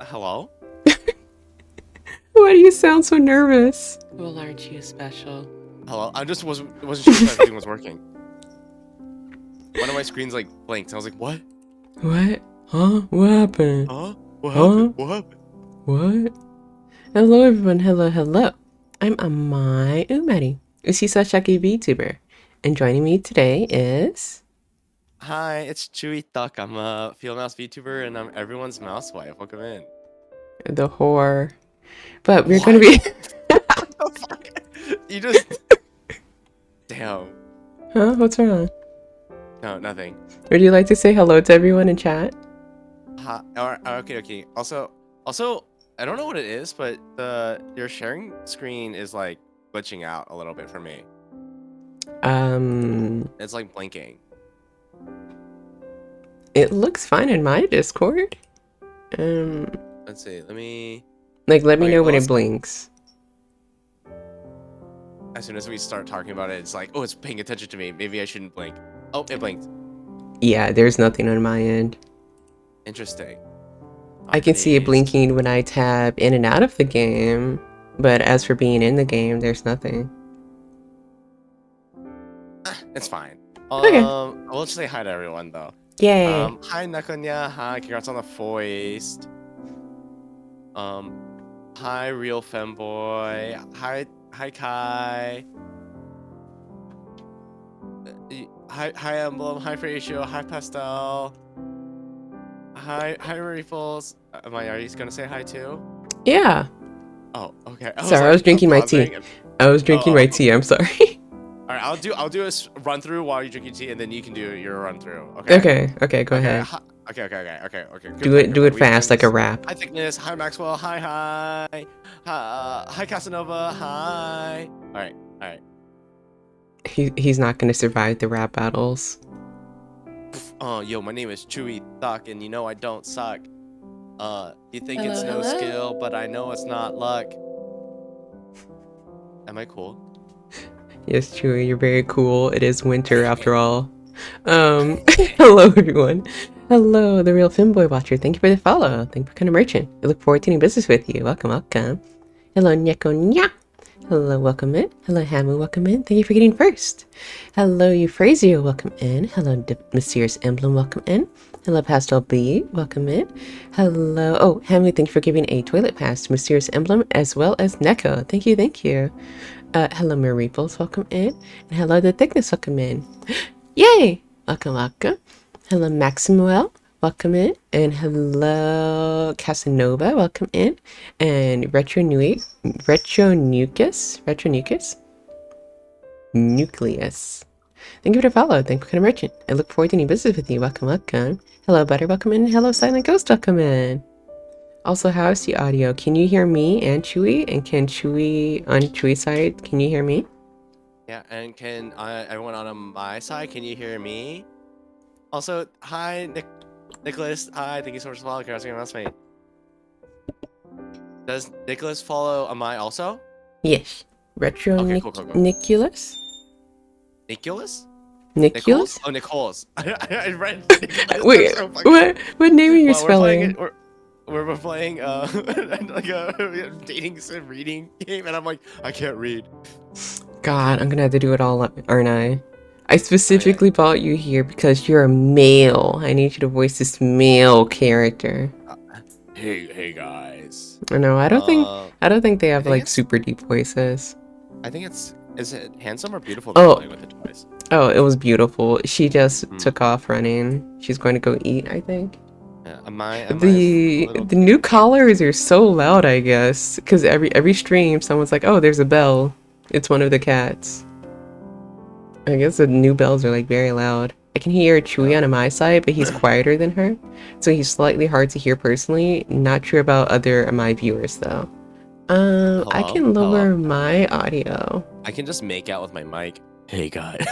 Hello? Why do you sound so nervous? Well, aren't you special? Hello? I just wasn't sure if everything was working. One of my screens like blinked. I was like, what? What? Huh? What happened? Huh? What Huh? happened? What happened? What? Hello everyone, hello. I'm Amai Umimaru, Usisashaki VTuber. And joining me today is... Hi, it's Chewydukk. I'm a field mouse VTuber and I'm everyone's mousewife. Welcome in. the whore. But we're What? gonna be... What the fuck? You just... Damn. Huh? What's wrong? No, nothing. Would you like to say hello to everyone in chat? Okay. Also, I don't know what it is, but your sharing screen is like glitching out a little bit for me. It's like blinking. It looks fine in my Discord. Let's see. Let me... Let me Okay, know well, when it let's- blinks. As soon as we start talking about it, it's like, oh, it's paying attention to me. Maybe I shouldn't blink. Oh, it blinked. Yeah, there's nothing on my end. Interesting. I can see it blinking when I tab in and out of the game, but as for being in the game, there's nothing. It's fine. Okay. We'll just say hi to everyone though. Yay. Hi Nakonya. Hi, congrats on the foist. Hi Real Femboy. Hi Kai. Hi Emblem. Hi Ratio. Hi Pastel. Hi Reefles. Are you gonna say hi too? Yeah. Oh, okay. Sorry, I was drinking my tea. I was drinking my tea. I'm sorry. All right, I'll do a run through while you're drinking tea, and then you can do your run through. Okay. Okay. Go ahead. Okay. Do it fast, like a rap. Hi Thickness. Hi Maxwell. Hi. Hi Casanova. Hi. All right. He's not gonna survive the rap battles. Oh, yo, my name is Chewydukk, and you know I don't suck. You think it's no skill, but I know it's not luck. Am I cool? Yes, Chewy, you're very cool. It is winter after all. Hello everyone. Hello, the real Femboy Watcher. Thank you for the follow. Thank you for becoming a merchant. I look forward to doing business with you. Welcome. Hello, Nyekonya. Hello, welcome in. Hello, Hamu, welcome in. Thank you for getting first. Hello, Euphrasia, welcome in. Hello, Mysterious Emblem, welcome in. Hello, Pastel B, welcome in. Hello, oh, Hamu, thank you for giving a toilet pass to Mysterious Emblem as well as Neko. Thank you. Hello, Mariples, welcome in. And hello, The Thickness, welcome in. Yay! Welcome. Hello, Maximuel, welcome in. And hello, Casanova, welcome in. And Nucleus. Thank you for the follow. Thank you for the merchant. I look forward to doing business with you. Welcome. Hello, Butter, welcome in. Hello, Silent Ghost, welcome in. Also, how's the audio? Can you hear me and Chewy? And can Chewy, on Chewy's side, can you hear me? Yeah, and can everyone on my side, can you hear me? Also, hi Nicholas. Hi, thank you so much for following. Congrats on your announcement. Does Nicholas follow Amai also? Yes. Retro Okay, cool. Nicholas? Nicholas? Nicholas? Oh, Nicholas. I read Nicholas. Wait, so what name are you spelling? We're playing like a dating sim reading game, and I'm like, I can't read. God, I'm gonna have to do it all, aren't I? I specifically brought you here because you're a male. I need you to voice this male character. Hey guys. I know. I don't think they have like super deep voices. I think is it handsome or beautiful? Oh, with the toys? Oh, it was beautiful. She just took off running. She's going to go eat, I think. Yeah, the new callers are so loud, I guess, because every stream someone's like, oh, there's a bell. It's one of the cats. I guess the new bells are like very loud. I can hear Chewy on my side, but he's quieter than her, so he's slightly hard to hear personally. Not sure about other my viewers though. I can lower my audio. I can just make out with my mic. Hey guys.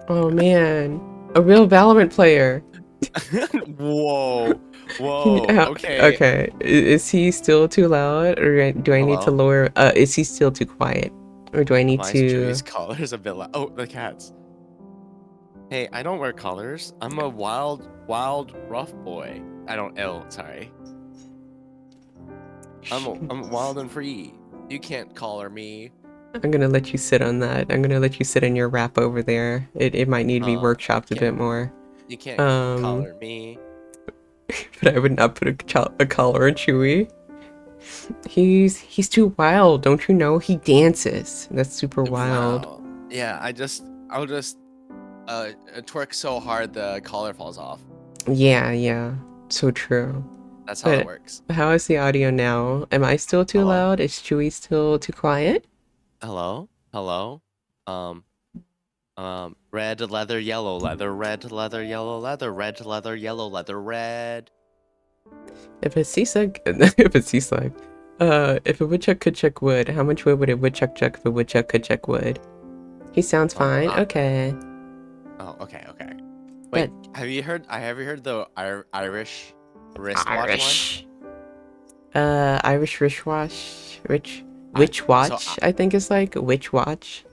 Oh man, a real Valorant player. Whoa. Okay. Is he still too loud, or do I need to lower? Is he still too quiet, or do I need to? Chewy's collar's a bit loud. Oh, the cats. Hey, I don't wear collars. I'm a wild rough boy. I don't. Sorry. I'm wild and free. You can't collar me. I'm gonna let you sit on that. I'm gonna let you sit in your wrap over there. It might need to be workshopped a bit more. You can't Um, collar me. but I would not put a collar on Chewy. He's too wild, don't you know? He dances. That's super wild. Wow. Yeah, I'll just twerk so hard the collar falls off. Yeah. So true. That's how it works. How is the audio now? Am I still too Hello? loud? Is Chewy still too quiet? Hello? Red leather, yellow leather, red leather, yellow leather, red leather, yellow leather, red. If a sea slug, if a sea slug, if a woodchuck could chuck wood, how much wood would a woodchuck chuck if a woodchuck could chuck wood? He sounds fine. Okay. Oh, okay. Wait, have you heard the Irish wristwatch one? Irish wristwatch, witch watch, I think it's like a witch watch.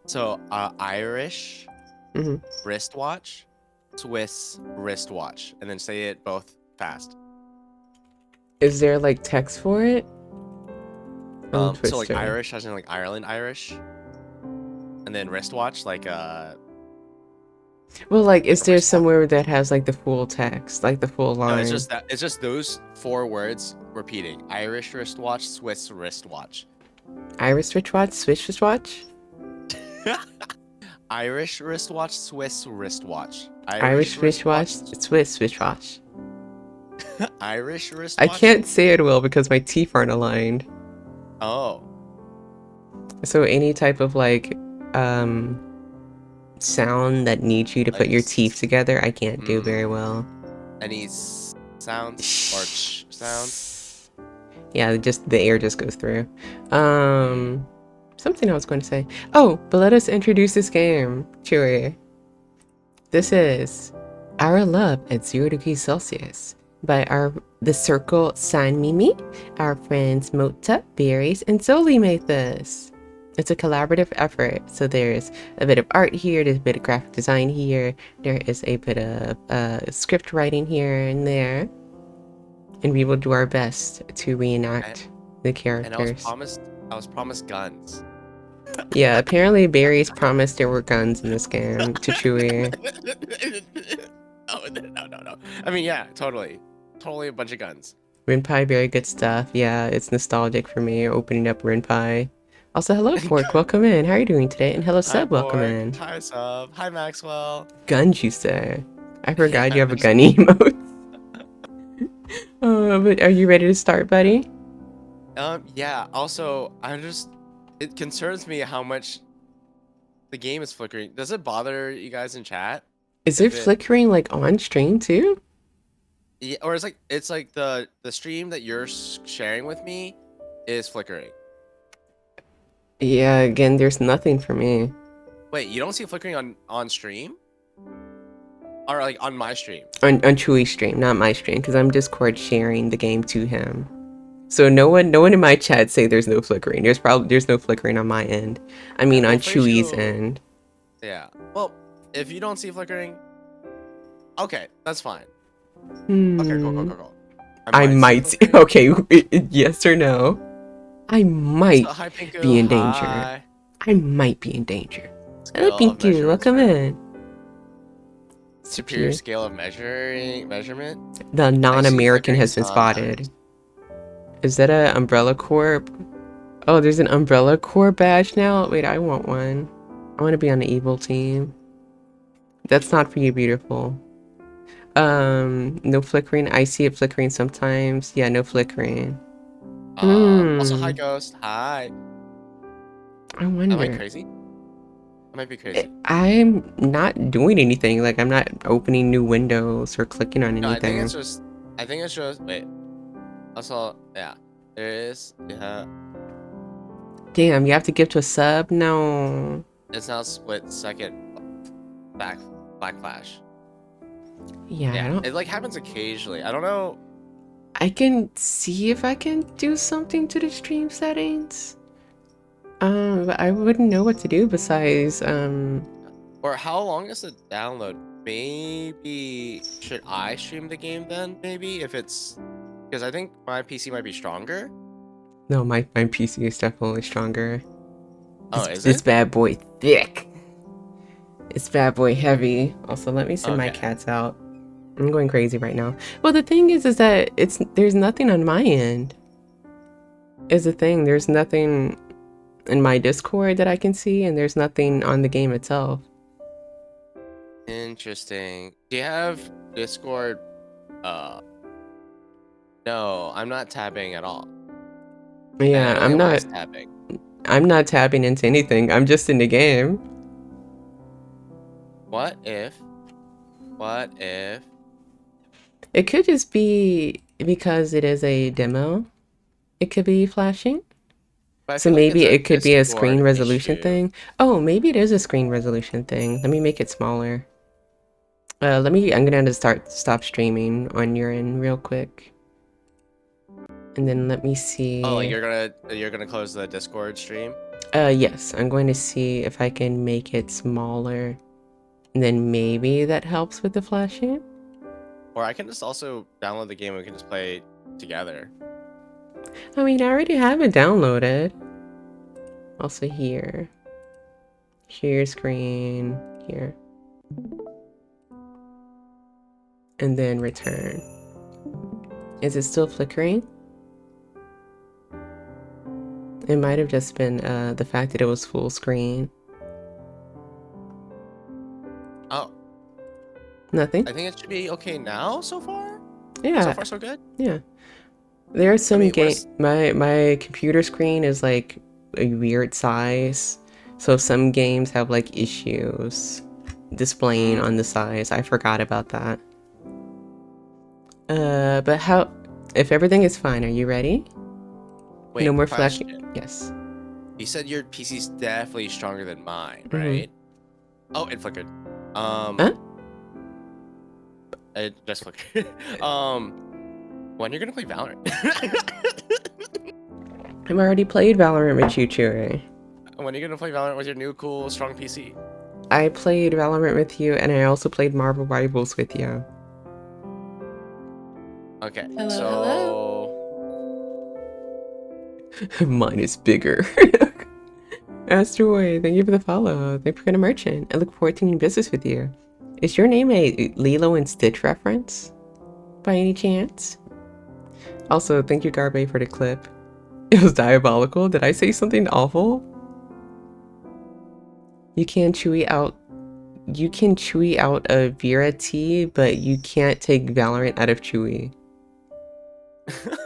So, Irish wristwatch, Swiss wristwatch, and then say it both fast. Is there like text for it? So like Irish as in like Ireland Irish, and then wristwatch like well, like, is there somewhere that has like the full text, like the full line? No, it's just that. It's just those 4 words repeating: Irish wristwatch, Swiss wristwatch. Irish wristwatch, Swiss wristwatch. Irish wristwatch, Swiss wristwatch. Irish wristwatch, Swiss wristwatch. Irish wristwatch. I can't say it well because my teeth aren't aligned. Oh. So any type of like sound that needs you to put your teeth together, I can't do very well. Any sounds or sounds? Yeah, just the air just goes through. Something I was going to say. Oh, but let us introduce this game, Chewy. This is Our Love at 0 degrees Celsius by the circle Sanmimi. Our friends Mota, Baariez, and Souly made this. It's a collaborative effort, so there's a bit of art here, there's a bit of graphic design here, there is a bit of script writing here and there, and we will do our best to reenact the characters. And I was promised guns. Yeah, apparently Baariez promised there were guns in this game to Chewy. Oh, no. I mean, yeah, totally a bunch of guns. Rinpai, very good stuff. Yeah, it's nostalgic for me opening up Rinpai. Also, hello, Pork. Welcome in. How are you doing today? And hello, Sub. Welcome in. Hi, Sub. Hi, Maxwell. Guns, you say? I forgot you have a gun emote. But are you ready to start, buddy? Yeah. Also, it concerns me how much the game is flickering. Does it bother you guys in chat? Is it flickering like on stream too? Yeah, or it's like the stream that you're sharing with me is flickering. Yeah, again, there's nothing for me. Wait, you don't see flickering on stream? Or like on my stream? On Chewy's stream, not my stream, because I'm Discord sharing the game to him. So no one in my chat say there's no flickering. There's no flickering on my end. I mean on Chewy's end. Yeah. Well, if you don't see flickering, okay, that's fine. Okay, go. I might. Okay, yes or no? I might be in danger. Hi. I might be in danger. Hello, Pinky. Welcome in. Superior scale of measurement. The non-American has been spotted. Is that a Umbrella Corp? Oh, there's an Umbrella Corp badge now? Wait, I want one. I want to be on the evil team. That's not for you, beautiful. No flickering. I see it flickering sometimes. Yeah, no flickering. Also, hi, Ghost. Hi. I wonder. Am I crazy? I might be crazy. I'm not doing anything. Like, I'm not opening new windows or clicking on anything. No, I think it's just, wait. Also, yeah. There is, yeah. Damn, you have to give to a sub? No. It's now split second black flash. Yeah, it like happens occasionally. I don't know. I can see if I can do something to the stream settings. But I wouldn't know what to do besides Or how long is the download? Maybe should I stream the game then? Maybe if it's because I think my PC might be stronger. No, my PC is definitely stronger. Oh, is This it? bad boy thick. It's bad boy heavy. Also, let me send my Okay. cats out. I'm going crazy right now. Well, the thing is that there's nothing on my end. Is the thing. There's nothing in my Discord that I can see, and there's nothing on the game itself. Interesting. Do you have Discord? No, I'm not tabbing at all. And Yeah, I only have ice tabbing. I'm not tapping into anything. I'm just in the game. What if? What if? It could just be because it is a demo. It could be flashing. But I So feel like maybe it's a it could be a Discord screen resolution issue. thing. Oh, maybe it is a screen resolution thing. Let me make it smaller. I'm gonna have to stop streaming on your end real quick. And then let me see. Oh, like you're gonna close the Discord stream? Yes, I'm going to see if I can make it smaller. And then maybe that helps with the flashing. Or I can just also download the game and we can just play together. I mean, I already have it downloaded. Also here. Share screen. Here. And then return. Is it still flickering? It might have just been the fact that it was full screen. Oh. Nothing? I think it should be okay now so far? Yeah. So far so good? Yeah. There are some games. my computer screen is like a weird size. So some games have like issues displaying on the size. I forgot about that. But if everything is fine, are you ready? Wait, No more question. flashing. Yes. You said your PC's definitely stronger than mine, Mhm. right? Oh, it flickered. Huh? It just flickered. When you're gonna play Valorant? I've already played Valorant with you, Chewy. When are you gonna play Valorant with your new cool strong PC? I played Valorant with you, and I also played Marvel Rivals with you. Okay, Hello, Mine is bigger. Asteroid, thank you for the follow. Thank you for being a merchant. I look forward to doing business with you. Is your name a Lilo and Stitch reference? By any chance? Also, thank you, Garbe, for the clip. It was diabolical. Did I say something awful? You can chewy out a Vera tea, but you can't take Valorant out of Chewy.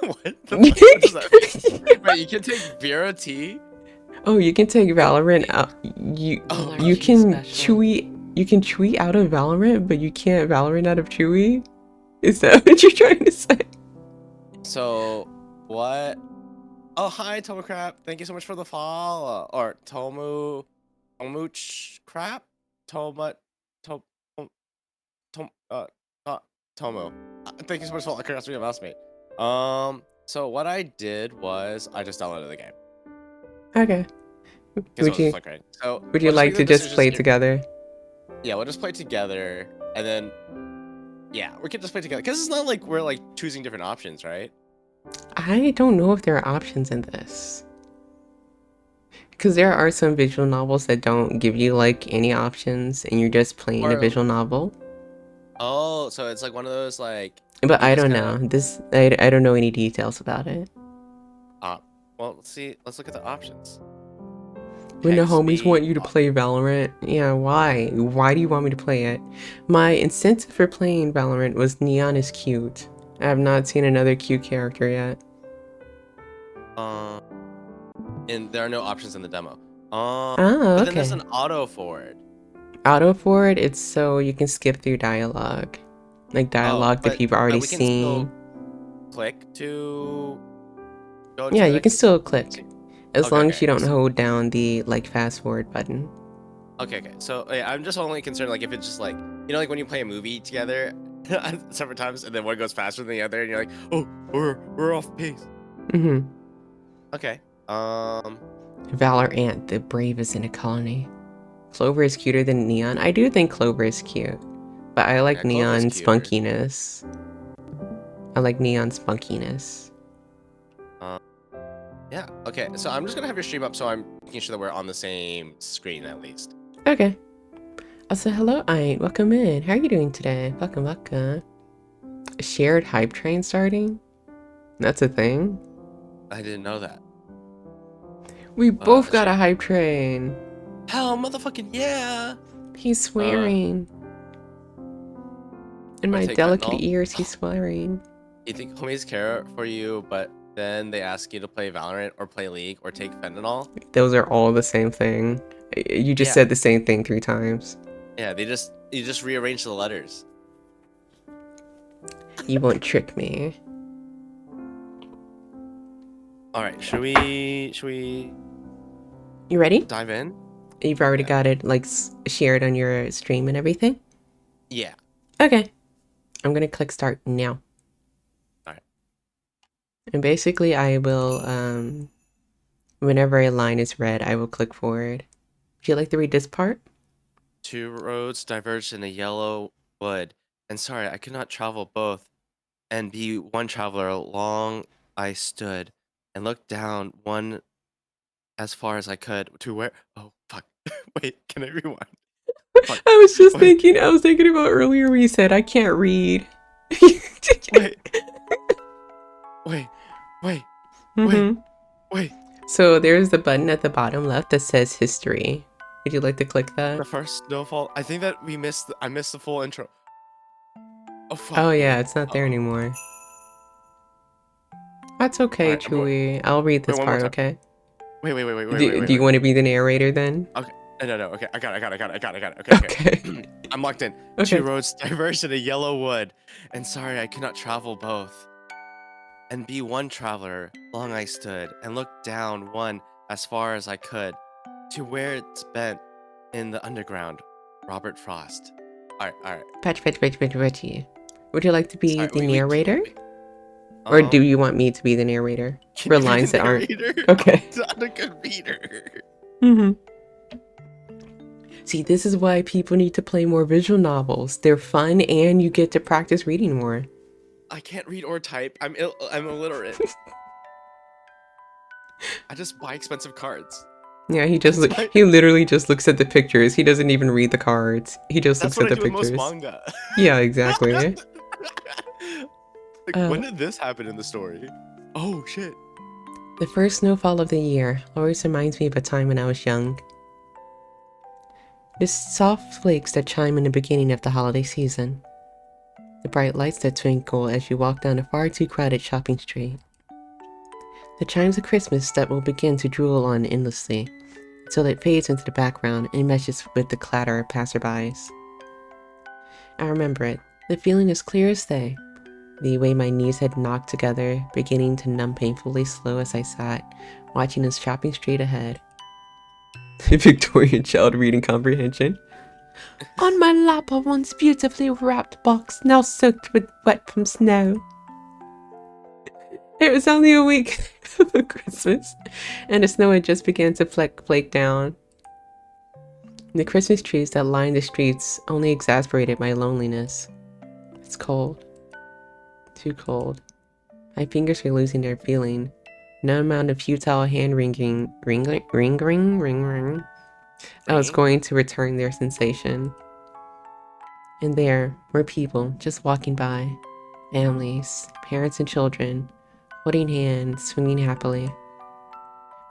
What the fuck? What does that mean? Wait, you can take Vera tea? Oh, you can take Valorant out. You can Chewy out of Valorant, but you can't Valorant out of Chewy? Is that what you're trying to say? So, what? Oh, hi, Tomo Crap. Thank you so much for the follow. Or Tomuch Crap? Toma, Tom, Tom, Tomo. Thank you so much for the curiosity of housemate. So what I did was I just downloaded the game. Okay. Would you So would you like to just play together? Yeah, we'll just play together, and then yeah, we can just play together because it's not like we're like choosing different options, right? I don't know if there are options in this. Because there are some visual novels that don't give you like any options and you're just playing a visual novel. Oh, so it's like one of those like. But I don't know. I don't know any details about it. Well, let's see. Let's look at the options. When the homies want you to play Valorant, yeah, why? Why do you want me to play it? My incentive for playing Valorant was Neon is cute. I have not seen another cute character yet. And there are no options in the demo. Oh, but okay. then there's an auto forward. Auto forward, it's so you can skip through dialogue. Like dialogue that you've already seen. Click to go yeah, to you can still click. As long as you don't so, hold down the like fast forward button. Okay. So yeah, I'm just only concerned like if it's just like, you know, like when you play a movie together several times and then one goes faster than the other and you're like, oh, we're off pace. Mm-hmm. Okay. Valorant, the brave is in a colony. Clover is cuter than Neon. I do think Clover is cute. But I like Neon's spunkiness. I like Neon's spunkiness. Yeah. Okay. So I'm just gonna have your stream up, so I'm making sure that we're on the same screen at least. Okay. Also, hello, Ayn. Welcome in. How are you doing today? Welcome, welcome. Shared hype train starting? That's a thing? I didn't know that. We both got a hype train. Hell, motherfucking yeah! He's swearing. In my take delicate fentanyl? ears, he's swearing. You think homies care for you, but then they ask you to play Valorant or play League or take fentanyl? Those are all the same thing. You just said the same thing 3 times. Yeah, you just rearrange the letters. You won't trick me. All right, should we You ready? dive in? You've already got it like shared on your stream and everything? Yeah. Okay. I'm gonna click start now. All right. And basically I will, whenever a line is read, I will click forward. Would you like to read this part? 2 roads diverged in a yellow wood, and sorry, I could not travel both, and be one traveler. Long I stood, and looked down one as far as I could to where. Oh fuck! Wait, can I rewind? Fuck. I was just thinking about earlier when you said I can't read. Wait. Wait. So there's the button at the bottom left that says history. Would you like to click that? The first snowfall. I think that we missed. I missed the full intro. Oh fuck. Oh yeah, it's not there anymore. That's okay, Alright, Chewy. I'll read this one more part, time. okay? Wait. Do you want to be the narrator then? Okay. No. Okay, I got it. Okay. I'm locked in. Okay. 2 roads diverged in a yellow wood, and sorry I could not travel both. And be one traveler, long I stood, and looked down one as far as I could, to where it's bent in the underground. Robert Frost. Alright. Patch. Would you like to be Sorry, the narrator? Or Um, do you want me to be the narrator? Can For you be lines the that aren't. narrator? Okay. I'm not a good reader. See, this is why people need to play more visual novels. They're fun and you get to practice reading more. I can't read or type. I'm illiterate. I just buy expensive cards. Yeah, he literally just looks at the pictures. He doesn't even read the cards. He just looks at the pictures. That's what I do with most manga. Yeah, exactly. When did this happen in the story? Oh shit. The first snowfall of the year always reminds me of a time when I was young. The soft flakes that chime in the beginning of the holiday season. The bright lights that twinkle as you walk down a far too crowded shopping street. The chimes of Christmas that will begin to drool on endlessly, until it fades into the background and meshes with the clatter of passerbys. I remember it, the feeling as clear as day, the way my knees had knocked together, beginning to numb painfully slow as I sat, watching the shopping street ahead. Victorian child reading comprehension. On my lap a once beautifully wrapped box, now soaked with wet from snow. It was only a week before Christmas, and the snow had just begun to flake down. The Christmas trees that lined the streets only exasperated my loneliness. It's cold. Too cold. My fingers were losing their feeling. No amount of futile hand ring. I was going to return their sensation. And there were people just walking by. Families, parents and children, holding hands, swinging happily.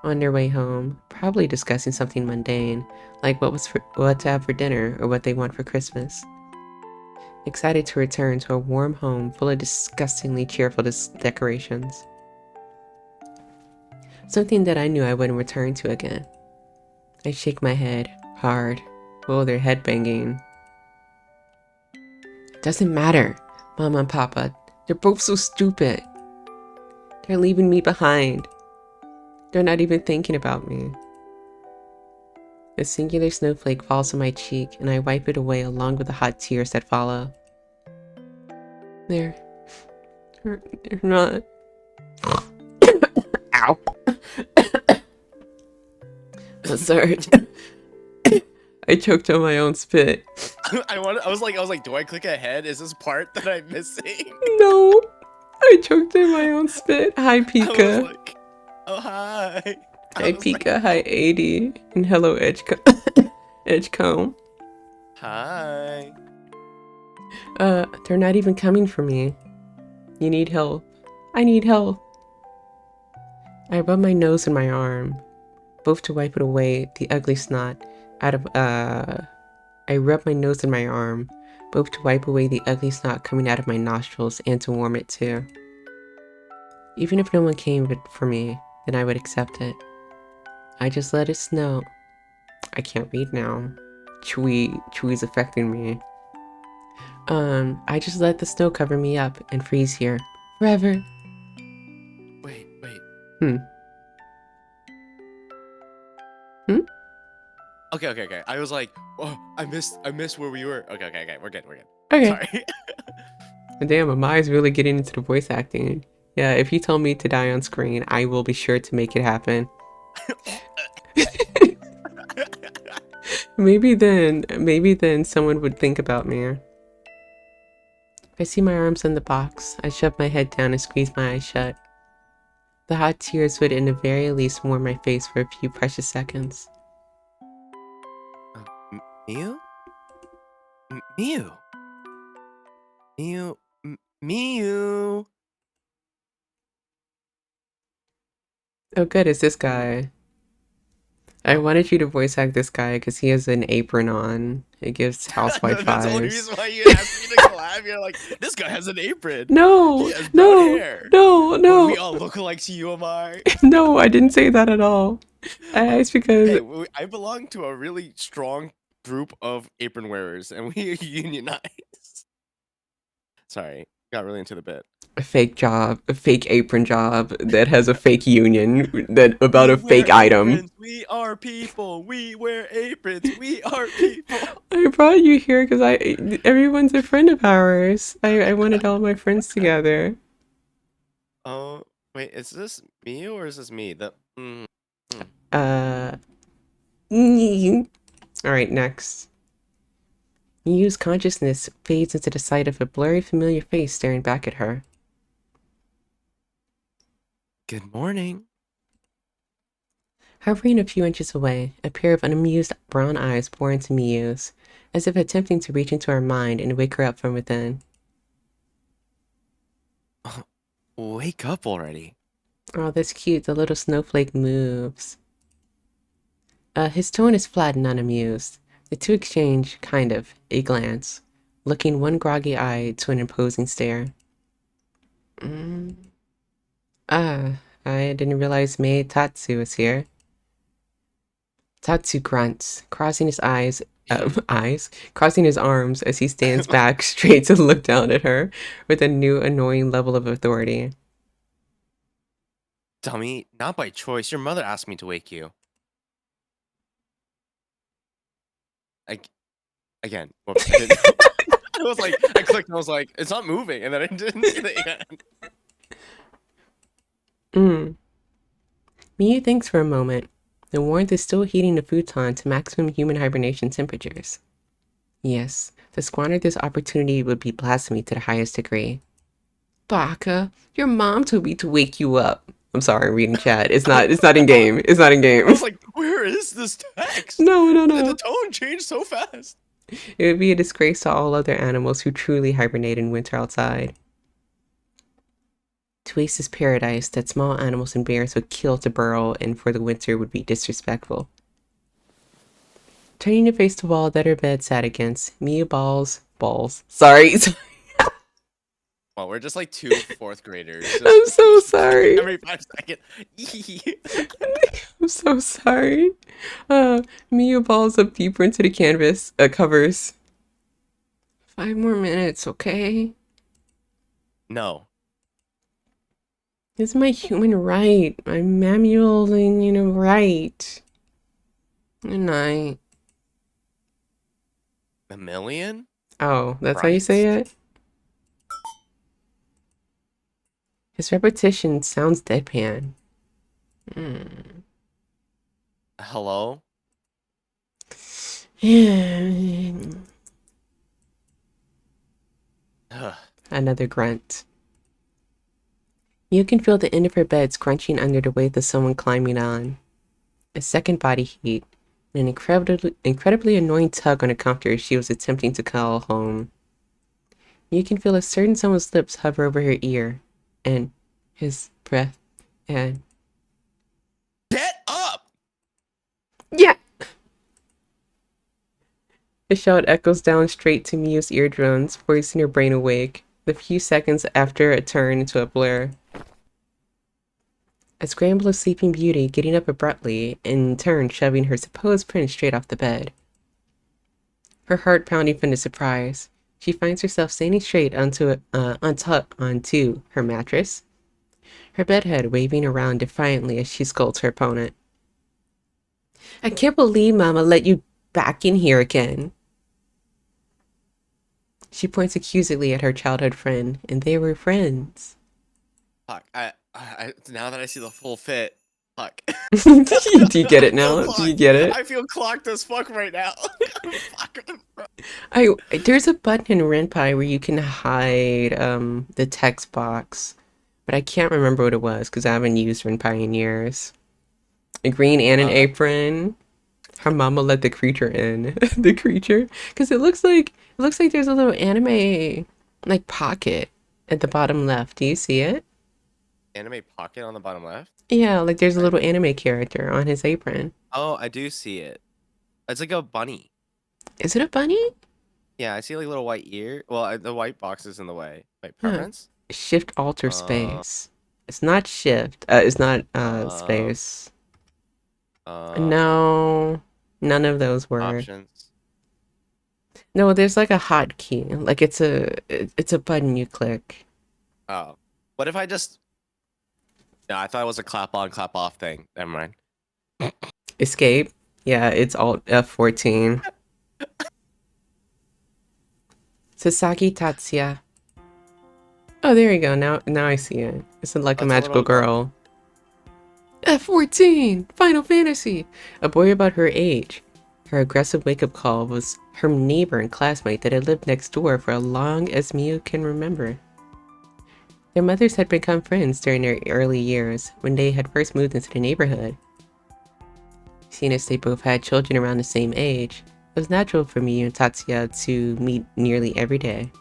On their way home, probably discussing something mundane, like what to have for dinner or what they want for Christmas. Excited to return to a warm home full of disgustingly cheerful decorations. Something that I knew I wouldn't return to again. I shake my head, hard, while they're headbanging. Doesn't matter, Mama and Papa. They're both so stupid. They're leaving me behind. They're not even thinking about me. A singular snowflake falls on my cheek, and I wipe it away along with the hot tears that follow. They're not. Ow. I'm sorry. I choked on my own spit. I was like, do I click ahead? Is this part that I'm missing? No. I choked on my own spit. Hi, Pika. Oh, hi. I Hi was like, Pika, hi 80, and hello Edgecomb. hi. They're not even coming for me. You need help. I need help. I rub my nose and my arm, both to wipe it away, the ugly snot out of, I rub my nose and my arm, both to wipe away the ugly snot coming out of my nostrils and to warm it too. Even if no one came for me, then I would accept it. I just let it snow. I can't read now. Chewy's affecting me. I just let the snow cover me up and freeze here. Forever. Wait. Hmm. Hmm? Okay. I was like, oh, I missed where we were. Okay. We're good. Okay. Sorry. Damn, Amai's really getting into the voice acting. Yeah, if you tell me to die on screen, I will be sure to make it happen. Maybe then someone would think about me. I see my arms in the box. I shove my head down and squeeze my eyes shut. The hot tears would in the very least warm my face for a few precious seconds. Miu? Miu? Miu? Miu? Oh good, it's this guy. I wanted you to voice act this guy because he has an apron on. It gives housewife That's the only vibes. reason why you asked me to collab. You're like, this guy has an apron. No, He has brown hair. But we all look alike to you, Amai. No, I didn't say that at all. I asked because Hey, I belong to a really strong group of apron wearers, and we unionize. Sorry, got really into the bit. a fake apron job that has a fake union that about We a wear fake item. aprons. We are people. We wear aprons. We are people. I brought you here because everyone's a friend of ours. I wanted all my friends together. Oh, wait, is this me or is this me? Uh, all right, next. Yu's consciousness fades into the sight of a blurry, familiar face staring back at her. Good morning. Hovering a few inches away, a pair of unamused brown eyes bore into Miyu's, as if attempting to reach into her mind and wake her up from within. Wake up already. Oh, that's cute. The little snowflake moves. His tone is flat and unamused. The two exchange, kind of, a glance, looking one groggy eye to an imposing stare. I didn't realize Mei Tatsu was here. Tatsu grunts, crossing his crossing his arms as he stands back straight to look down at her with a new annoying level of authority. Dummy, not by choice. Your mother asked me to wake you. Again. I was like, I clicked and I was like, it's not moving. And then I didn't see the end. Miyu thinks for a moment. The warmth is still heating the futon to maximum human hibernation temperatures. Yes, to squander this opportunity would be blasphemy to the highest degree. Baka, your mom told me to wake you up. I'm sorry, I'm reading chat. It's not in game. It's not in game. I was like, where is this text? No. The tone changed so fast. It would be a disgrace to all other animals who truly hibernate in winter outside. To waste this paradise that small animals and bears would kill to burrow in for the winter would be disrespectful. Turning to face the wall that her bed sat against, Miyu balls. Sorry. Well, we're just like two fourth graders. I'm so sorry. Every 5 seconds. I'm so sorry. Miyu balls up deeper into the canvas covers. 5 more minutes, okay? No. This is my human right. My manual, right. Good night. A million? Oh, that's how you say it? His repetition sounds deadpan. Hello? Another grunt. You can feel the end of her bed scrunching under the weight of someone climbing on. A second body heat, and an incredibly annoying tug on a comforter she was attempting to call home. You can feel a certain someone's lips hover over her ear, and his breath, and... Get up! Yeah! The shout echoes down straight to Miu's eardrums, forcing her brain awake, the few seconds after it turned into a blur. A scramble of Sleeping Beauty getting up abruptly, in turn shoving her supposed prince straight off the bed. Her heart pounding from the surprise, she finds herself standing straight onto her mattress, her bed head waving around defiantly as she scolds her opponent. I can't believe Mama let you back in here again. She points accusingly at her childhood friend, and they were friends. Fuck, I now that I see the full fit, fuck. Do you get it now? Do you get it? I feel clocked as fuck right now. Fuck. There's a button in Renpai where you can hide the text box, but I can't remember what it was because I haven't used Renpai in years. A green and an apron. Her mama let the creature in. The creature, because it looks like there's a little anime like pocket at the bottom left. Do you see it? Anime pocket on the bottom left? Yeah, like there's a little anime character on his apron. Oh, I do see it. It's like a bunny. Is it a bunny? Yeah, I see like a little white ear. Well, the white box is in the way. Wait, preference? Shift Alter Space. It's not shift. It's not space. No, none of those were. Options. No, there's like a hotkey. Like it's a button you click. Oh, what if I just? No, I thought it was a clap on, clap off thing. Never mind. Escape. Yeah, it's Alt F14. Sasaki Tatsuya. Oh, there you go. Now I see it. It's like a magical girl. F14! Final Fantasy! A boy about her age. Her aggressive wake-up call was her neighbor and classmate that had lived next door for as long as Miu can remember. Their mothers had become friends during their early years, when they had first moved into the neighborhood. Seeing as they both had children around the same age, it was natural for Miu and Tatsuya to meet nearly every day.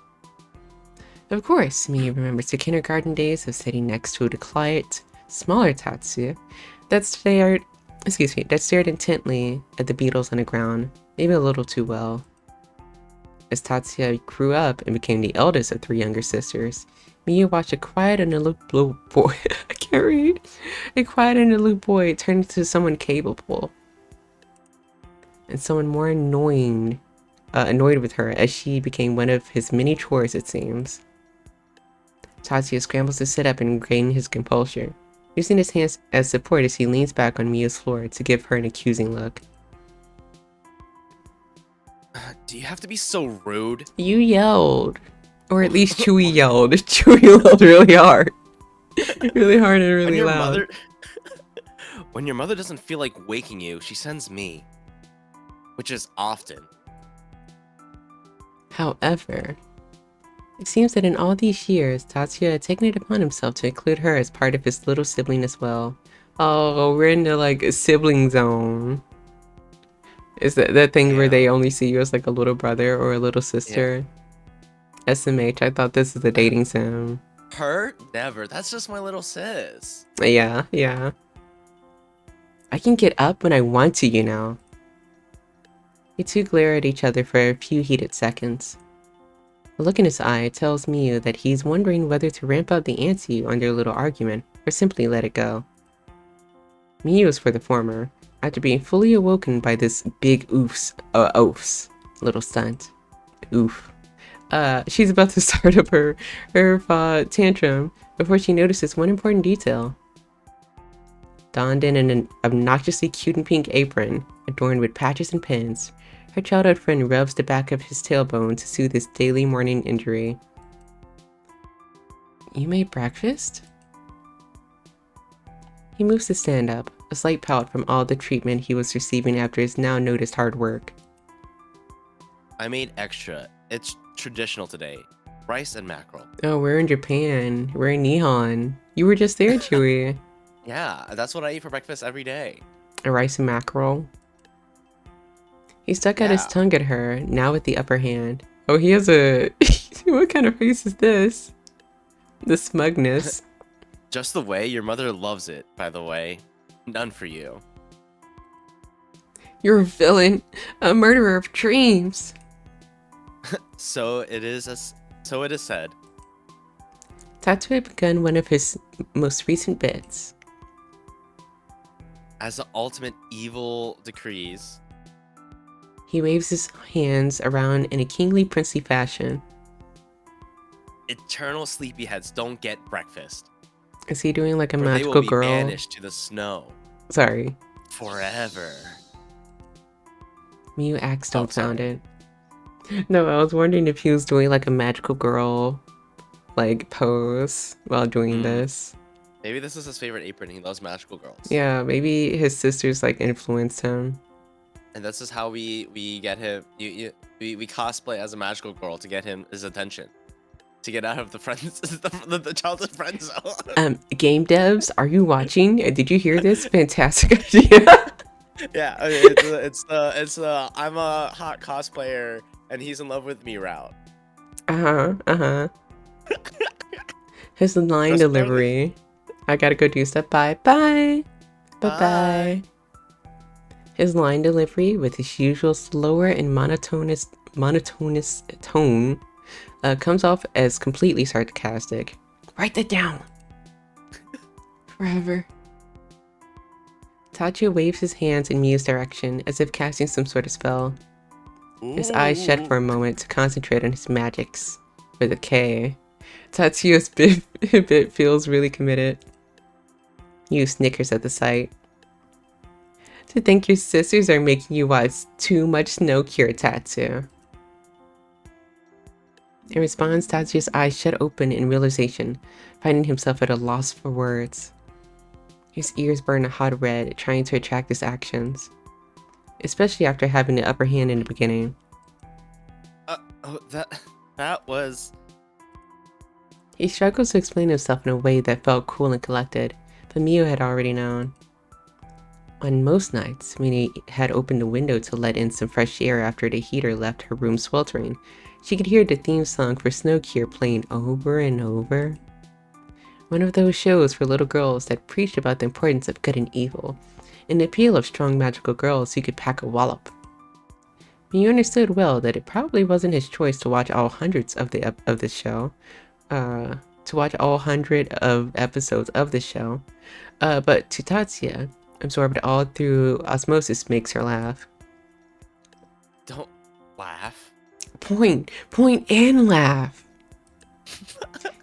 Of course, Miu remembers the kindergarten days of sitting next to the quiet, smaller Tatsuya that stared intently at the beetles on the ground, maybe a little too well. As Tatsuya grew up and became the eldest of three younger sisters, Miu watched a quiet and aloof boy I can't read. A quiet and aloof boy turn into someone capable. And someone more annoyed with her as she became one of his many chores, it seems. Tatsuya scrambles to sit up and gain his composure, using his hands as support as he leans back on Miu's floor to give her an accusing look. Do you have to be so rude? You yelled. Or at least Chewy yelled. Chewy yelled really hard. Really hard and really loud. When your mother doesn't feel like waking you, she sends me. Which is often. However, it seems that in all these years, Tatsuya had taken it upon himself to include her as part of his little sibling as well. Oh, we're in the like sibling zone. Is that thing where they only see you as like a little brother or a little sister? Yeah. SMH, I thought this is a dating sim. Her? Never. That's just my little sis. Yeah. I can get up when I want to, you know. The two glare at each other for a few heated seconds. The look in his eye tells Miu that he's wondering whether to ramp up the ante on their little argument or simply let it go. Miu is for the former, after being fully awoken by this big oofs little stunt. Oof. She's about to start up her tantrum before she notices one important detail. Donned in an obnoxiously cute and pink apron, adorned with patches and pins, her childhood friend rubs the back of his tailbone to soothe his daily morning injury. You made breakfast? He moves to stand up, a slight pout from all the treatment he was receiving after his now noticed hard work. I made extra. It's traditional today. rice and mackerel. Oh, we're in Japan. We're in Nihon. You were just there, Chewy. Yeah, that's what I eat for breakfast every day. A rice and mackerel. He stuck out his Yeah. tongue at her, now with the upper hand. Oh, he has a... What kind of face is this? The smugness. Just the way your mother loves it, by the way. None for you. You're a villain. A murderer of dreams. So it is said. Tatsu had begun one of his most recent bits. As the ultimate evil decrees. He waves his hands around in a kingly princely fashion. Eternal sleepyheads don't get breakfast. Is he doing like a Or magical they will be girl? banished to the snow. Sorry. Forever. Miyu acts Oh, dumbfounded. No, I was wondering if he was doing like a magical girl like pose while doing this. Maybe this is his favorite apron. He loves magical girls. Yeah, maybe his sisters like influenced him. And this is how we get him. We cosplay as a magical girl to get him his attention. To get out of the friends, the childhood friend zone. Game devs, are you watching? Did you hear this? Fantastic idea. Yeah, I mean, it's I'm a hot cosplayer and he's in love with me route. His line delivery. I gotta go do stuff. Bye. Bye. Bye. His line delivery, with his usual slower and monotonous tone, comes off as completely sarcastic. Write that down. Forever. Tatsu waves his hands in Miyu's direction, as if casting some sort of spell. His eyes shut for a moment to concentrate on his magics. With a K. Tatsuya's bit feels really committed. Miyu snickers at the sight. To think your sisters are making you watch too much Snow Cure, Tatsu. In response, Tatsuya's eyes shut open in realization, finding himself at a loss for words. His ears burn a hot red, trying to attract his actions. Especially after having the upper hand in the beginning. That was... He struggles to explain himself in a way that felt cool and collected, but Miyu had already known. On most nights, when he had opened the window to let in some fresh air after the heater left her room sweltering, she could hear the theme song for Snow Cure playing over and over. One of those shows for little girls that preached about the importance of good and evil, and the appeal of strong magical girls who could pack a wallop. Miyu understood well that it probably wasn't his choice to watch all hundreds of the show, to watch all 100 of episodes of the show, but to Tatsuya, absorbed all through osmosis makes her laugh. Don't laugh. Point and laugh.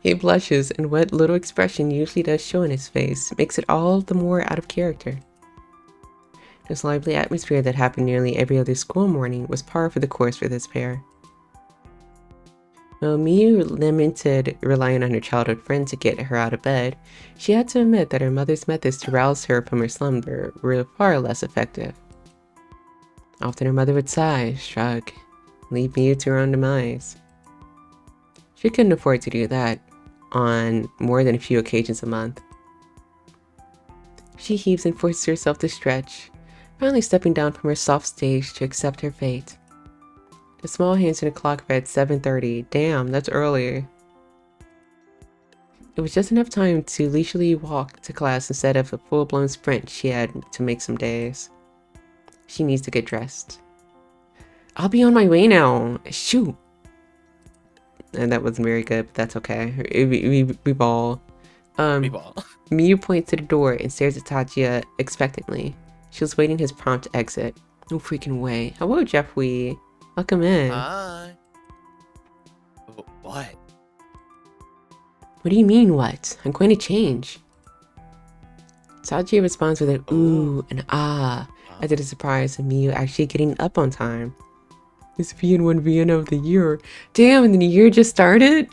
He blushes, and what little expression usually does show in his face makes it all the more out of character. This lively atmosphere that happened nearly every other school morning was par for the course for this pair. While Miyu lamented relying on her childhood friend to get her out of bed, she had to admit that her mother's methods to rouse her from her slumber were far less effective. Often her mother would sigh, shrug, leave Miyu to her own demise. She couldn't afford to do that on more than a few occasions a month. She heaves and forces herself to stretch, finally stepping down from her soft stage to accept her fate. The small hands on the clock read 7:30. Damn, that's early. It was just enough time to leisurely walk to class instead of a full-blown sprint she had to make some days. She needs to get dressed. I'll be on my way now. Shoot. And that wasn't very good, but that's okay. We ball. We ball. Miyu points to the door and stares at Tatsuya expectantly. She was waiting his prompt exit. No freaking way. Hello, Jeff Wee. Welcome in. Hi. What? What do you mean, what? I'm going to change. Tatsuya responds with an ooh and ah, as it is surprised at Miyu actually getting up on time. This VN1 VN of the year. Damn, and the year just started?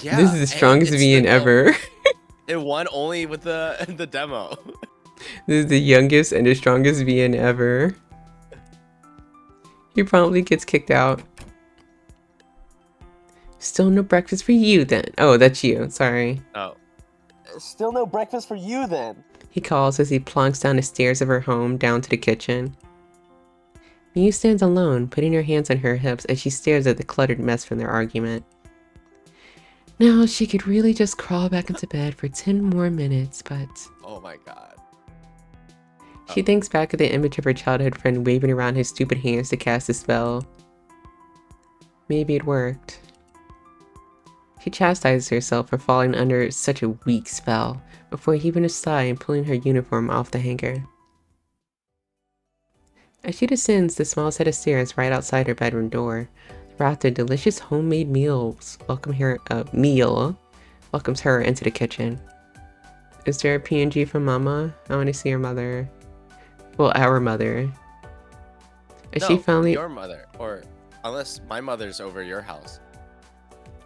Yeah, this is the strongest VN ever. It won only with the demo. This is the youngest and the strongest VN ever. He promptly gets kicked out. Still no breakfast for you then. Oh, that's you. Sorry. Oh. Still no breakfast for you then. He calls as he plunks down the stairs of her home down to the kitchen. Miu stands alone, putting her hands on her hips as she stares at the cluttered mess from their argument. Now, she could really just crawl back into bed for 10 more minutes, but... Oh my god. She thinks back at the image of her childhood friend waving around his stupid hands to cast a spell. Maybe it worked. She chastises herself for falling under such a weak spell, before heaving a sigh and pulling her uniform off the hanger. As she descends the small set of stairs right outside her bedroom door, the wrath of delicious homemade meals welcomes her into the kitchen. Is there a PNG from Mama? I want to see her mother. Well, our mother. Is she finally... your mother, or unless my mother's over your house.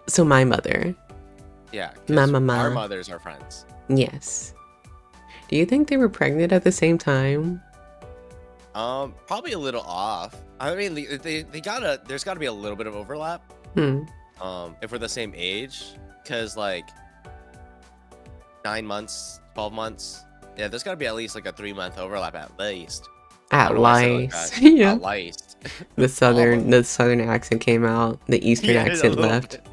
So my mother. Yeah, My 'cause mama. our mothers are friends. Yes. Do you think they were pregnant at the same time? Probably a little off. I mean, they gotta. There's got to be a little bit of overlap. If we're the same age, because like 9 months, 12 months. Yeah, there's got to be at least like a 3-month overlap at least. At least. Like Yeah. At least. The southern accent came out. The eastern Yeah, a accent little left. bit.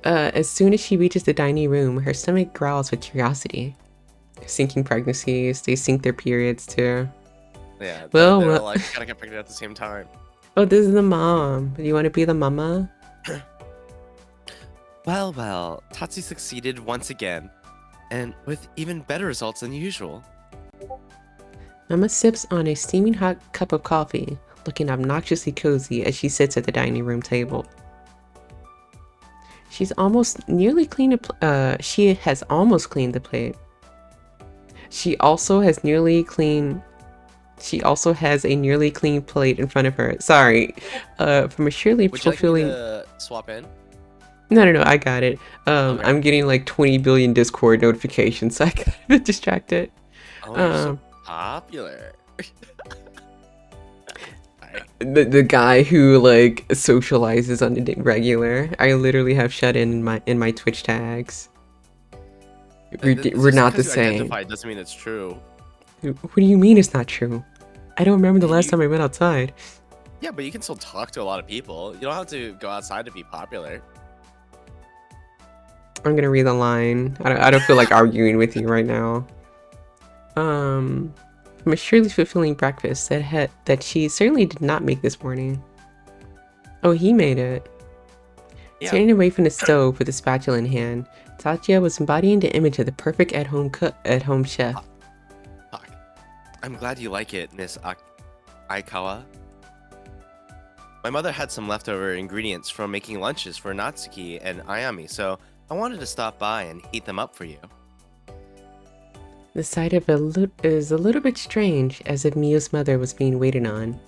As soon as she reaches the dining room, her stomach growls with curiosity. Sinking pregnancies, they sink their periods too. Yeah. Well, they're well- like gotta get pregnant at the same time. Oh, this is the mom. Do you want to be the mama? Well, Tatsu succeeded once again, and with even better results than usual. Mama sips on a steaming hot cup of coffee, looking obnoxiously cozy as she sits at the dining room table. She has almost cleaned the plate. She also has a nearly clean plate in front of her. Sorry. From a surely Would you like fulfilling... me to swap in? No, I got it. Okay. I'm getting like 20 billion Discord notifications, so I got a bit distracted. Oh, you're so popular. The guy who like socializes on the regular. I literally have shut in my Twitch tags. We're not the same. Identified doesn't mean it's true. What do you mean it's not true? I don't remember the last time I went outside. Yeah, but you can still talk to a lot of people. You don't have to go outside to be popular. I'm gonna read the line. I don't feel like arguing with you right now. From a surely fulfilling breakfast that she certainly did not make this morning. Oh, he made it. Yeah. Standing away from the stove with a spatula in hand, Tatsuya was embodying the image of the perfect at-home chef. Fuck. I'm glad you like it, Miss Aikawa. My mother had some leftover ingredients from making lunches for Natsuki and Ayami, so I wanted to stop by and heat them up for you. The sight of it is a little bit strange, as if Miu's mother was being waited on.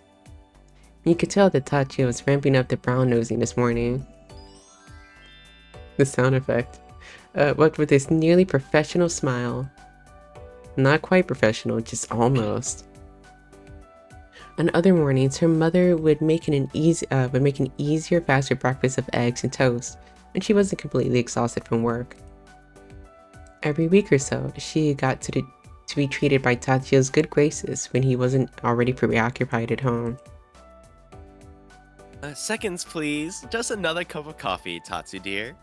You could tell that Tatsuya was ramping up the brown nosing this morning. The sound effect. But with this nearly professional smile. Not quite professional, just almost. On other mornings, her mother would make an easier, faster breakfast of eggs and toast, and she wasn't completely exhausted from work. Every week or so, she got to be treated by Tatsuya's good graces when he wasn't already preoccupied at home. Seconds, please. Just another cup of coffee, Tatsu dear.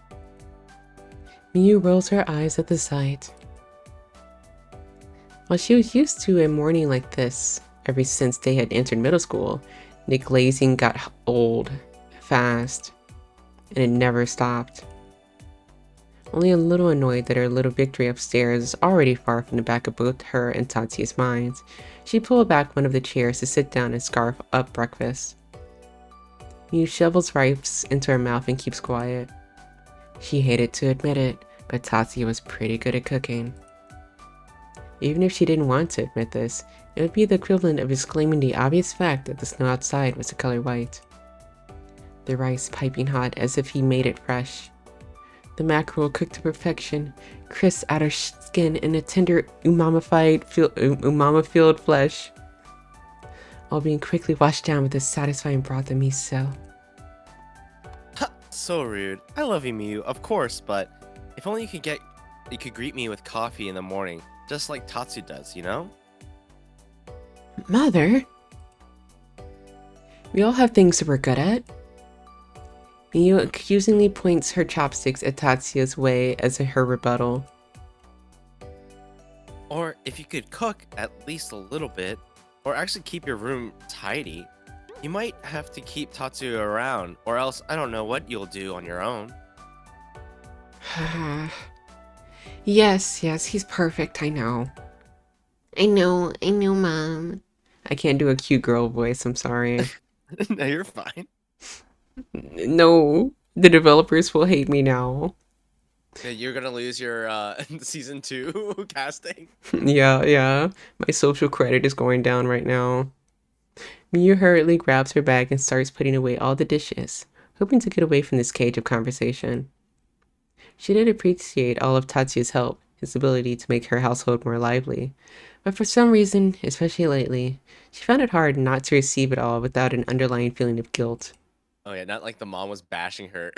Miu rolls her eyes at the sight. While she was used to a morning like this ever since they had entered middle school, the glazing got old, fast, and it never stopped. Only a little annoyed that her little victory upstairs is already far from the back of both her and Tatsuya's minds, she pulled back one of the chairs to sit down and scarf up breakfast. Miu shovels rice into her mouth and keeps quiet. She hated to admit it, but Tatsuya was pretty good at cooking. Even if she didn't want to admit this, it would be the equivalent of exclaiming the obvious fact that the snow outside was the color white. The rice piping hot as if he made it fresh. The mackerel cooked to perfection, crisp outer skin and a tender umama-filled flesh, all being quickly washed down with a satisfying broth of miso. So rude. I love you, of course, but if only you could greet me with coffee in the morning, just like Tatsu does, you know? Mother, we all have things that we're good at. Miyu accusingly points her chopsticks at Tatsuya's way as her rebuttal. Or if you could cook at least a little bit, or actually keep your room tidy, you might have to keep Tatsu around, or else I don't know what you'll do on your own. Yes, he's perfect, I know. I know, Mom. I can't do a cute girl voice, I'm sorry. No, you're fine. No, the developers will hate me now. Yeah, you're gonna lose your season 2 casting. Yeah. My social credit is going down right now. Miyu hurriedly grabs her bag and starts putting away all the dishes, hoping to get away from this cage of conversation. She did appreciate all of Tatsuya's help, his ability to make her household more lively, but for some reason, especially lately, she found it hard not to receive it all without an underlying feeling of guilt. Oh yeah, not like the mom was bashing her.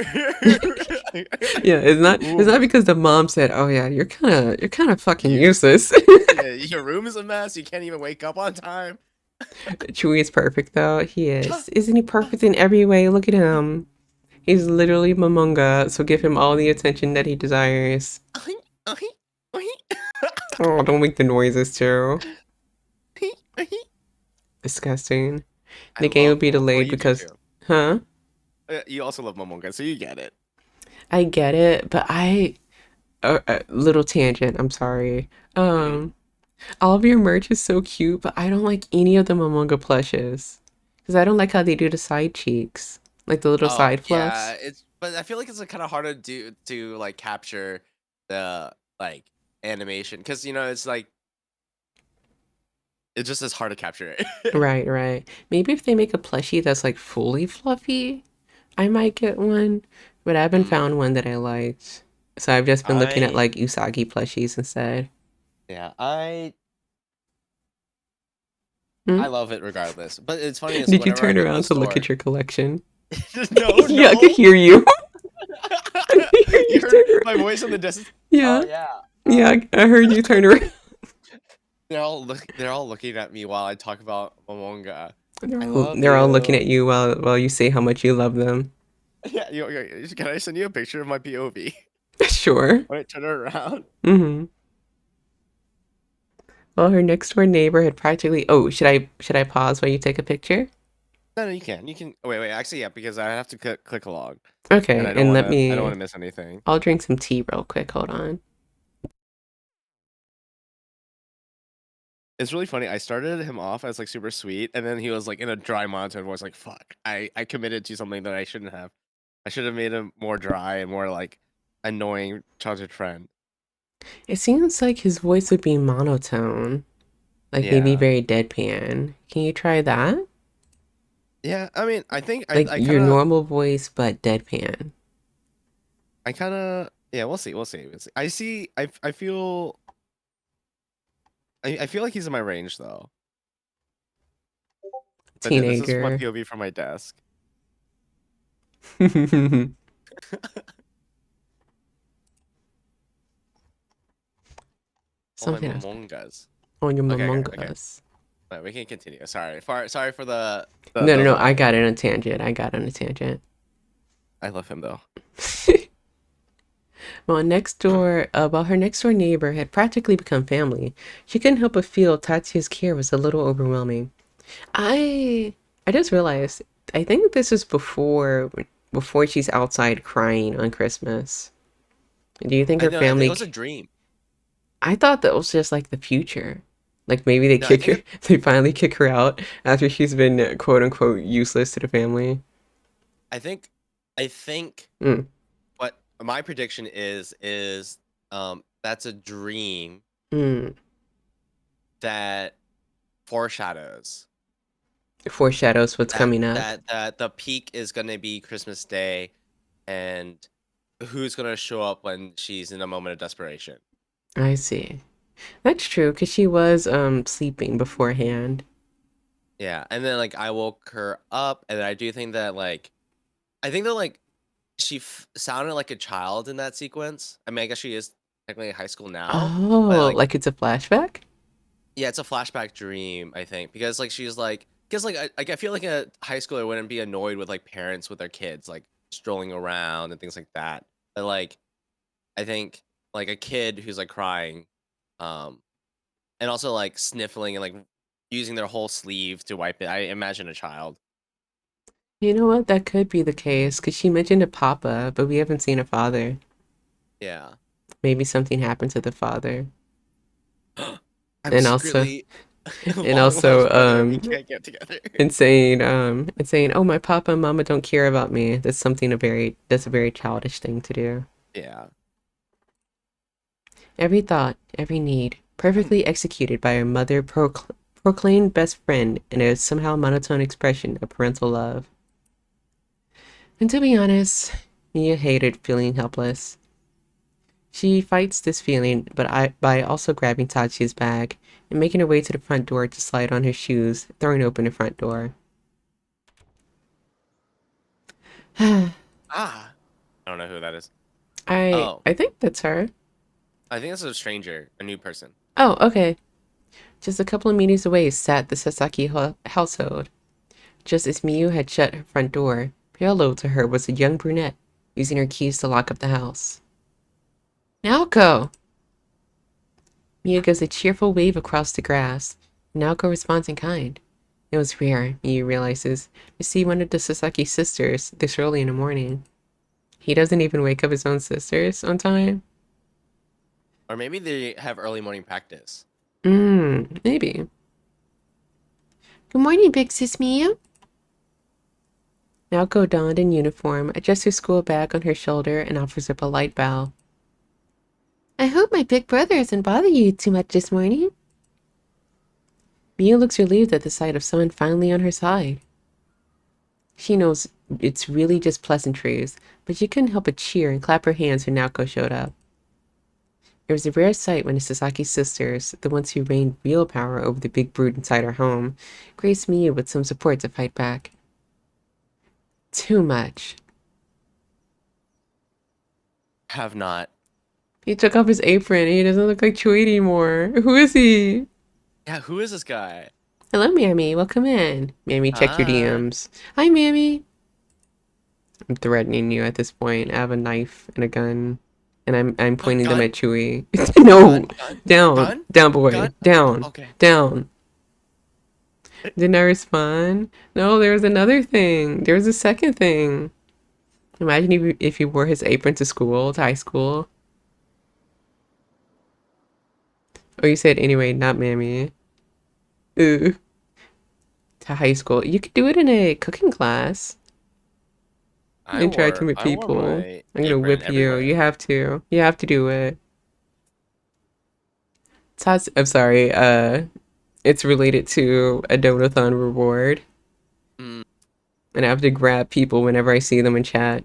Yeah, it's Ooh. not because the mom said, "Oh yeah, you're kind of fucking You- useless." Yeah, your room is a mess. You can't even wake up on time. Chewie is perfect though. He is. Isn't he perfect in every way? Look at him. He's literally Momonga, so give him all the attention that he desires. Oh, don't make the noises too. Disgusting. The game will be delayed because, huh? You also love Momonga, so you get it. I get it, but little tangent. I'm sorry. All of your merch is so cute, but I don't like any of the Momonga plushes because I don't like how they do the side cheeks, like the little side fluffs. Yeah, but I feel like it's like, kind of hard to do to like capture the like animation because it's like it just is hard to capture it. Right. Maybe if they make a plushie that's like fully fluffy, I might get one, but I haven't found one that I liked. So I've just been looking at I like Usagi plushies instead. yeah, I Hmm? I love it regardless. But it's funny is Did you whenever I turn go to the around to look store, at your collection? no, Yeah, I no. could hear you. You You heard turned my around. voice in the distance. Yeah, Oh yeah. yeah, I heard you turn around. They're all looking at me while I talk about Momonga. They're I all, love they're all looking you. at you while you say how much you love them. Yeah, can I send you a picture of my POV? Sure. Wait, turn it around. Mm-hmm. Well, her next door neighbor had practically. Oh, should I pause while you take a picture? No, you can. You can. Wait. Actually, yeah, because I have to click along, and Okay, and I don't want to miss anything. I'll drink some tea real quick. Hold on. It's really funny. I started him off as like super sweet, and then he was like in a dry monotone voice, like "fuck." I committed to something that I shouldn't have. I should have made him more dry and more like annoying childhood friend. It seems like his voice would be monotone, like maybe Yeah. very deadpan. Can you try that? Yeah. I mean, I think Like your normal voice, but deadpan. yeah. We'll see. I feel. I feel like he's in my range though. But this is my Teenager. POV from my desk. Oh my Something else. Momongas. On your Okay. Momongas. Right, we can continue. Sorry for No. the I got it on a tangent. I love him though. While her next door neighbor had practically become family, she couldn't help but feel Tatsuya's care was a little overwhelming. I I just realized I think this is before she's outside crying on Christmas. Do you think I her know. I think it family? was a dream. I thought that was just like the future. Like maybe they No, I kick think her, they finally kick her out after she's been quote unquote useless to the family. I think I think Mm, what my prediction is that's a dream mm. that foreshadows Foreshadows what's that coming up. that the peak is gonna be Christmas Day, and who's gonna show up when she's in a moment of desperation. I see. That's true, because she was sleeping beforehand. Yeah, and then like I woke her up, and I do think that I think that she sounded like a child in that sequence. I mean, I guess she is technically in high school now, but Oh, like, like it's a flashback? yeah, it's a flashback dream, I think, because like she's like, because like I feel like a high schooler wouldn't be annoyed with like parents with their kids like strolling around and things like that. But like, I think like a kid who's like crying, um, and also like sniffling and like using their whole sleeve to wipe it. I imagine a child. You know what? That could be the case because she mentioned a papa, but we haven't seen a father. Yeah. Maybe something happened to the father. I'm And also, secretly and long also, lost brother and we can't get together. and saying, oh, my papa and mama don't care about me. That's a very childish thing to do. Yeah. Every thought, every need, perfectly executed by her mother proclaimed best friend in a somehow monotone expression of parental love. And to be honest, Mia hated feeling helpless. She fights this feeling by also grabbing Tachi's bag and making her way to the front door to slide on her shoes, throwing open the front door. Ah. I don't know who that is. Oh, I think that's her. I think this is a stranger, a new person. Oh, okay. Just a couple of meters away sat the Sasaki household. Just as Miyu had shut her front door, parallel to her was a young brunette, using her keys to lock up the house. Naoko! Miyu gives a cheerful wave across the grass. Naoko responds in kind. It was rare, Miyu realizes, to see one of the Sasaki sisters this early in the morning. He doesn't even wake up his own sisters on time? Or maybe they have early morning practice. Maybe. Good morning, Big Sis Miyu. Naoko donned in uniform, adjusts her school bag on her shoulder, and offers a polite bow. I hope my big brother hasn't bothered you too much this morning. Miyu looks relieved at the sight of someone finally on her side. She knows it's really just pleasantries, but she couldn't help but cheer and clap her hands when Naoko showed up. It was a rare sight when the Sasaki sisters, the ones who reigned real power over the big brute inside her home, graced Miyu with some support to fight back. Too much. Have not. He took off his apron and he doesn't look like Chewy anymore. Who is he? Yeah, who is this guy? Hello, Mammy. Welcome in. Mammy, check your Hi. DMs. Hi, Mammy. I'm threatening you at this point. I have a knife and a gun, and I'm pointing them Gun? at Chewy. No, Gun? down, Gun? down, boy, Gun? down, Okay. down. Didn't I respond? No, there was another thing. There was a second thing. Imagine if he wore his apron to school, to high school. Oh, you said anyway, not Mammy. Ooh, to high school. You could do it in a cooking class. Interacting with I wore people. my I'm gonna apron whip you. everywhere. You have to. You have to do it. I'm sorry. It's related to a donathon reward, Mm, and I have to grab people whenever I see them in chat.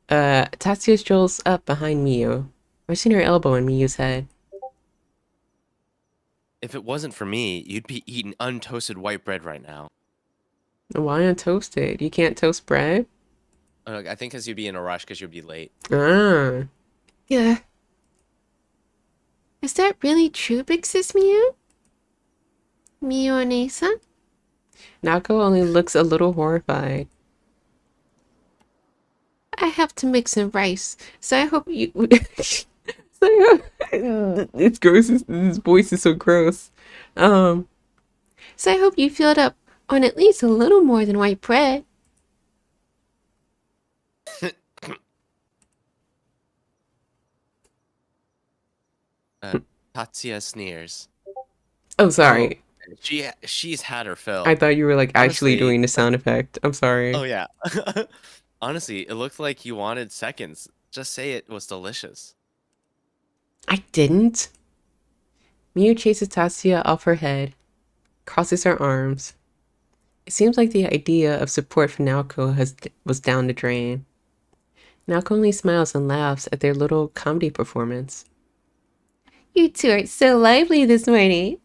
Tatsuya strolls up behind Miyu, resting her elbow on Miyu's head. if it wasn't for me, you'd be eating untoasted white bread right now. Why untoasted? You can't toast bread? I think because you'd be in a rush because you'd be late. Ah. Yeah. Is that really true, Big Sis Miyu? Miyu-o-ne-san? Naoko only looks a little horrified. I have to make some rice, so I hope you... It's gross. His voice is so gross. So I hope you filled up on at least a little more than white bread. Tatsuya sneers. Oh, sorry. Oh, she's had her fill. I thought you were like actually Honestly, doing the sound effect. I'm sorry. oh yeah. Honestly, it looked like you wanted seconds. Just say it was delicious. I didn't. Miyu chases Tatsuya off her head, crosses her arms. It seems like the idea of support for Naoko was down the drain. Naoko only smiles and laughs at their little comedy performance. You two are so lively this morning.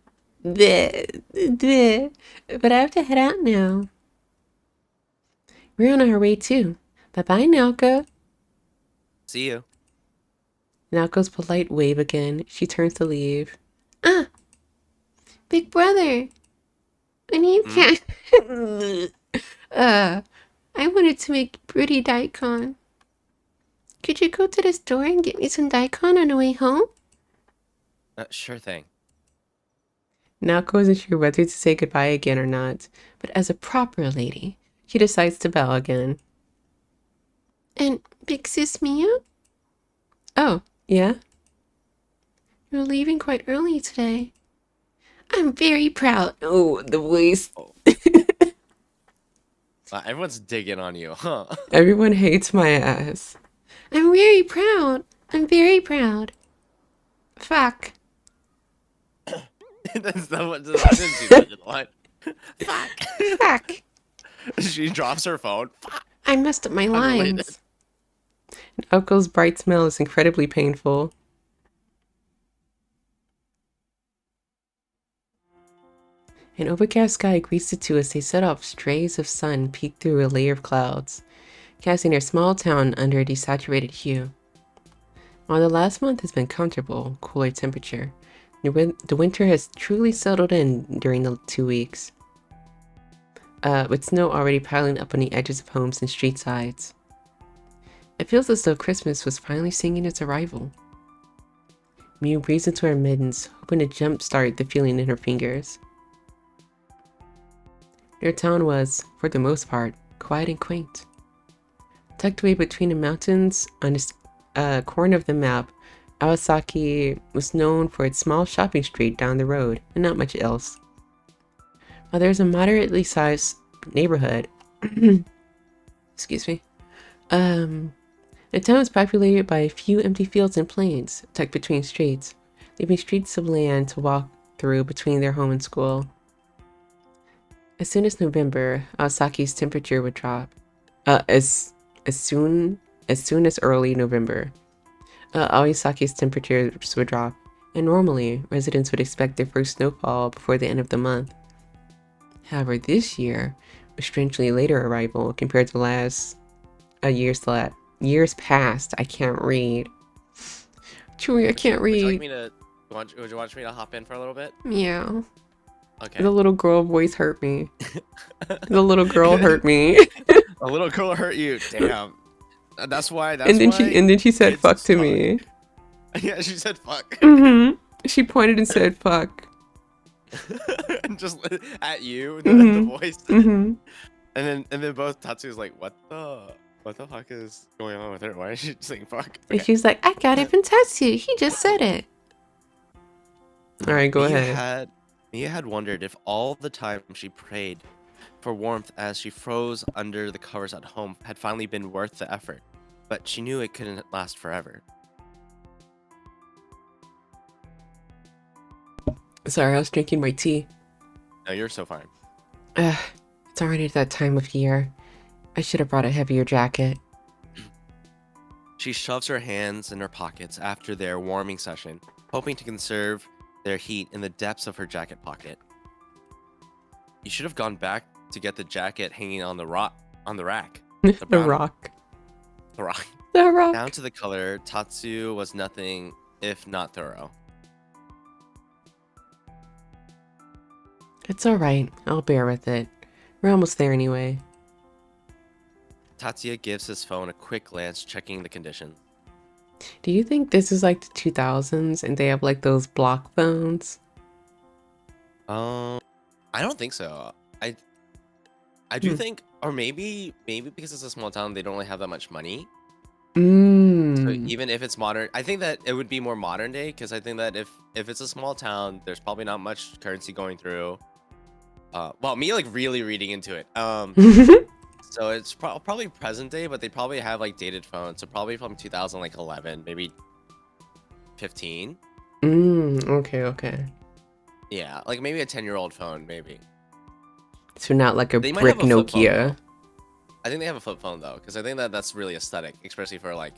Bleh, bleh. But I have to head out now. We're on our way too. Bye-bye, Naoko. See you. Naoko's polite wave again. She turns to leave. Ah, big brother. When you can. I wanted to make broody daikon. Could you go to the store and get me some daikon on the way home? Sure thing. Naoko isn't sure whether to say goodbye again or not, but as a proper lady, she decides to bow again. And big sis Mia? Oh, yeah? You're leaving quite early today. I'm very proud. Oh, the voice. Everyone's digging on you, huh? Everyone hates my ass. I'm very proud. I'm very proud. Fuck. That's not what I didn't see that in the line. Fuck. Fuck. She drops her phone. Fuck. I messed up my Unrelated. lines. Naoko's bright smile is incredibly painful. An overcast sky greets the two as they set off. Strays of sun peek through a layer of clouds, casting their small town under a desaturated hue. While the last month has been comfortable, cooler temperature, the winter has truly settled in during the 2 weeks, with snow already piling up on the edges of homes and street sides. It feels as though Christmas was finally singing its arrival. Miu breathes into her mittens, hoping to jumpstart the feeling in her fingers. Their town was, for the most part, quiet and quaint. Tucked away between the mountains on a corner of the map, Awasaki was known for its small shopping street down the road and not much else. While there's a moderately sized neighborhood, excuse me, the town is populated by a few empty fields and plains tucked between streets, leaving streets of land to walk through between their home and school. As soon as November, Awasaki's temperature would drop. As soon as early November, Awasaki's temperatures would drop, and normally residents would expect their first snowfall before the end of the month. However, this year was strangely later arrival compared to years past. I can't read. Chewy, I can't read. Would you want me to hop in for a little bit? Meow. Okay. The little girl voice hurt me. The little girl hurt me. A little girl hurt you. Damn. That's why. And then she said fuck to me. Yeah, she said fuck. She pointed and said fuck. And just at you, the voice. And then both Tatsu's like, what the fuck is going on with her? Why is she saying fuck? And she's like, I got it from Tatsu. He just said it. All right, go ahead. Mia had wondered if all the time she prayed for warmth as she froze under the covers at home had finally been worth the effort, but she knew it couldn't last forever. Sorry, I was drinking my tea. No, you're so fine. It's already that time of year. I should have brought a heavier jacket. She shoves her hands in her pockets after their warming session, hoping to conserve their heat in the depths of her jacket pocket. You should have gone back to get the jacket hanging on the rack. The rock. The rock. The rock. Down to the color, Tatsu was nothing if not thorough. It's alright. I'll bear with it. We're almost there anyway. Tatsuya gives his phone a quick glance, checking the condition. Do you think this is like the 2000s and they have like those block phones? I don't think so. I do think, or maybe because it's a small town, they don't really have that much money. So even if it's modern, I think that it would be more modern day, because I think that if it's a small town, there's probably not much currency going through. Well, me like really reading into it. So it's probably present day, but they probably have like dated phones. So probably from 2011, maybe 15. Okay. Yeah, like maybe a 10-year-old phone, maybe. So not like a They might brick have a flip phone, Nokia. I think they have a flip phone though, because I think that that's really aesthetic, especially for like.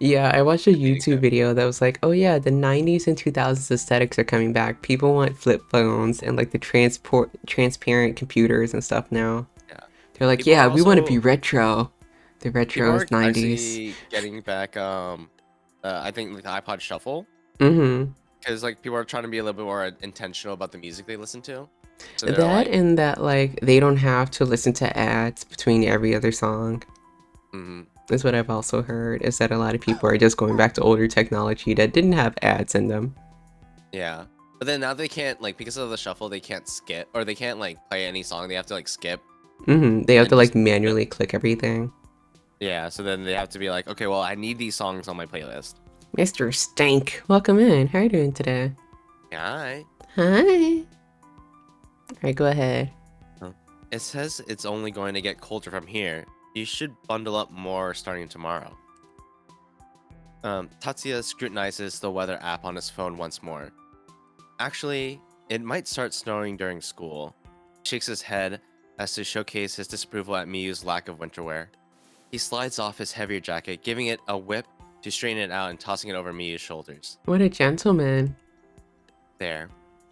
Yeah, I watched a YouTube video that was like, oh yeah, the 90s and 2000s aesthetics are coming back. People want flip phones and like the transparent computers and stuff now. Yeah. They're like, People yeah, are we want to also- be retro. The People retros are 90s. actually getting back. I think like the iPod Shuffle, Mm-hmm. because like people are trying to be a little bit more intentional about the music they listen to. So they're That like, and that like they don't have to listen to ads between every other song. mhm, Is what I've also heard, is that a lot of people are just going back to older technology that didn't have ads in them. yeah. But then now they can't like because of the shuffle, they can't skip or they can't like play any song. They have to like skip Mm-hmm. They and have then to like just manually click everything. yeah. So then they have to be like, okay, well, I need these songs on my playlist. Mr. Stank, welcome in. How are you doing today? Yeah. Hi. Alright, go ahead. It says it's only going to get colder from here. You should bundle up more starting tomorrow. Tatsuya scrutinizes the weather app on his phone once more. Actually, it might start snowing during school. He shakes his head as to showcase his disapproval at Miyu's lack of winter wear. He slides off his heavier jacket, giving it a whip to straighten it out and tossing it over Miyu's shoulders. What a gentleman. There.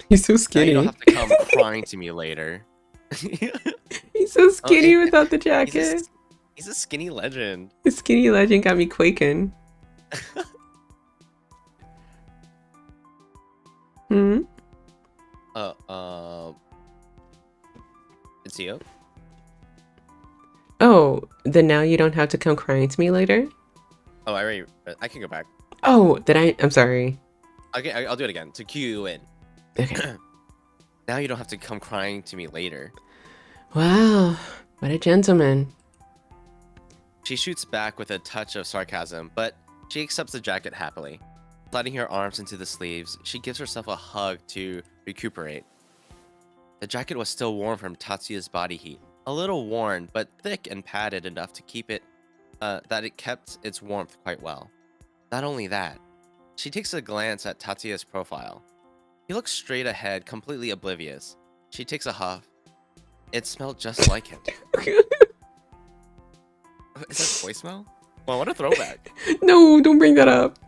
He's so Now skinny. you don't have to come crying to me later. He's so skinny without the he's, jacket. he's a skinny legend. The skinny legend got me quaking. Hmm? It's you? Oh, then now you don't have to come crying to me later? Oh, I can go back. Oh, I'm sorry. Okay, I'll do it again to cue you in. Okay. Now you don't have to come crying to me later. Wow, what a gentleman. She shoots back with a touch of sarcasm, but she accepts the jacket happily. Sliding her arms into the sleeves, she gives herself a hug to recuperate. The jacket was still warm from Tatsuya's body heat. A little worn, but thick and padded enough to keep it, that it kept its warmth quite well. Not only that, she takes a glance at Tatsuya's profile. He looks straight ahead, completely oblivious. She takes a huff. It smelled just like him. Is that voicemail? Well, what a throwback. No, don't bring that up.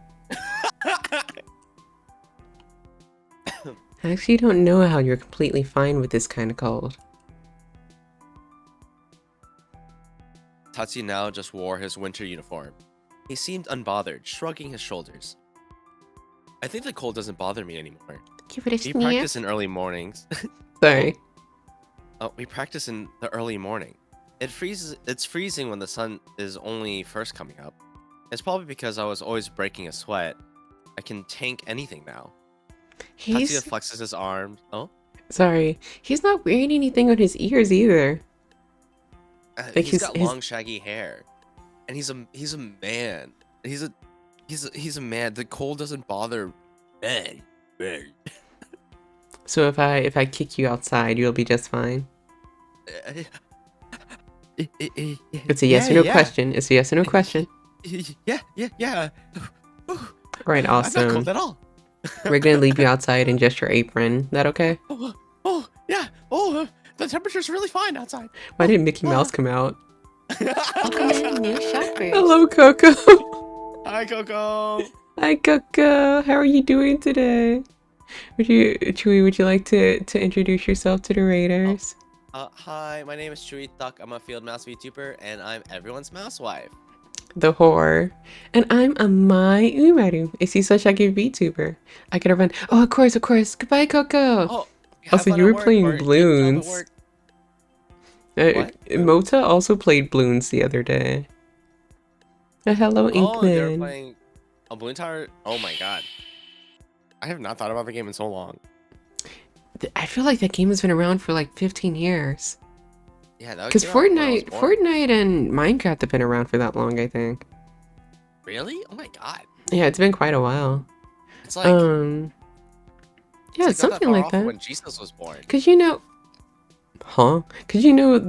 I actually don't know how you're completely fine with this kind of cold. Tatsuya now just wore his winter uniform. He seemed unbothered, shrugging his shoulders. I think the cold doesn't bother me anymore. Give it a We sneer. practice in early mornings. Sorry. We practice in the early morning. It's freezing when the sun is only first coming up. It's probably because I was always breaking a sweat. I can tank anything now. He's Tatsuya flexes his arms. Oh? sorry. He's not wearing anything on his ears either. Like He's got long shaggy hair. And he's a man. He's a man. The cold doesn't bother men. So if I kick you outside, you'll be just fine. It's a yes or no question. It's a yes or no question. Yeah. Right, I'm not awesome. cold at all. We're gonna leave you outside in just your apron. That okay? Yeah. The temperature's really fine outside. Why did Mickey Mouse come out? Welcome in, new shoppers. Hello, Coco. Hi, Coco. Hi, Coco. How are you doing today? Chewy, would you like to introduce yourself to the Raiders? Hi, my name is Chewydukk. I'm a field mouse VTuber, and I'm everyone's mousewife. The horror. And I'm Amai Umimaru, a Sisashagi VTuber. I gotta run. Oh, of course. Goodbye, Coco. Oh, Also, you were playing Bloons. What? Mota also played Bloons the other day. Hello, Oh, they were Inkman. playing a Balloon Tower. Oh my god. I have not thought about the game in so long. I feel like that game has been around for like 15 years. Yeah, that Because came out when I was born. Fortnite and Minecraft have been around for that long, I think. Really? Oh my god. Yeah, it's been quite a while. It's like Yeah, it's not something far like off that. when Jesus was born. Because the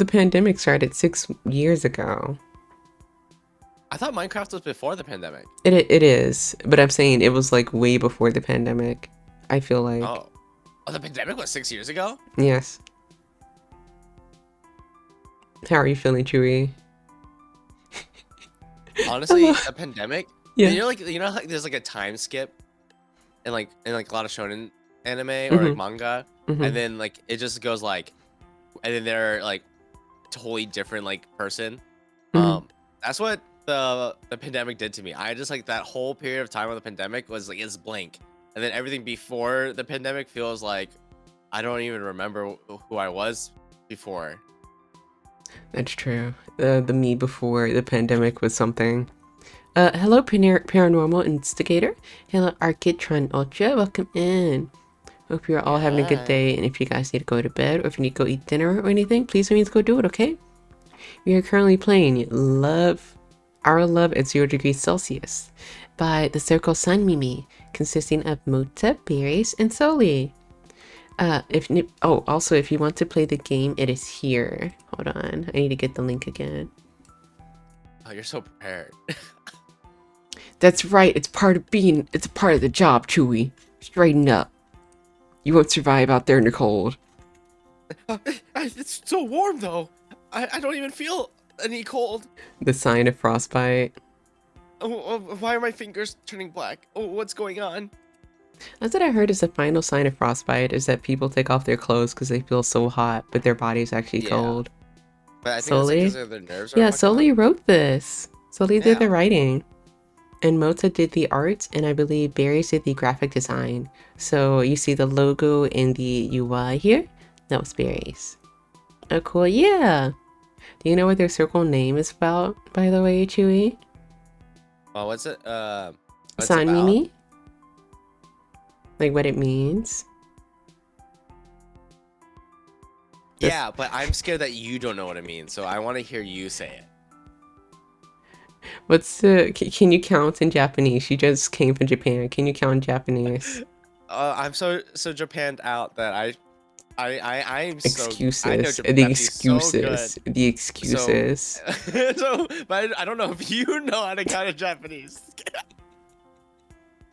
pandemic started 6 years ago. I thought Minecraft was before the pandemic. It is, but I'm saying it was like way before the pandemic. I feel like. Oh, the pandemic was 6 years ago? Yes. How are you feeling, Chewy? Honestly, Hello. the pandemic. Yeah. You know, like there's like a time skip, in a lot of shonen anime or like manga, Mhm. and then like it just goes like, and then they're like totally different like person. Mhm. That's what the pandemic did to me. I just like that whole period of time of the pandemic was like it's blank, and then everything before the pandemic feels like I don't even remember who I was before. That's true. The me before the pandemic was something. Hello, Paranormal Instigator. Hello, Architron Ultra. Welcome in. Hope you're all having a good day. And if you guys need to go to bed or if you need to go eat dinner or anything, please means go do it, okay? We are currently playing Our Love at 0 degrees Celsius by the Circle Sanmimi, consisting of Mota, Baariez, and Souly. Also, if you want to play the game, it is here. Hold on, I need to get the link again. Oh, you're so prepared. That's right. It's a part of the job, Chewy. Straighten up. You won't survive out there in the cold. It's so warm though. I don't even feel any cold. The sign of frostbite. Why are my fingers turning black? Oh, what's going on? That's what I heard is the final sign of frostbite is that people take off their clothes because they feel so hot, but their body's actually cold. But I think Souly? it's like their nerves are Yeah, fucked up. Souly wrote this. Souly did Yeah. the writing. And Mota did the art, and I believe Baariez did the graphic design. So you see the logo in the UI here? That was Baariez. Oh, cool. Yeah. Do you know what their circle name is about, by the way, Chewy? Oh, what's it? What's it Sanmimi? Like what it means? Yeah, but I'm scared that you don't know what it means, so I want to hear you say it. Can you count in Japanese? You just came from Japan. Can you count in Japanese? I'm so Japanned out that I'm Excuses. I know The Japanese so excuses. The excuses. But I don't know if you know how to count in Japanese.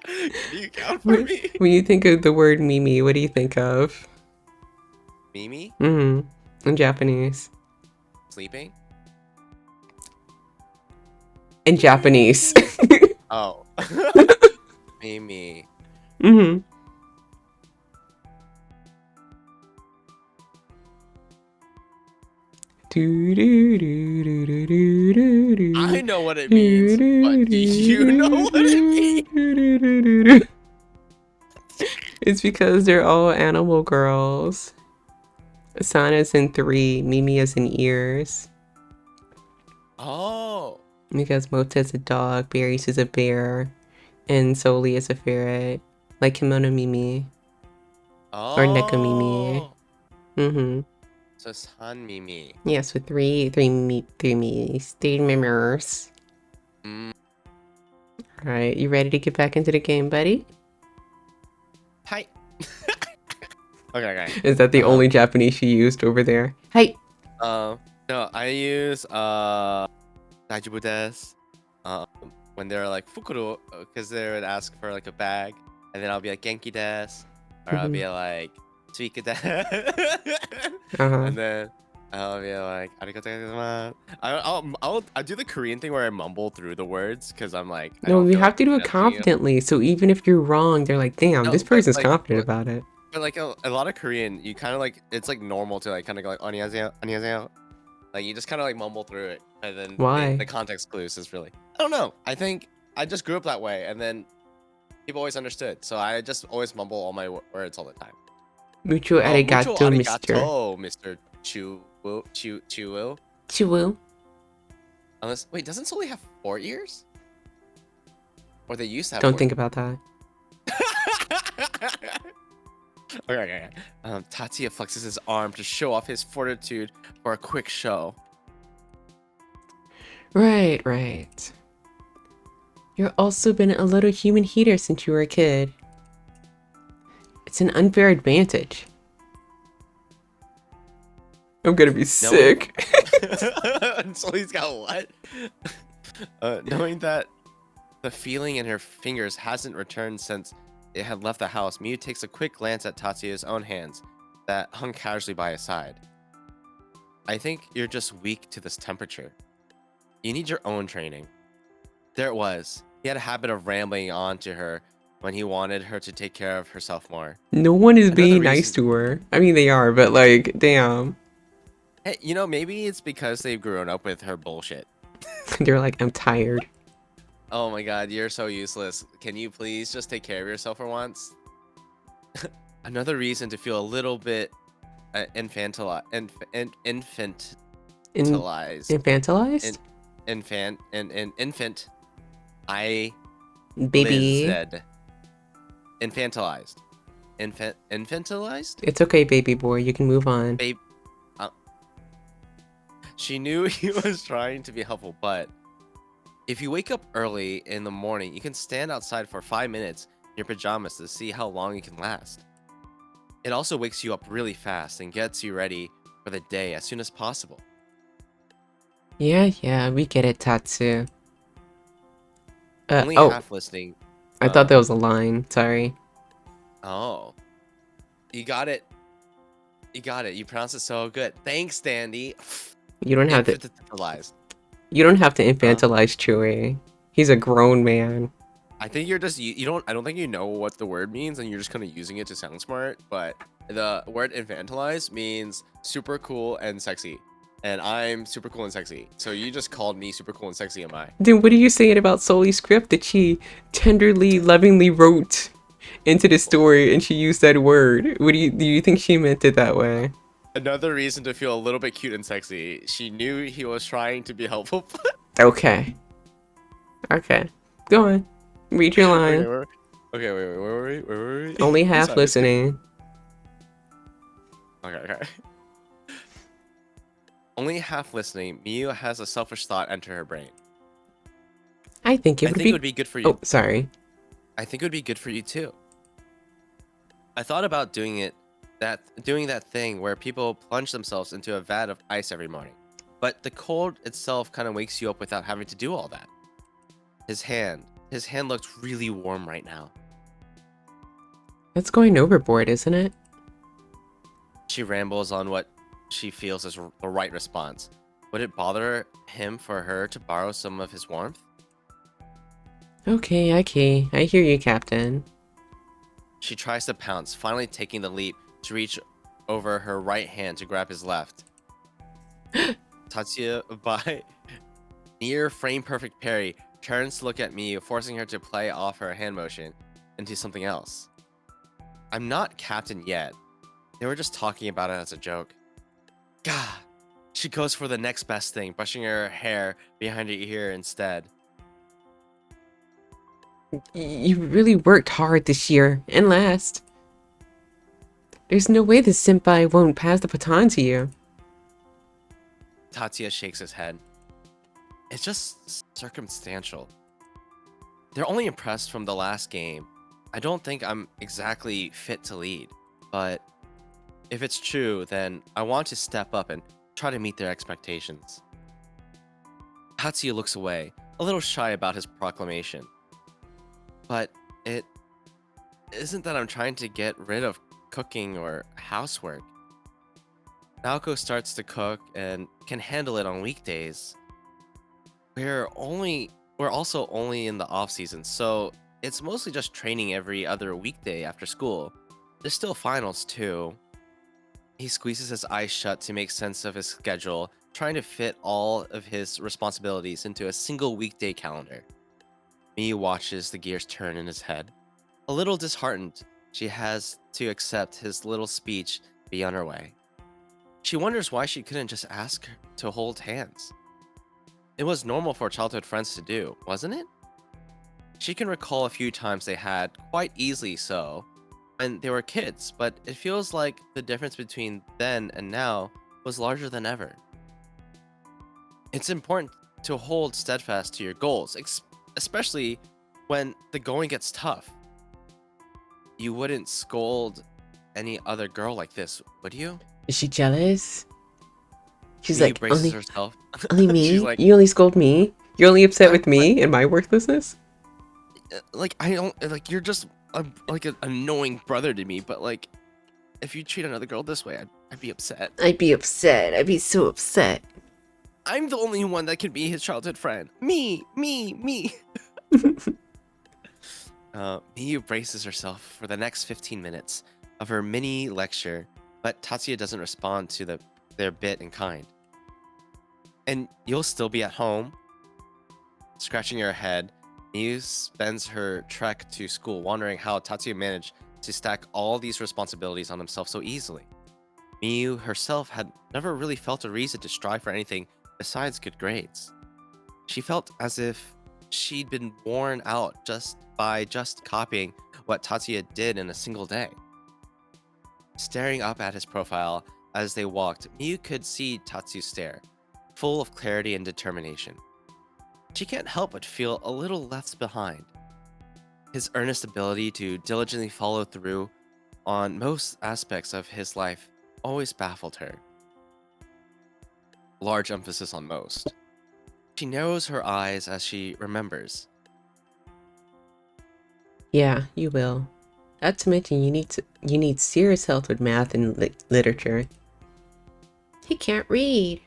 Can you count for me? When you think of the word Mimi, what do you think of? Mimi? In Japanese. Sleeping? In Japanese. Oh. Mimi. I know what it means, but do you know what it means? It's because they're all animal girls. Asana's in 3, Mimi is in ears. Oh. Because Mota is a dog, Baariez is a bear, and Souly is a ferret. Like Kimono Mimi. Oh. Or Neko Mimi. So Sanmimi. Yeah, so three members. Alright, you ready to get back into the game, buddy? Hi. Okay. Is that the only Japanese she used over there? Hi. No, I use daijoubu desu. When they're like fukuro, because they would ask for like a bag, and then I'll be like genki desu, or I'll be like suika desu, and then I'll be like arigatou gozaimasu. I'll do the Korean thing where I mumble through the words because I'm like No, we have to do it confidently. So even if you're wrong, they're like, damn, this person's confident about it. But like a lot of Korean, you kind of like it's like normal to like kind of go like annyeonghaseyo, annyeonghaseyo. Like you just kind of like mumble through it, and then why the context clues is really I don't know. I think I just grew up that way, and then people always understood, so I just always mumble all my words all the time. Mucho arigato, Mr. Chew. Chewu. Unless wait, doesn't Souly have 4 ears? Or they used to have. Don't think about that. Okay. Tatsuya flexes his arm to show off his fortitude for a quick show. Right. You've also been a little human heater since you were a kid. It's an unfair advantage. I'm gonna be sick. So he's got what? Knowing that the feeling in her fingers hasn't returned since it had left the house, Miyu takes a quick glance at Tatsuya's own hands that hung casually by his side. I think you're just weak to this temperature. You need your own training. There it was. He had a habit of rambling on to her when he wanted her to take care of herself more. No one is being nice to her. I mean, they are, but like, damn. Hey, maybe it's because they've grown up with her bullshit. They're like, I'm tired. Oh my god, you're so useless. Can you please just take care of yourself for once? Another reason to feel a little bit infantilized. In infantilized? Infant. I Baby. Lizzed. Infantilized. Infantilized? It's okay, baby boy. You can move on. Babe. She knew he was trying to be helpful, but if you wake up early in the morning, you can stand outside for 5 minutes in your pajamas to see how long it can last. It also wakes you up really fast and gets you ready for the day as soon as possible. Yeah, we get it, Tatsu. Only Oh, half listening. I thought that was a line. Sorry. Oh. You got it. You got it. You pronounced it so good. Thanks, Dandy. You don't have to. Infantilized. You don't have to infantilize Chewy. He's a grown man. I think you're just you don't. I don't think you know what the word means, and you're just kind of using it to sound smart. But the word infantilize means super cool and sexy, and I'm super cool and sexy. So you just called me super cool and sexy, am I? Then what are you saying about Souly's script that she tenderly, lovingly wrote into the story, and she used that word? Do you think she meant it that way? Another reason to feel a little bit cute and sexy. She knew he was trying to be helpful. Okay. Go on. Read your line. Okay, wait, where were we? Only half listening. Okay. Only half listening, Miyu has a selfish thought enter her brain. I think it would be good for you. Oh, sorry. I think it would be good for you too. I thought about doing that thing where people plunge themselves into a vat of ice every morning. But the cold itself kind of wakes you up without having to do all that. His hand looks really warm right now. That's going overboard, isn't it? She rambles on what she feels is the right response. Would it bother him for her to borrow some of his warmth? Okay. I hear you, Captain. She tries to pounce, finally taking the leap to reach over her right hand to grab his left. Tatsuya, by near frame perfect parry, turns to look at me, forcing her to play off her hand motion into something else. I'm not captain yet. They were just talking about it as a joke. Gah! She goes for the next best thing, brushing her hair behind her ear instead. You really worked hard this year, and last. There's no way this senpai won't pass the baton to you. Tatsuya shakes his head. It's just circumstantial. They're only impressed from the last game. I don't think I'm exactly fit to lead, but if it's true, then I want to step up and try to meet their expectations. Tatsuya looks away, a little shy about his proclamation. But it isn't that I'm trying to get rid of cooking or housework. Naoko starts to cook and can handle it on weekdays. We're also only in the off season, so it's mostly just training every other weekday after school. There's still finals too. He squeezes his eyes shut to make sense of his schedule, trying to fit all of his responsibilities into a single weekday calendar. Miyu watches the gears turn in his head. A little disheartened, she has to accept his little speech be on her way. She wonders why she couldn't just ask to hold hands. It was normal for childhood friends to do, wasn't it? She can recall a few times they had, quite easily so, when they were kids, but it feels like the difference between then and now was larger than ever. It's important to hold steadfast to your goals, especially when the going gets tough. You wouldn't scold any other girl like this, would you? Is she jealous? She's Miyu like, braces herself. only me? She's like, You only scold me? You're only upset with I'm me and my worthlessness? I don't like. You're just like an annoying brother to me. But like, if you treat another girl this way, I'd be upset. I'd be upset. I'd be so upset. I'm the only one that can be his childhood friend. Me. Miyu braces herself for the next 15 minutes of her mini lecture, but Tatsuya doesn't respond to their bit in kind. And you'll still be at home? Scratching her head, Miyu spends her trek to school wondering how Tatsuya managed to stack all these responsibilities on himself so easily. Miyu herself had never really felt a reason to strive for anything besides good grades. She felt as if she'd been worn out just copying what Tatsuya did in a single day. Staring up at his profile as they walked, Miyu could see Tatsuya stare, full of clarity and determination. She can't help but feel a little left behind. His earnest ability to diligently follow through on most aspects of his life always baffled her. Large emphasis on most. She narrows her eyes as she remembers. Yeah, you will. Not to mention you need serious help with math and literature. He can't read.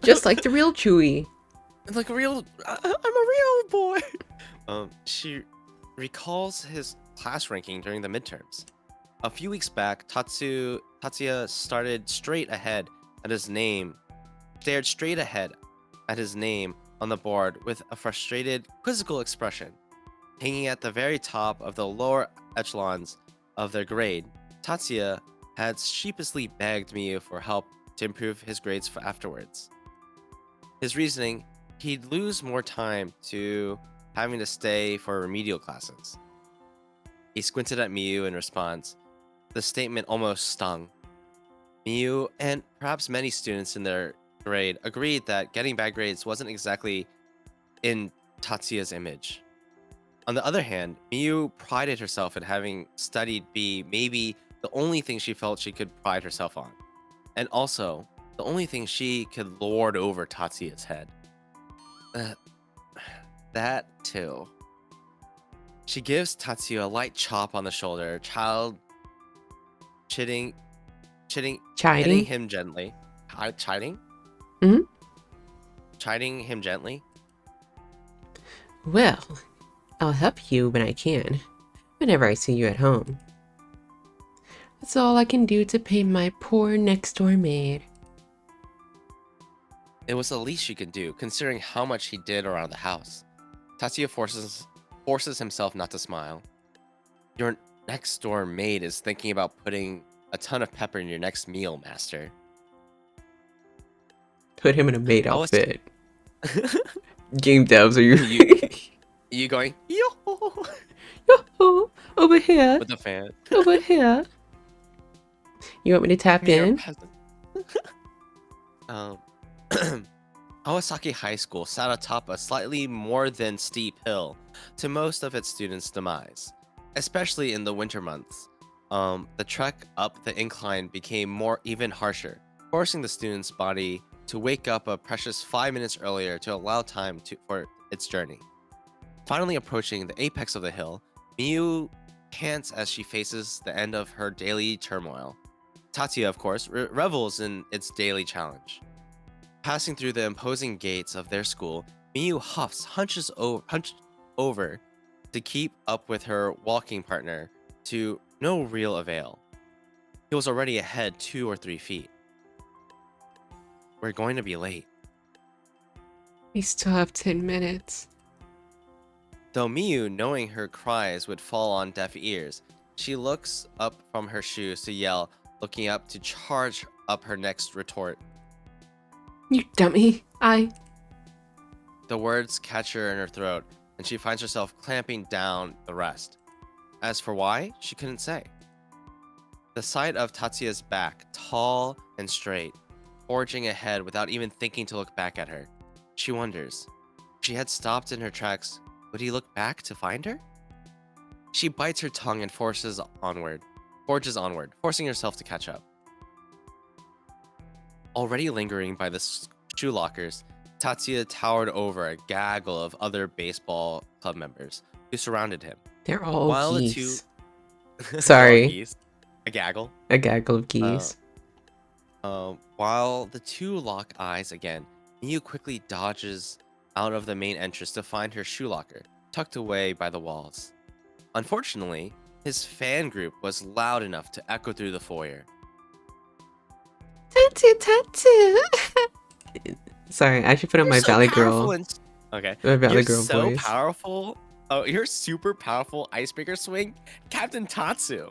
Just like the real Chewy. Like a real, I'm a real boy. She recalls his class ranking during the midterms. A few weeks back, Tatsuya stared straight ahead at his name on the board with a frustrated, quizzical expression. Hanging at the very top of the lower echelons of their grade, Tatsuya had sheepishly begged Miyu for help to improve his grades for afterwards. His reasoning, he'd lose more time to having to stay for remedial classes. He squinted at Miyu in response. The statement almost stung. Miyu, and perhaps many students in their grade, agreed that getting bad grades wasn't exactly in Tatsuya's image. On the other hand, Miyu prided herself in having studied B, maybe the only thing she felt she could pride herself on. And also, the only thing she could lord over Tatsuya's head. That too. She gives Tatsuya a light chop on the shoulder, chiding Chiding? him gently. Chiding? Mhm. Chiding him gently. Well, I'll help you when I can, whenever I see you at home. That's all I can do to pay my poor next-door maid. It was the least she could do, considering how much he did around the house. Tatsuya forces himself not to smile. Your next door maid is thinking about putting a ton of pepper in your next meal, master. Put him in a maid I was- outfit. Game devs, are you? You going, yo, Yo, over here, with the fan. over here. You want me to tap You're a in? peasant. Awasaki High School sat atop a slightly more than steep hill to most of its students' demise, especially in the winter months. The trek up the incline became even harsher, forcing the student's body to wake up a precious 5 minutes earlier to allow time for its journey. Finally approaching the apex of the hill, Miyu pants as she faces the end of her daily turmoil. Tatsuya, of course, revels in its daily challenge. Passing through the imposing gates of their school, Miyu hunched over to keep up with her walking partner, to no real avail. He was already ahead 2 or 3 feet. We're going to be late. We still have 10 minutes. Though Miyu, knowing her cries would fall on deaf ears, she looks up from her shoes to yell, looking up to charge up her next retort. You dummy. The words catch her in her throat, and she finds herself clamping down the rest. As for why, she couldn't say. The sight of Tatsuya's back, tall and straight, forging ahead without even thinking to look back at her. She wonders, if she had stopped in her tracks, would he look back to find her? She bites her tongue and forges onward, forcing herself to catch up. Already lingering by the shoe lockers, Tatsuya towered over a gaggle of other baseball club members who surrounded him. They're all While geese. the two Sorry. geese, a gaggle. A gaggle of geese. While the two lock eyes again, Miyu quickly dodges out of the main entrance to find her shoe locker, tucked away by the walls. Unfortunately, his fan group was loud enough to echo through the foyer. Tatsu. Sorry, I should put on my You're so Valley powerful Girl. and Okay. What about You're the girl so boys? powerful. Oh, you're super powerful icebreaker swing, Captain Tatsu.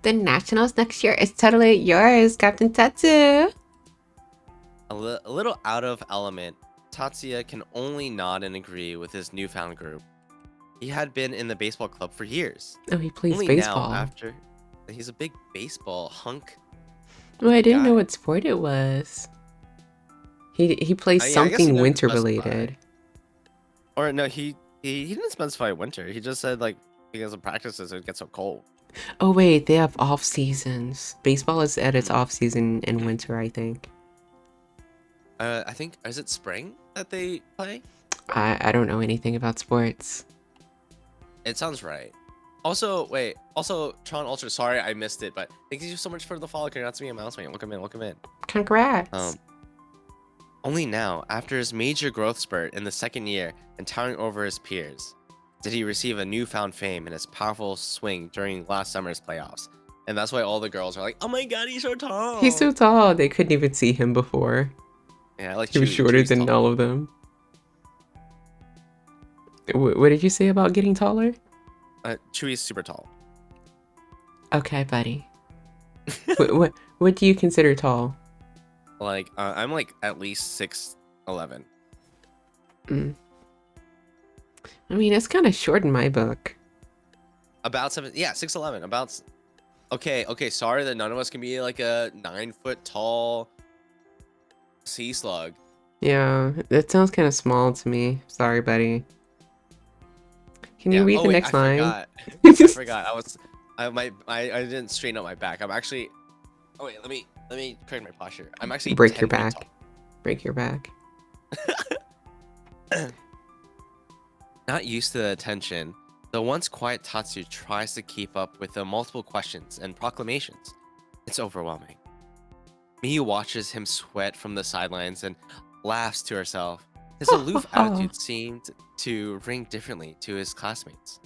The nationals next year is totally yours, Captain Tatsu. A little out of element, Tatsuya can only nod and agree with his newfound group. He had been in the baseball club for years. Oh, he plays Only baseball. now, after he's a big baseball hunk. Oh, I didn't know guy. what sport it was. He plays Yeah, I guess he something didn't winter specify. related. Or no, he didn't specify winter. He just said like because of practices it gets so cold. Oh wait, they have off seasons. Baseball is at its Hmm. off season in winter, I think. I think is it spring that they play? I don't know anything about sports. It sounds right. Also, wait. Also, Tron Ultra. Sorry, I missed it, but thank you so much for the follow. Congrats to me, Mousewife. Welcome in. Welcome in. Congrats. Only now, after his major growth spurt in the second year and towering over his peers, did he receive a newfound fame in his powerful swing during last summer's playoffs. And that's why all the girls are like, "Oh my god, he's so tall." He's so tall. They couldn't even see him before. Yeah, like He was shorter Chewy's than tall. all of them. What did you say about getting taller? Chewy's super tall. Okay, buddy. what do you consider tall? Like, I'm like at least 6'11". I mean, it's kind of short in my book. About 6'11". Okay. Sorry that none of us can be like a 9-foot tall sea slug. Yeah, that sounds kind of small to me. Sorry, buddy. Can you read the next line? I forgot. I didn't straighten out my back. I'm actually. Oh wait, let me correct my posture. I'm actually Break 10 your feet back. tall. Break your back. Not used to the attention, the once quiet Tatsu tries to keep up with the multiple questions and proclamations. It's overwhelming. Miyu watches him sweat from the sidelines and laughs to herself. His aloof attitude seemed to ring differently to his classmates.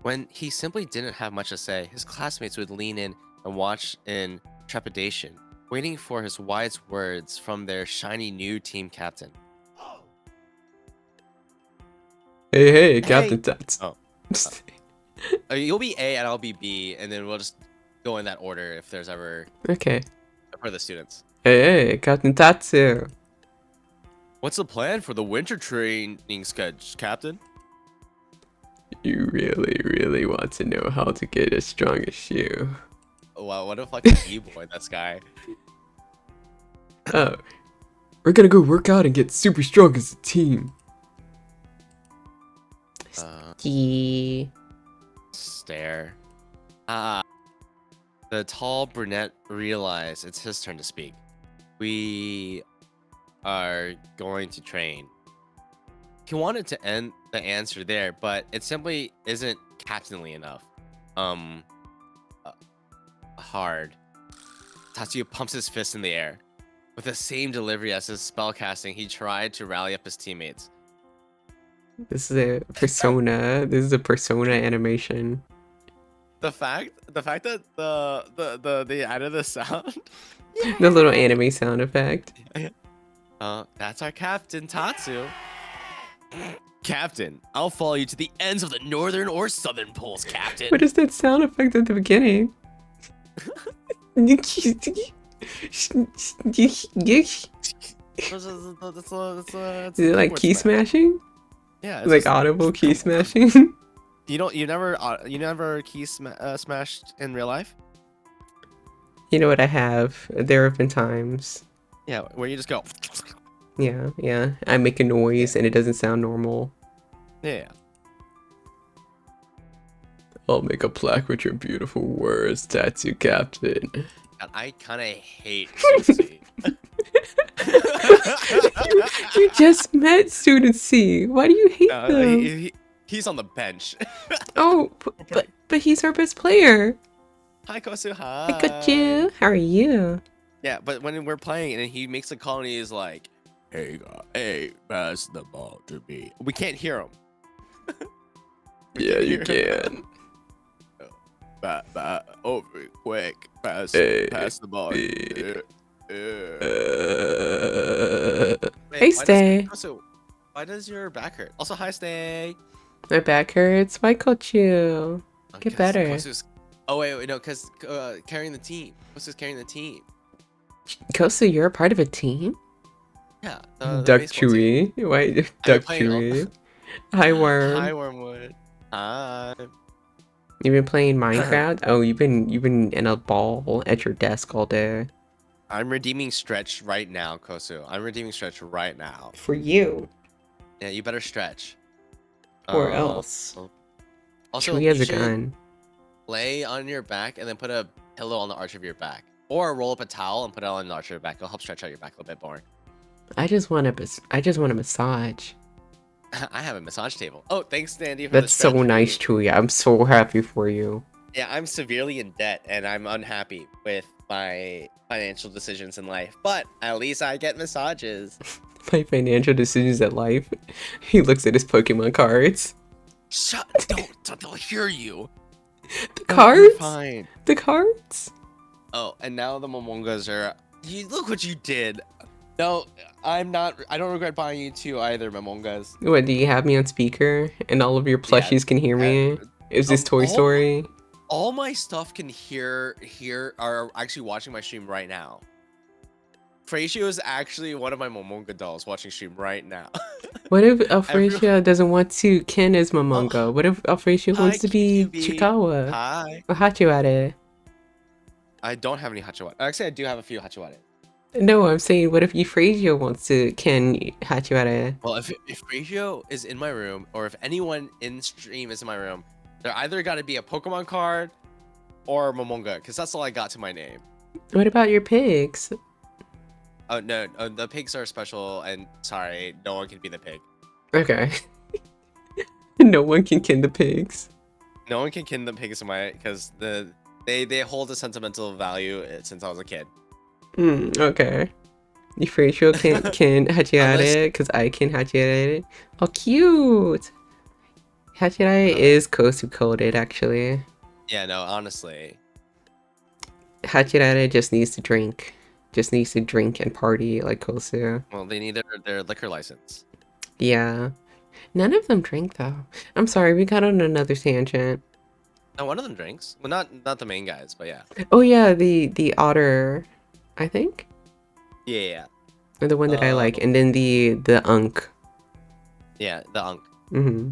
When he simply didn't have much to say, his classmates would lean in and watch in trepidation, waiting for his wise words from their shiny new team captain. Hey, Captain Tats. Oh. You'll be A and I'll be B, and then we'll just go in that order if there's ever Okay. for the students. Hey, Captain Tatsu. What's the plan for the winter training schedule, Captain? You really want to know how to get as strong as you. Wow, what a fucking e-boy, this guy. Oh, we're gonna go work out and get super strong as a team. Stare. The tall brunette realized it's his turn to speak. We are going to train. He wanted to end the answer there, but it simply isn't captainly enough. Hard. Tatsuya pumps his fist in the air. With the same delivery as his spellcasting, he tried to rally up his teammates. This is a persona. This is a persona animation. The fact that they added the sound. The little anime sound effect. That's our captain, Tatsu. Captain, I'll follow you to the ends of the northern or southern poles, Captain. What is that sound effect at the beginning? Is it like key smashing? Yeah, It's like audible key smashing? You never key smashed in real life? You know what, I have. There have been times. Yeah, where you just go. Yeah. I make a noise and it doesn't sound normal. Yeah. I'll make a plaque with your beautiful words, Tattoo Captain. And I kind of hate Sushi. you just met Student C. Why do you hate them? He's on the bench. Oh, but he's our best player. Hi, Kosu. Hi. I got you. How are you? Yeah, but when we're playing and he makes a call and he's like, hey, pass the ball to me. We can't hear him. Yeah, you can. Over quick. Pass the ball. Hey, Stay. Why does your back hurt? Also, hi, Stay. My back hurts. Why caught you? Get better. Oh, wait, no, because carrying the team. Kosu's carrying the team. Kosu, you're a part of a team? Yeah, the Duck baseball team. Chewy. Why? Are you Duck playing Chewy. Hi, Worm. Hi, Wormwood. Hi. You've been playing Minecraft? Oh, you've been in a ball at your desk all day. I'm redeeming Stretch right now, Kosu. I'm redeeming Stretch right now. For you. Yeah, you better stretch. Or else. Also, Chewy has you a should gun. lay on your back and then put a pillow on the arch of your back. Or roll up a towel and put it on the arch of your back. It'll help stretch out your back a little bit more. I just want a massage. I have a massage table. Oh, thanks, Sandy, for That's the stretch so nice, review. Chewy. I'm so happy for you. Yeah, I'm severely in debt and I'm unhappy with my financial decisions in life. But at least I get massages. My financial decisions at life. He looks at his Pokemon cards. Shut! They'll hear you. The No, cards? you're fine. The cards? Oh, and now the Momongas are. Look what you did. No, I'm not. I don't regret buying you two either, Momongas. What, do you have me on speaker? And all of your plushies can hear me? Is this Toy Story? All my stuff can hear are actually watching my stream right now. Frasio is actually one of my Momonga dolls watching stream right now. What if Alfrecia doesn't want to ken as Momonga? What if Alfrecia wants to be Chikawa? Hi. Or Hachiware? I don't have any Hachiware. Actually, I do have a few Hachiware. No, I'm saying, what if Euphrasia wants to ken Hachiware? Well, if Frasio is in my room, or if anyone in stream is in my room, there either got to be a Pokemon card or Momonga, because that's all I got to my name. What about your pigs? Oh, no, the pigs are special, and sorry, no one can be the pig. Okay. No one can ken the pigs. No one can kin the pigs in my, because they hold a sentimental value since I was a kid. Okay. Euphrasia can't ken Hachiware, because I can Hachiware. Oh, cute! Hachiware is Kosu coded, actually. Yeah, no, honestly. Hachiware just needs to drink. Just needs to drink and party like Kosu. Well, they need their liquor license. Yeah. None of them drink, though. I'm sorry, we got on another tangent. No, one of them drinks. Well, not the main guys, but yeah. Oh yeah, the otter, I think? Yeah. Or the one that I like. And then the unk. Yeah, the unk. Mm-hmm.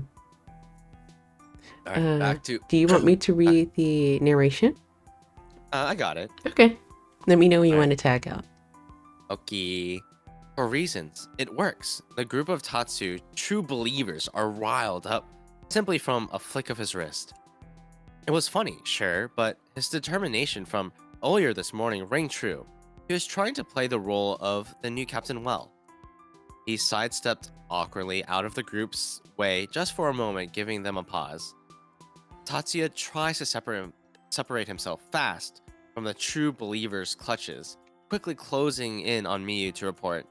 Alright, back to... Do you want me to read the narration? I got it. Okay. Let me know when you want to tag out. Okay. For reasons, it works. The group of Tatsu, true believers, are riled up simply from a flick of his wrist. It was funny, sure, but his determination from earlier this morning rang true. He was trying to play the role of the new captain well. He sidestepped awkwardly out of the group's way just for a moment, giving them a pause. Tatsuya tries to separate himself fast from the true believer's clutches, quickly closing in on Miyu to report.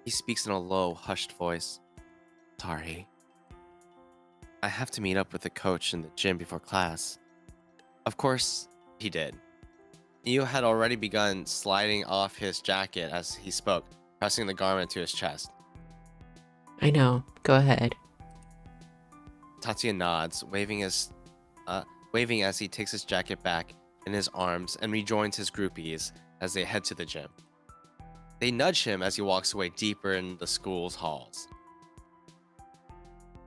He speaks in a low, hushed voice. Sorry. I have to meet up with the coach in the gym before class. Of course, he did. Miyu had already begun sliding off his jacket as he spoke, pressing the garment to his chest. I know. Go ahead. Tatsuya nods, waving as he takes his jacket back in his arms and rejoins his groupies as they head to the gym. They nudge him as he walks away deeper in the school's halls.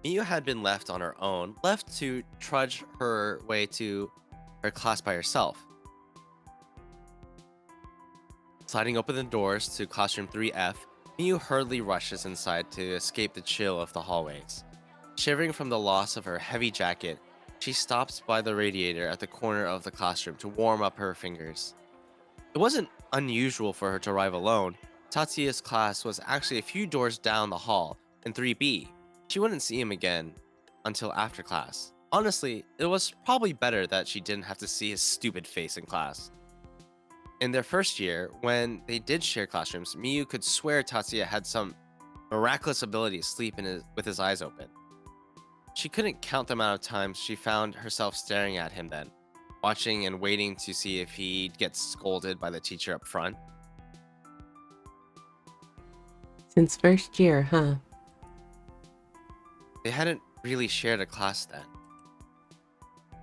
Miyu had been left on her own, left to trudge her way to her class by herself. Sliding open the doors to classroom 3F, Miyu hurriedly rushes inside to escape the chill of the hallways. Shivering from the loss of her heavy jacket, she stops by the radiator at the corner of the classroom to warm up her fingers. It wasn't unusual for her to arrive alone. Tatsuya's class was actually a few doors down the hall in 3B. She wouldn't see him again until after class. Honestly, it was probably better that she didn't have to see his stupid face in class. In their first year, when they did share classrooms, Miyu could swear Tatsuya had some miraculous ability to sleep with his eyes open. She couldn't count the amount of times she found herself staring at him then, watching and waiting to see if he'd get scolded by the teacher up front. Since first year, huh? They hadn't really shared a class then.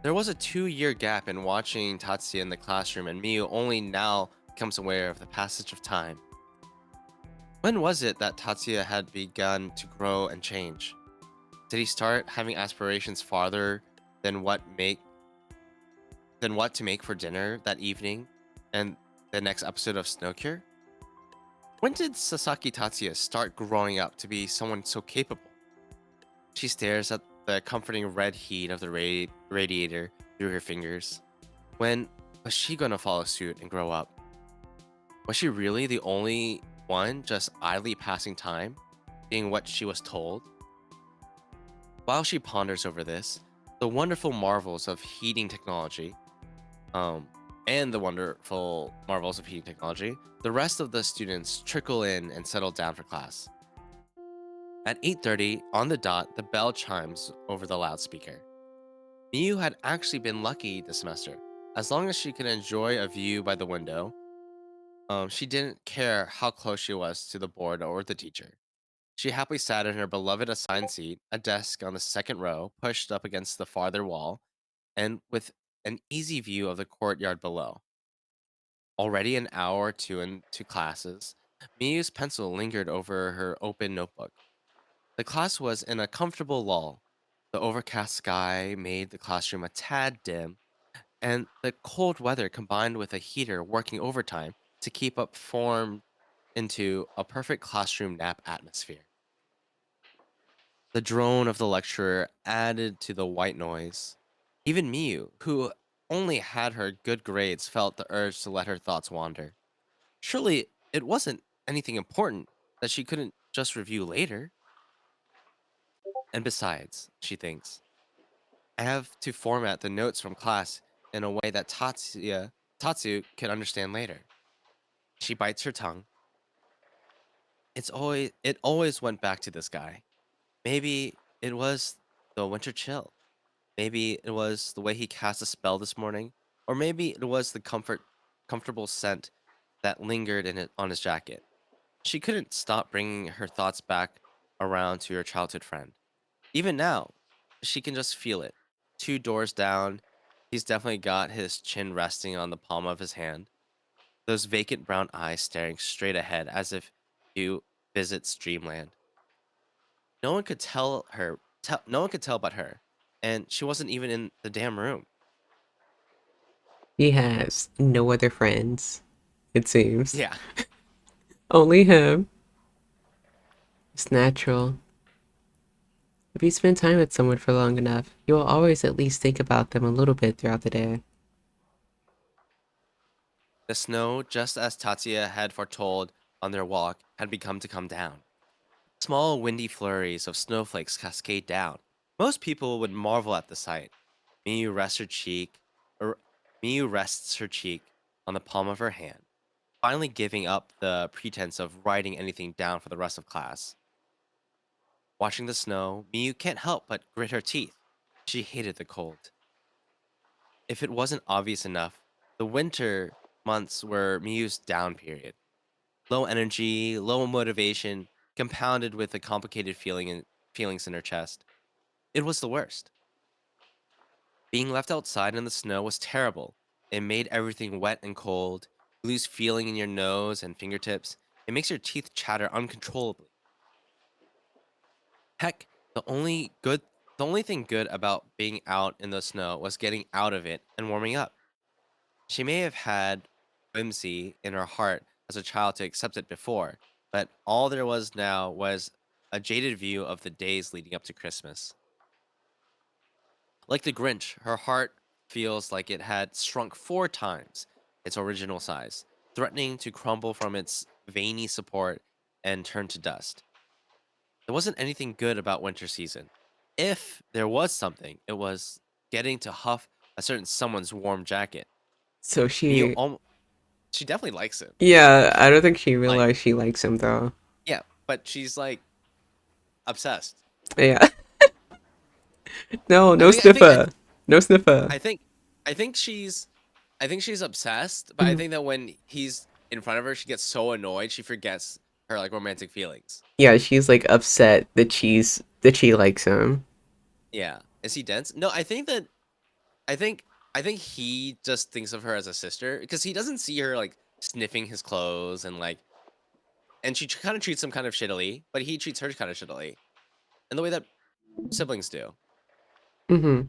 There was a 2-year gap in watching Tatsuya in the classroom, and Miyu only now becomes aware of the passage of time. When was it that Tatsuya had begun to grow and change? Did he start having aspirations farther than what to make for dinner that evening and the next episode of Snow Cure? When did Sasaki Tatsuya start growing up to be someone so capable? She stares at the comforting red heat of the radiator through her fingers. When was she gonna follow suit and grow up? Was she really the only one just idly passing time, being what she was told? While she ponders over this, the wonderful marvels of heating technology, and the wonderful marvels of heating technology, the rest of the students trickle in and settle down for class. At 8:30, on the dot, the bell chimes over the loudspeaker. Miyu had actually been lucky this semester. As long as she could enjoy a view by the window, she didn't care how close she was to the board or the teacher. She happily sat in her beloved assigned seat, a desk on the second row, pushed up against the farther wall, and with an easy view of the courtyard below. Already an hour or two into classes, Miyu's pencil lingered over her open notebook. The class was in a comfortable lull. The overcast sky made the classroom a tad dim, and the cold weather combined with a heater working overtime to keep up formed into a perfect classroom nap atmosphere. The drone of the lecturer added to the white noise. Even Miyu, who only had her good grades, felt the urge to let her thoughts wander. Surely it wasn't anything important that she couldn't just review later. And besides, she thinks, I have to format the notes from class in a way that Tatsu can understand later. She bites her tongue. It always went back to this guy. Maybe it was the winter chill. Maybe it was the way he cast a spell this morning, or maybe it was the comfortable scent that lingered on his jacket. She couldn't stop bringing her thoughts back around to her childhood friend. Even now, she can just feel it. 2 doors down, he's definitely got his chin resting on the palm of his hand, those vacant brown eyes staring straight ahead as if he visits dreamland. No one could no one could tell but her, and she wasn't even in the damn room. He has no other friends, it seems. Yeah. Only him. It's natural. If you spend time with someone for long enough, you will always at least think about them a little bit throughout the day. The snow, just as Tatsuya had foretold on their walk, had begun to come down. Small windy flurries of snowflakes cascade down. Most people would marvel at the sight. Miyu rests her cheek, or Miyu rests her cheek on the palm of her hand, finally giving up the pretense of writing anything down for the rest of class. Watching the snow, Miyu can't help but grit her teeth. She hated the cold. If it wasn't obvious enough, the winter months were Miyu's down period. Low energy, low motivation, compounded with a complicated feelings in her chest. It was the worst. Being left outside in the snow was terrible. It made everything wet and cold. You lose feeling in your nose and fingertips. It makes your teeth chatter uncontrollably. Heck, the only thing good about being out in the snow was getting out of it and warming up. She may have had whimsy in her heart as a child to accept it before, but all there was now was a jaded view of the days leading up to Christmas. Like the Grinch, her heart feels like it had shrunk 4 times its original size, threatening to crumble from its veiny support and turn to dust. There wasn't anything good about winter season. If there was something, it was getting to huff a certain someone's warm jacket. So Miyu, she... she definitely likes it. Yeah, I don't think she Like, realized she likes him, though. yeah, but she's like obsessed. Yeah. No, I no think I think I, sniffer. No sniffer. I think I think she's obsessed, but I Mhm. think that when he's in front of her, she gets so annoyed she forgets her like romantic feelings. Yeah, she's like upset that That she likes him. Yeah. Is he dense? No, I think that I think I think he just thinks of her as a sister because he doesn't see her like sniffing his clothes and she kind of treats him kind of shittily, but he treats her kind of shittily in the way that siblings do. Mm-hmm.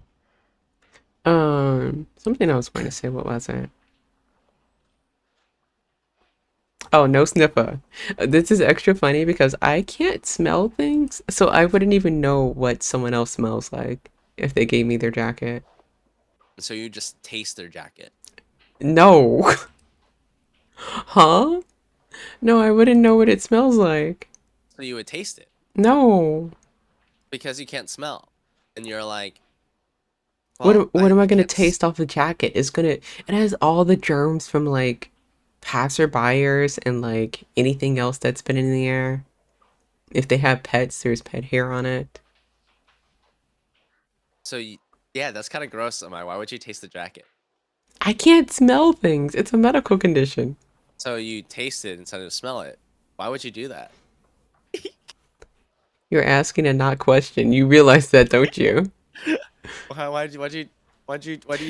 Something I was going to say. What was it? Oh, no sniffer. This is extra funny because I can't smell things, so I wouldn't even know what someone else smells like if they gave me their jacket. So you just taste their jacket. No. Huh? No, I wouldn't know what it smells like. So you would taste it No. because you can't smell. And you're like, What well, what am I I gonna can't taste off the jacket? It has all the germs from like passerbyers and like anything else that's been in the air. If they have pets, there's pet hair on it. So yeah, that's kind of gross, Amai. Why would you taste the jacket? I can't smell things. It's a medical condition. So you taste it instead of smell it. Why would you do that? You're asking and not question. You realize that, don't you? Why do you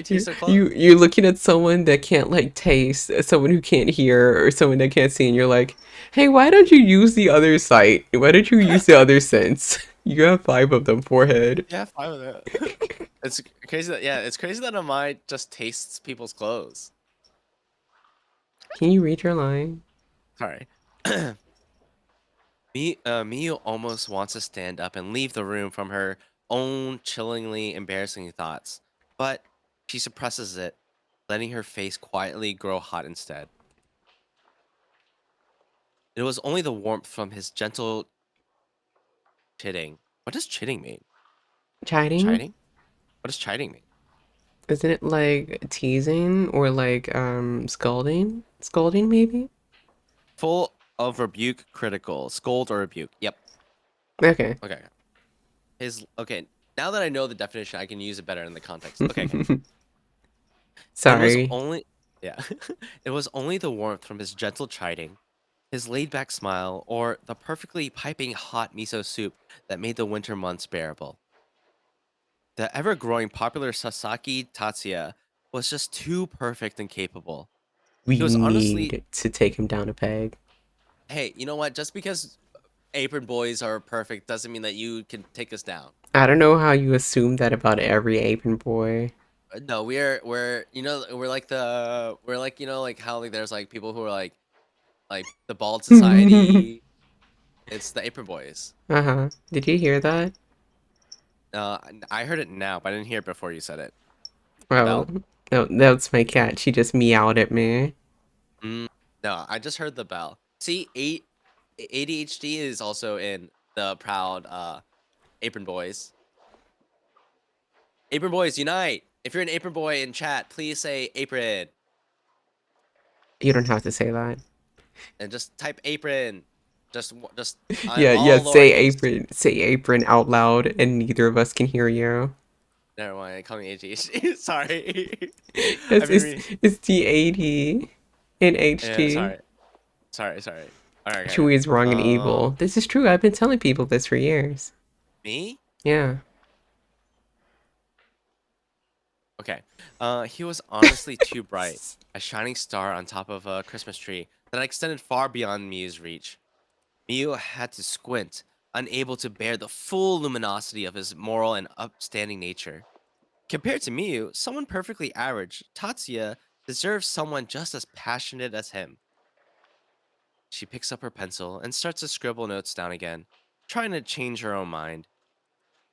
taste You, their clothes? you're looking at someone that can't like taste, someone who can't hear, or someone that can't see, and you're like, hey, why don't you use the other sight? Why don't you use the other sense? You have 5 of them, forehead. Yeah, fine with it. It's crazy that it's crazy that Amai just tastes people's clothes. Can you read your line? Sorry. Miyu almost wants to stand up and leave the room from her own chillingly embarrassing thoughts, but she suppresses it, letting her face quietly grow hot instead. It was only the warmth from his gentle chitting. What does chitting mean? Chiding? Chiding? What does chiding mean? Isn't it like teasing or like scolding? Scolding maybe? Full of rebuke, critical, scold or rebuke. Yep. Okay. Okay. Okay. Now that I know the definition, I can use it better in the context. Okay. It was Sorry. only, yeah, it was only the warmth from his gentle chiding, his laid back smile, or the perfectly piping hot miso soup that made the winter months bearable. The ever growing popular Sasaki Tatsuya was just too perfect and capable. He We was honestly, need to take him down a peg. hey, you know what? Just because apron boys are perfect doesn't mean that you can take us down. I don't know how you assume that about every apron boy. No, we're we're like like how like there's like people who are like the bald society. It's the apron boys. Uh-huh. Did you hear that? I heard it now, but I didn't hear it before you said it. The Oh, bell? no, that's my cat. She just meowed at me. No, I just heard the bell. See, ADHD is also in the proud apron boys. Apron boys unite! If you're an apron boy in chat, please say apron You don't have to say that. and just type apron. Just Yeah, yeah, all lowercase. say apron out loud, and neither of us can hear you. Never mind, call me ADHD. Sorry. It's, I've been it's, reading. it's D80 in Yeah, HG. sorry. All right, okay. Chewie is wrong and evil. This is true. I've been telling people this for years. Me? Yeah. Okay. He was honestly too bright, a shining star on top of a Christmas tree that extended far beyond Miyu's reach. Miyu had to squint, unable to bear the full luminosity of his moral and upstanding nature. Compared to Miyu, someone perfectly average, Tatsuya deserves someone just as passionate as him. She picks up her pencil and starts to scribble notes down again, trying to change her own mind.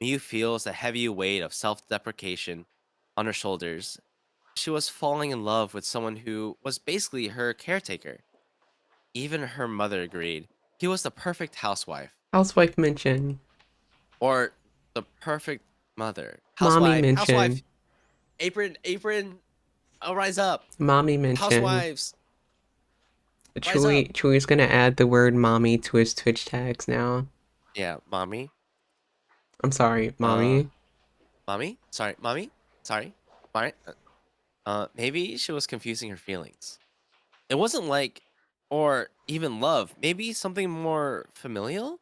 Miyu feels the heavy weight of self deprecation on her shoulders. She was falling in love with someone who was basically her caretaker. Even her mother agreed. He was the perfect housewife. Housewife mention. Or the perfect mother. Mommy Housewife, mention. apron, rise up. Mommy mention. Housewives, rise up. Chewie's gonna add the word mommy to his Twitch tags now. Yeah, mommy. I'm sorry, Uh, mommy. mommy. Sorry. Mommy. Maybe she was confusing her feelings. It wasn't or even love. Maybe something more familial?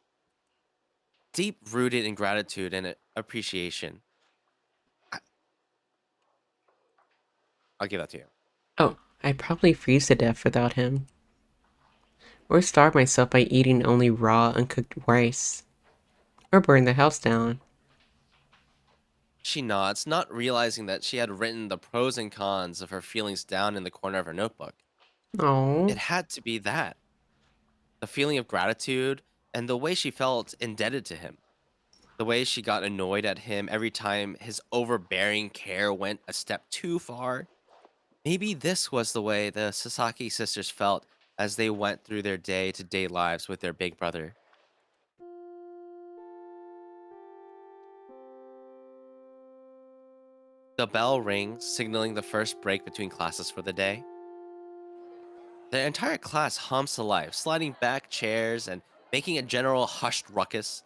deep-rooted in gratitude and appreciation. I- I'll give that to you. Oh, I'd probably freeze to death without him. Or starve myself by eating only raw, uncooked rice. Or burn the house down. She nods, not realizing that she had written the pros and cons of her feelings down in the corner of her notebook. It Oh, had to be that. The feeling of gratitude and the way she felt indebted to him. The way she got annoyed at him every time his overbearing care went a step too far. Maybe this was the way the Sasaki sisters felt as they went through their day to day lives with their big brother. The bell rings, signaling the first break between classes for the day. The entire class hums to life, sliding back chairs and making a general hushed ruckus,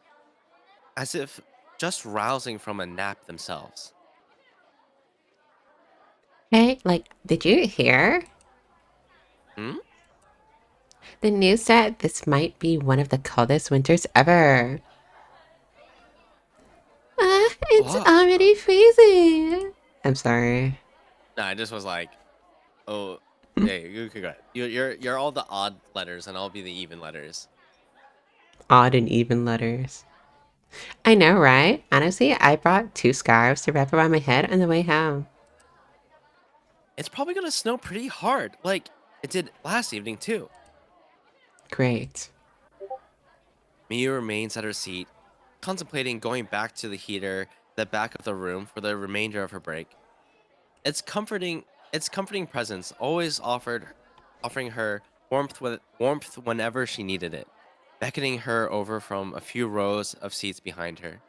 as if just rousing from a nap themselves. Hey, like, did you hear? Hmm? The news that this might be one of the coldest winters ever. It's What? already freezing. I'm sorry. Nah, I just was like, oh, hey, you could go ahead. You're all the odd letters, and I'll be the even letters. odd and even letters. I know, right? Honestly, I brought 2 scarves to wrap around my head on the way home. It's probably gonna snow pretty hard, like it did last evening too. Great. Miyu remains at her seat, contemplating going back to the heater, the back of the room for the remainder of her break. Its comforting, its comforting presence always offering her warmth whenever she needed it, beckoning her over from a few rows of seats behind her.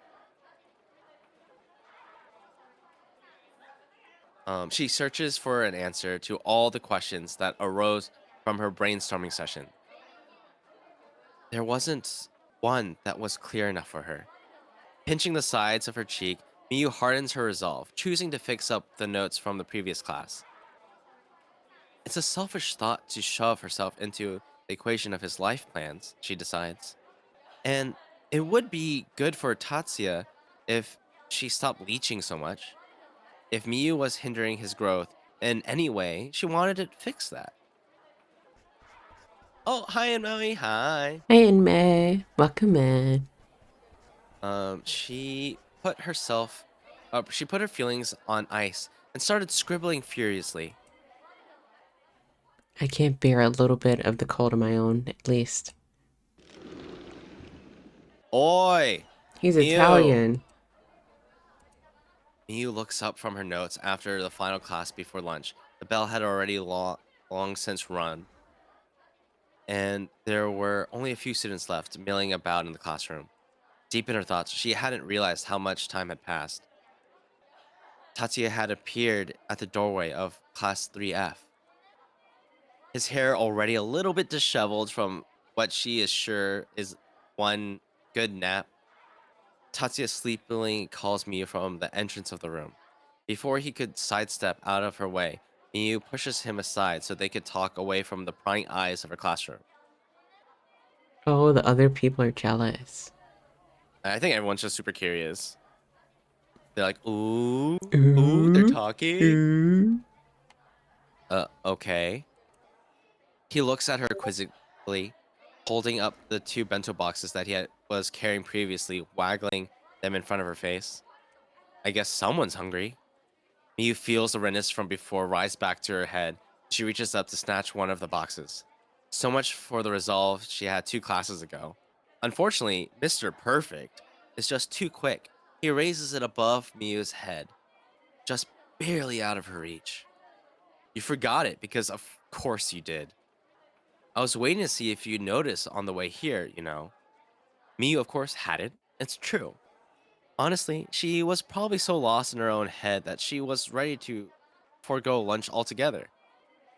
She searches for an answer to all the questions that arose from her brainstorming session. There wasn't one that was clear enough for her. Pinching the sides of her cheek, Miyu hardens her resolve, choosing to fix up the notes from the previous class. It's a selfish thought to shove herself into the equation of his life plans, she decides. And it would be good for Tatsuya if she stopped leeching so much. If Miyu was hindering his growth in any way, she wanted to fix that. Oh, hi, and Maui. Hi. Hey, and May. Welcome in. She put herself, she put her feelings on ice and started scribbling furiously. I can't bear a little bit of the cold of my own, at least. Oi, He's Miyu. Italian. Miyu looks up from her notes after the final class before lunch. The bell had already long since run, and there were only a few students left milling about in the classroom. Deep in her thoughts, she hadn't realized how much time had passed. Tatsuya had appeared at the doorway of Class 3F, his hair already a little bit disheveled from what she is sure is one good nap. Tatsuya sleepily calls Miyu from the entrance of the room. Before he could sidestep out of her way, Miyu pushes him aside so they could talk away from the prying eyes of her classroom. Oh, the other people are jealous. I think everyone's just super curious. They're like, ooh, ooh, they're Ooh, talking. ooh. Okay. He looks at her quizzically, holding up the 2 bento boxes that was carrying previously, waggling them in front of her face. I guess someone's hungry. Miyu feels the redness from before rise back to her head. She reaches up to snatch one of the boxes. So much for the resolve she had 2 classes ago. Unfortunately, Mr. Perfect is just too quick. He raises it above Miyu's head, just barely out of her reach. You forgot it because of course you did. I was waiting to see if you'd notice on the way here, you know. Miyu, of course, had it. It's true. Honestly, she was probably so lost in her own head that she was ready to forego lunch altogether.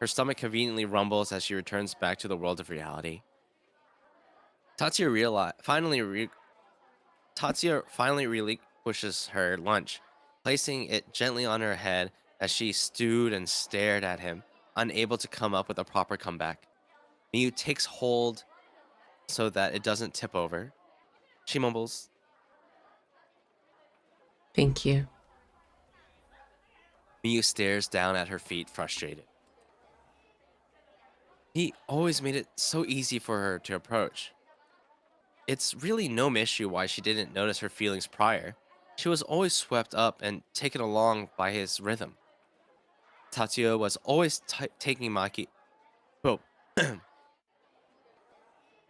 Her stomach conveniently rumbles as she returns back to the world of reality. Tatsuya finally relinquishes her lunch, placing it gently on her head as she stewed and stared at him, unable to come up with a proper comeback. Miyu takes hold so that it doesn't tip over. She mumbles, Thank you. Miyu stares down at her feet, frustrated. He always made it so easy for her to approach. It's really no issue why she didn't notice her feelings prior. She was always swept up and taken along by his rhythm. Tatsuya was always taking Maki. Oh.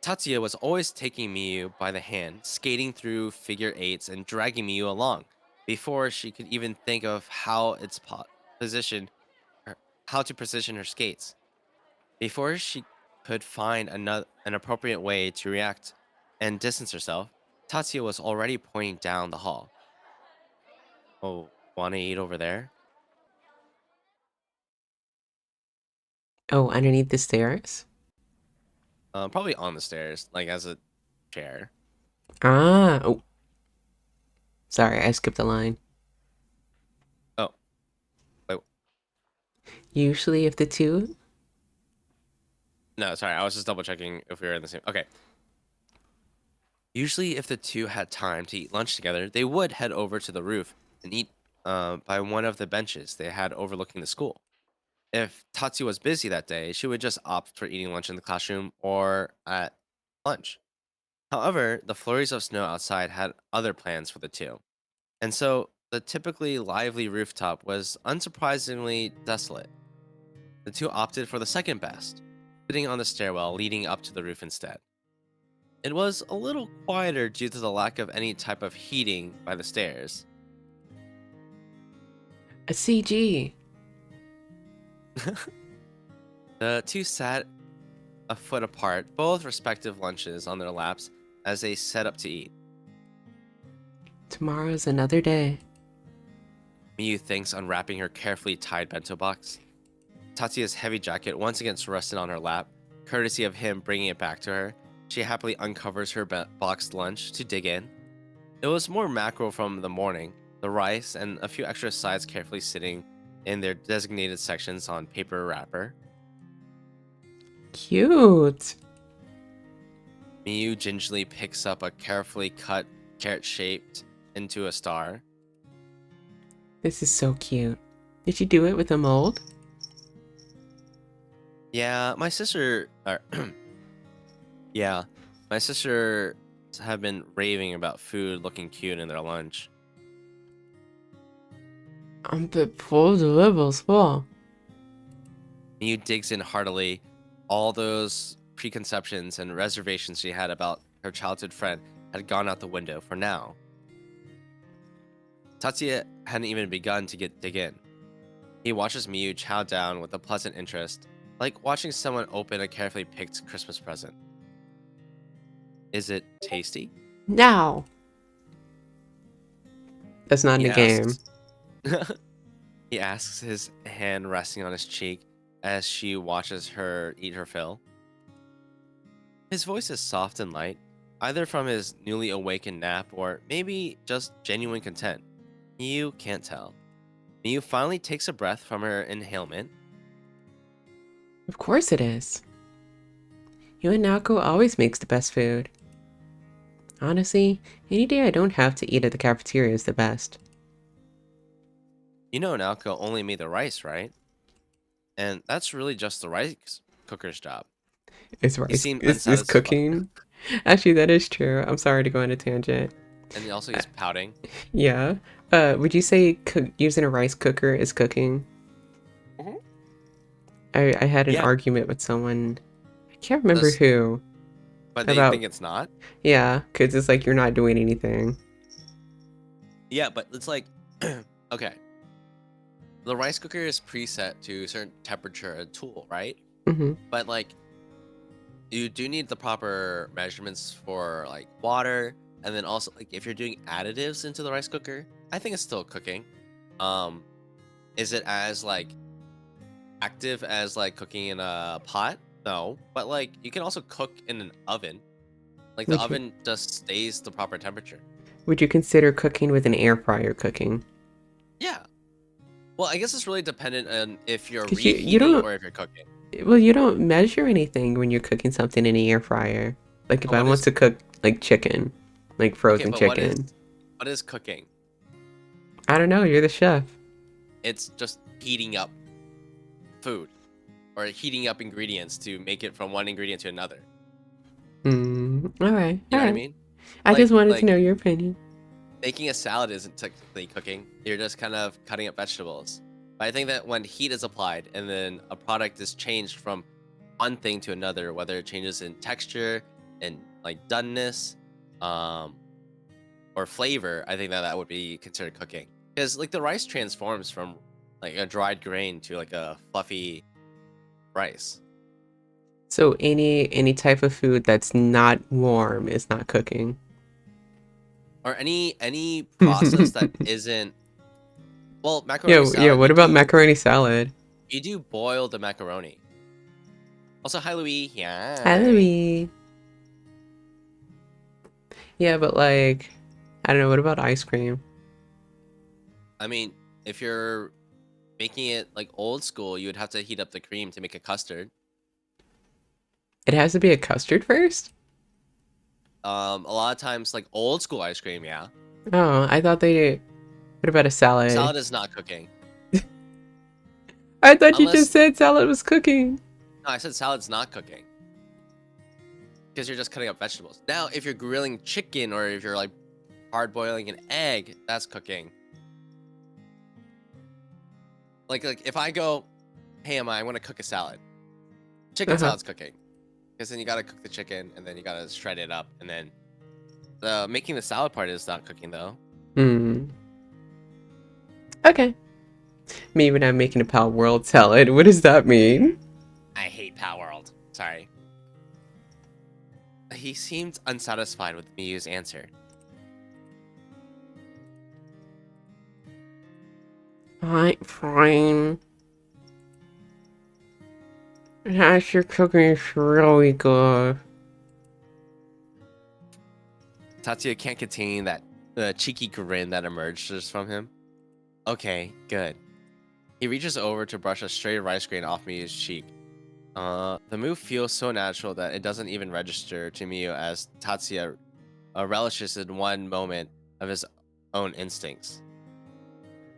Tatsuya was always taking Miyu by the hand, skating through figure eights and dragging Miyu along, before she could even think of position, or how to position her skates. Before she could find an appropriate way to react and distance herself, Tatsuya was already pointing down the hall. Oh, wanna eat over there? Oh, underneath the stairs? Probably on the stairs, like as a chair. Ah, oh. Sorry, I skipped a line. Oh, wait, Usually if the two... no, sorry, I was just double checking if we were in the same. Okay. Usually, if the two had time to eat lunch together, they would head over to the roof and eat by one of the benches they had overlooking the school. If Tatsu was busy that day, she would just opt for eating lunch in the classroom or at lunch. However, the flurries of snow outside had other plans for the two, and so the typically lively rooftop was unsurprisingly desolate. The two opted for the second best, sitting on the stairwell leading up to the roof instead. It was a little quieter due to the lack of any type of heating by the stairs. A CG. The two sat a foot apart, both respective lunches on their laps as they set up to eat. Tomorrow's another day. Miyu thinks, unwrapping her carefully tied bento box. Tatsuya's heavy jacket once again rested on her lap, courtesy of him bringing it back to her. She happily uncovers her boxed lunch to dig in. It was more mackerel from the morning, the rice, and a few extra sides carefully sitting in their designated sections on paper wrapper. Cute. Miyu gingerly picks up a carefully cut carrot shaped into a star. This is so cute. Did you do it with a mold? Yeah, my sister. Yeah, my sister have been raving about food looking cute in their lunch. I'm a bit full of the levels full. Miyu digs in heartily. All those preconceptions and reservations she had about her childhood friend had gone out the window for now. Tatsuya hadn't even begun to dig in. He watches Miyu chow down with a pleasant interest, like watching someone open a carefully picked Christmas present. Is it tasty? Now. That's not in He the game. asks. He asks, his hand resting on his cheek as she watches her eat her fill. His voice is soft and light, either from his newly awakened nap or maybe just genuine content. You can't tell. Miyu finally takes a breath from her inhalement. Of course it is. You and Naoko always makes the best food. Honestly, any day I don't have to eat at the cafeteria is the best. You know Naoko only made the rice, right? And that's really just the rice cooker's job. It's He rice. seemed It's unsatisfied. cooking. Actually, that is true. I'm sorry to go on a tangent. And he also he's pouting. Yeah. Would you say using a rice cooker is cooking? Mhm. I had an Yeah. argument with someone. I can't remember This- who. But they About- think it's not? Yeah, because it's like you're not doing anything. Yeah, but it's like, okay. The rice cooker is preset to a certain temperature and tool, right? Hmm. But like, you do need the proper measurements for like water, and then also like if you're doing additives into the rice cooker, I think it's still cooking. Is it as like active as like cooking in a pot? No, but like you can also cook in an oven. Like the Would you- oven just stays the proper temperature. Would you consider cooking with an air fryer cooking? Yeah. Well, I guess it's really dependent on if you're 'Cause you reheating don't- or if you're cooking. Well, you don't measure anything when you're cooking something in an air fryer. Like if Oh, I what want is- to cook like chicken, like frozen but what chicken. is cooking? I don't know. You're the chef. It's just heating up food or heating up ingredients to make it from one ingredient to another. All right. You All know what I right. mean? I just wanted to know your opinion. Making a salad isn't technically cooking. You're just kind of cutting up vegetables. But I think that when heat is applied and then a product is changed from one thing to another, whether it changes in texture and like doneness, or flavor, I think that that would be considered cooking. Because like the rice transforms from like a dried grain to like a fluffy rice. So any type of food that's not warm is not cooking. Or any process that isn't, well, macaroni Yeah. salad, What about macaroni salad? you do boil the macaroni. Also, hi Louis. Yeah. Hi, Louis. Yeah, but like, I don't know. What about ice cream? I mean, if you're making it like old school, you would have to heat up the cream to make a custard. It has to be a custard first? A lot of times, like old school ice cream, yeah. Oh, I thought they did. What about a salad? Salad is not cooking. I thought you Unless- just said salad was cooking. No, I said salad's not cooking. Because you're just cutting up vegetables. Now, if you're grilling chicken or if you're like hard boiling an egg, that's cooking. Like if I go, hey, Amai, I want to cook a salad. Chicken salad's cooking. Because then you gotta cook the chicken and then you gotta shred it up and then the making the salad part is not cooking though. Okay. Me when I'm making a Pal World salad. What does that mean? I hate Pal World. Sorry. He seemed unsatisfied with Miyu's answer. Fine. Gosh, your cooking is really good. Tatsuya can't contain that cheeky grin that emerges from him. Okay, good. He reaches over to brush a stray rice grain off Miyu's cheek. The move feels so natural that it doesn't even register to Miyu as Tatsuya relishes in one moment of his own instincts.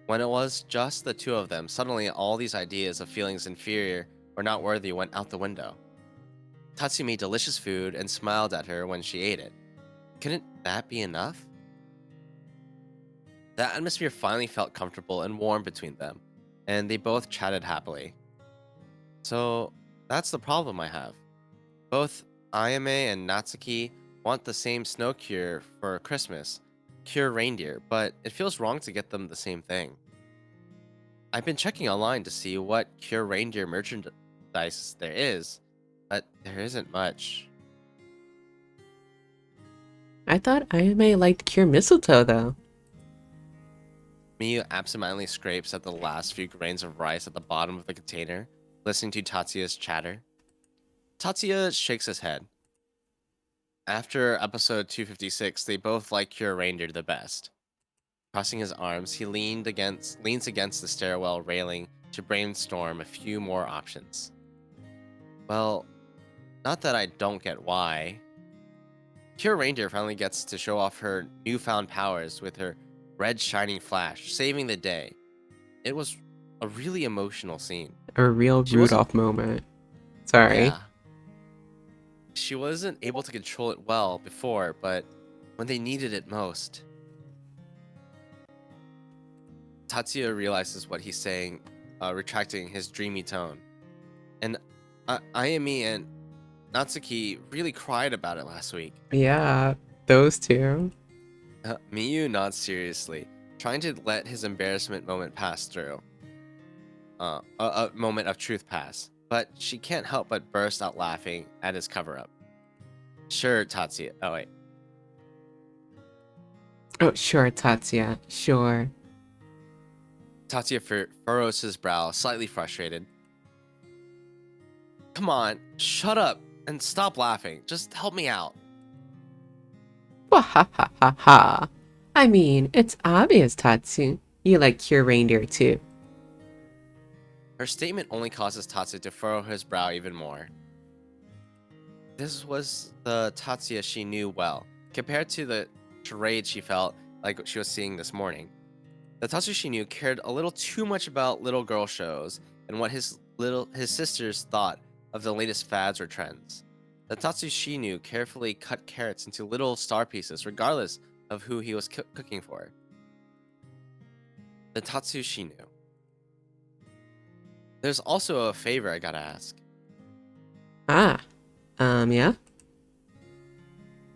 When it was just the two of them, suddenly all these ideas of feelings inferior or not worthy went out the window. Tatsuya made delicious food and smiled at her when she ate it. Couldn't that be enough? The atmosphere finally felt comfortable and warm between them, and they both chatted happily. So, that's the problem I have. Both Ayame and Natsuki want the same snow cure for Christmas, cure reindeer, but it feels wrong to get them the same thing. I've been checking online to see what cure reindeer merchandise there is, but there isn't much. I thought Ayame liked cure mistletoe though. Miyu absentmindedly scrapes at the last few grains of rice at the bottom of the container, listening to Tatsuya's chatter. Tatsuya shakes his head. After episode 256, they both like Cure Reindeer the best. Crossing his arms, he leans against the stairwell railing to brainstorm a few more options. Well, not that I don't get why. Cure Reindeer finally gets to show off her newfound powers with her red shining flash, saving the day. It was a really emotional scene. A real Rudolph moment. Sorry. Yeah. She wasn't able to control it well before, but when they needed it most. Tatsuya realizes what he's saying, retracting his dreamy tone. And Ayami and Natsuki really cried about it last week. Yeah, those two. Miyu nods seriously, trying to let his embarrassment moment pass through. A moment of truth pass. But she can't help but burst out laughing at his cover-up. Sure, Tatsuya. Oh, wait. Oh, sure, Tatsuya. Sure. Tatsuya furrows his brow, slightly frustrated. Come on, shut up and stop laughing. Just help me out. Wahahaha. I mean, it's obvious, Tatsu. You like cure reindeer too. Her statement only causes Tatsuya to furrow his brow even more. This was the Tatsuya she knew well, compared to the charade she felt like she was seeing this morning. that Tatsushinu cared a little too much about little girl shows and what his sisters thought of the latest fads or trends. The Tatsushinu carefully cut carrots into little star pieces regardless of who he was cooking for. The Tatsushinu. There's also a favor I gotta ask. Ah. Yeah?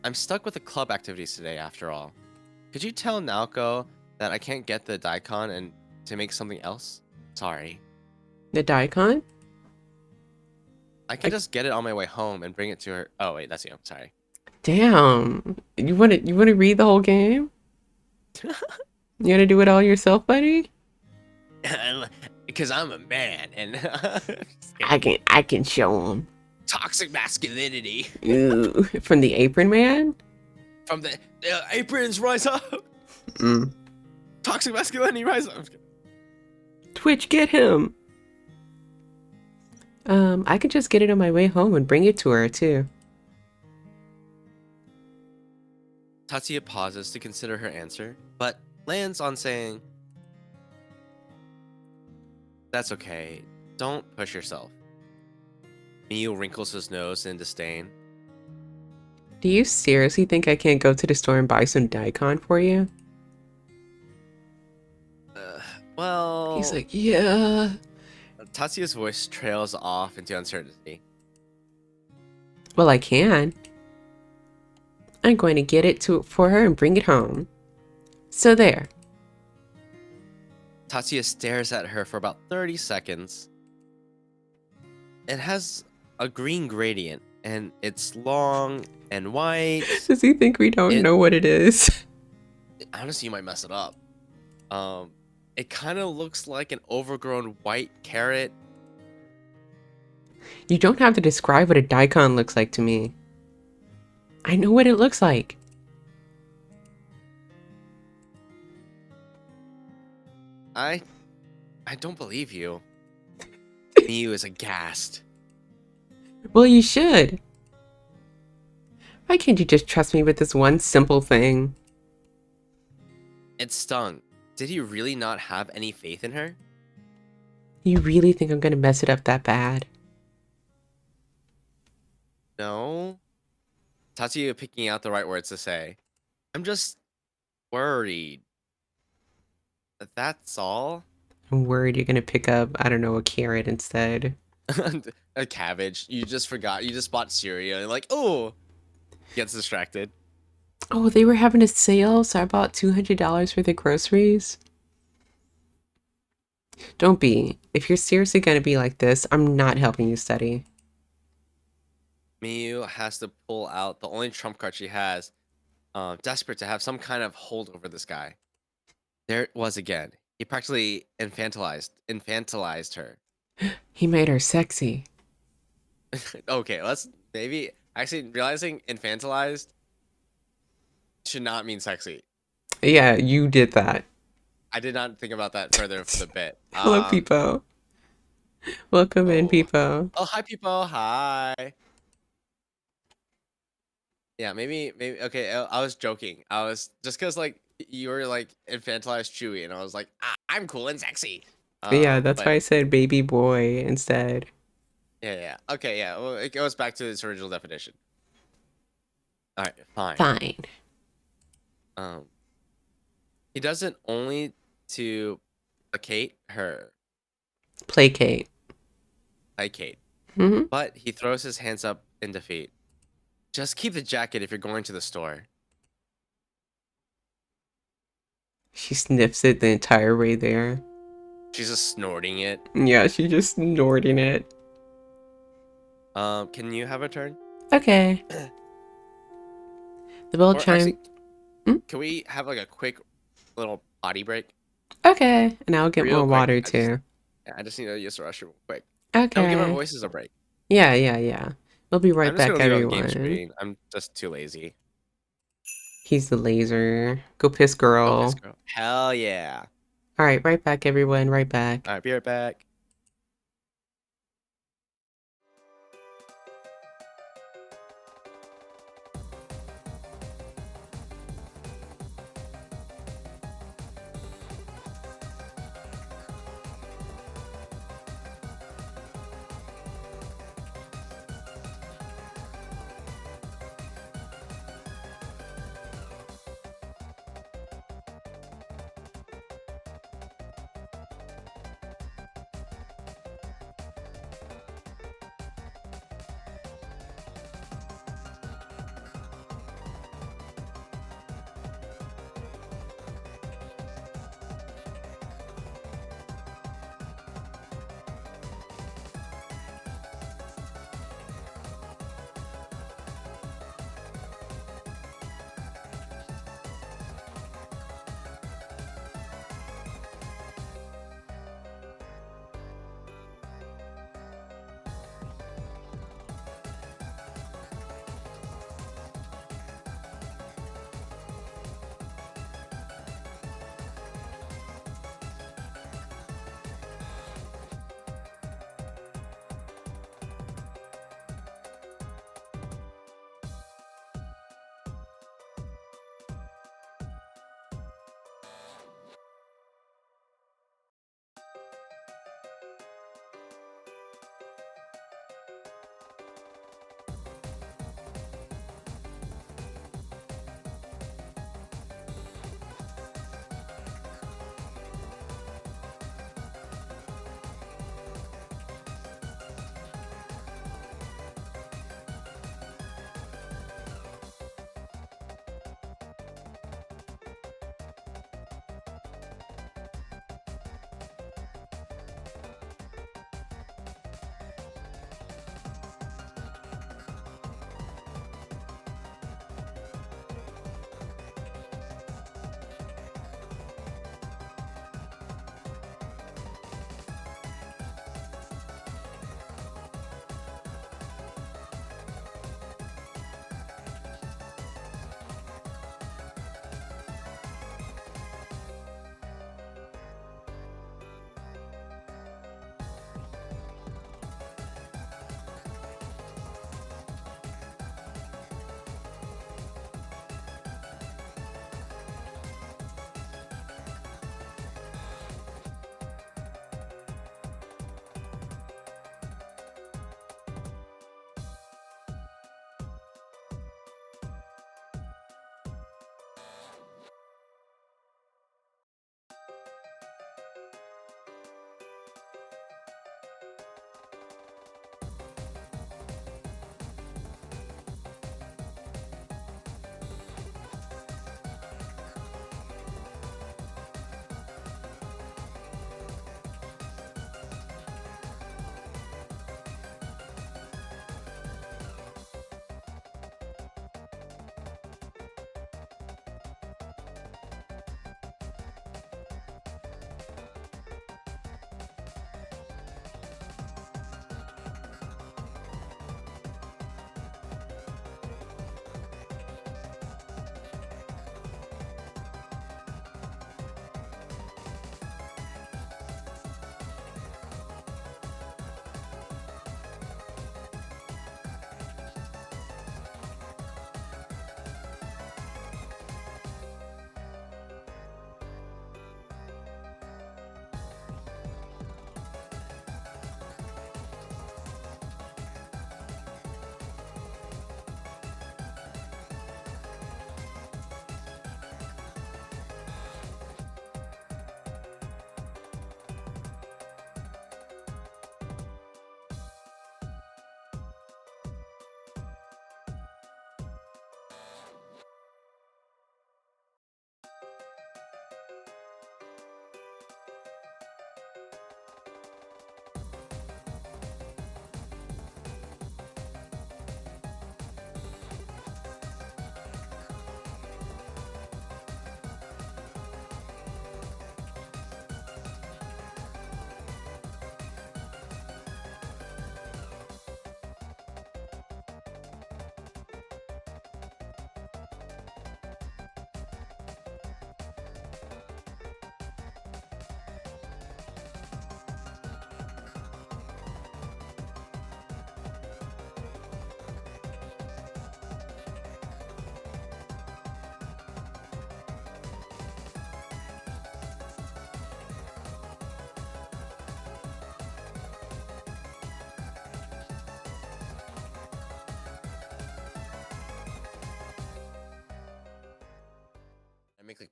I'm stuck with the club activities today after all. Could you tell Naoko that I can't get the daikon and to make something else? Sorry. The daikon? I can just get it on my way home and bring it to her. Oh wait, that's you. Sorry. Damn. You wanna read the whole game? You wanna do it all yourself, buddy? Because I'm a man and I can show him. toxic masculinity Ooh, from the Apron Man? from the aprons rise up. Mm. Toxic masculinity rise up. Twitch, get him. I could just get it on my way home and bring it to her too. Tatsuya pauses to consider her answer, but lands on saying, "That's okay. Don't push yourself." Miyu wrinkles his nose in disdain. Do you seriously think I can't go to the store and buy some daikon for you? Well, He's like, yeah. Tatsuya's voice trails off into uncertainty. Well, I can. I'm going to get it for her and bring it home. So there. Tatsuya stares at her for about 30 seconds. It has a green gradient, and it's long and white. Does he think we don't know what it is? Honestly, you might mess it up. It kind of looks like an overgrown white carrot. You don't have to describe what a daikon looks like to me. I know what it looks like. I don't believe you. Miyu is aghast. Well, you should. Why can't you just trust me with this one simple thing? It stung. Did he really not have any faith in her? You really think I'm gonna mess it up that bad? No. Tatsuya picking out the right words to say. I'm just worried. That's all. I'm worried you're gonna pick up, I don't know, a carrot instead. A cabbage. You just forgot. You just bought cereal and like, oh, gets distracted. Oh, they were having a sale, so I bought $200 worth of groceries. Don't be. If you're seriously gonna be like this, I'm not helping you study. Miyu has to pull out the only trump card she has, desperate to have some kind of hold over this guy. There it was again. He practically infantilized her. He made her sexy. Okay, let's maybe actually realizing infantilized should not mean sexy. Yeah, you did that. I did not think about that further for the bit. Hello, Peepo. Welcome in, Peepo. Oh, hi, people. Hi. Yeah, maybe. Okay, I was joking. I was just because like you were like infantilized Chewy, and I was like, I'm cool and sexy. Yeah, that's but, why I said baby boy instead. Yeah. Okay, yeah. Well, it goes back to its original definition. All right, fine. Fine. He does it only to placate her. Placate. Mm-hmm. But he throws his hands up in defeat. Just keep the jacket if you're going to the store. She sniffs it the entire way there. She's just snorting it. Yeah, she's just snorting it. Can you have a turn? Okay. The bell chime. Can we have like a quick little potty break? Okay, and I'll get Real more quick. water too. I just need to use the restroom real quick. Okay. Don't give our voices a break. Yeah. We'll be right I'm just back, gonna do it on everyone. game screen. I'm just too lazy. He's the laser. Go piss, girl. Go piss, girl. Hell yeah. All right, right back, everyone. Right back. All right, be right back.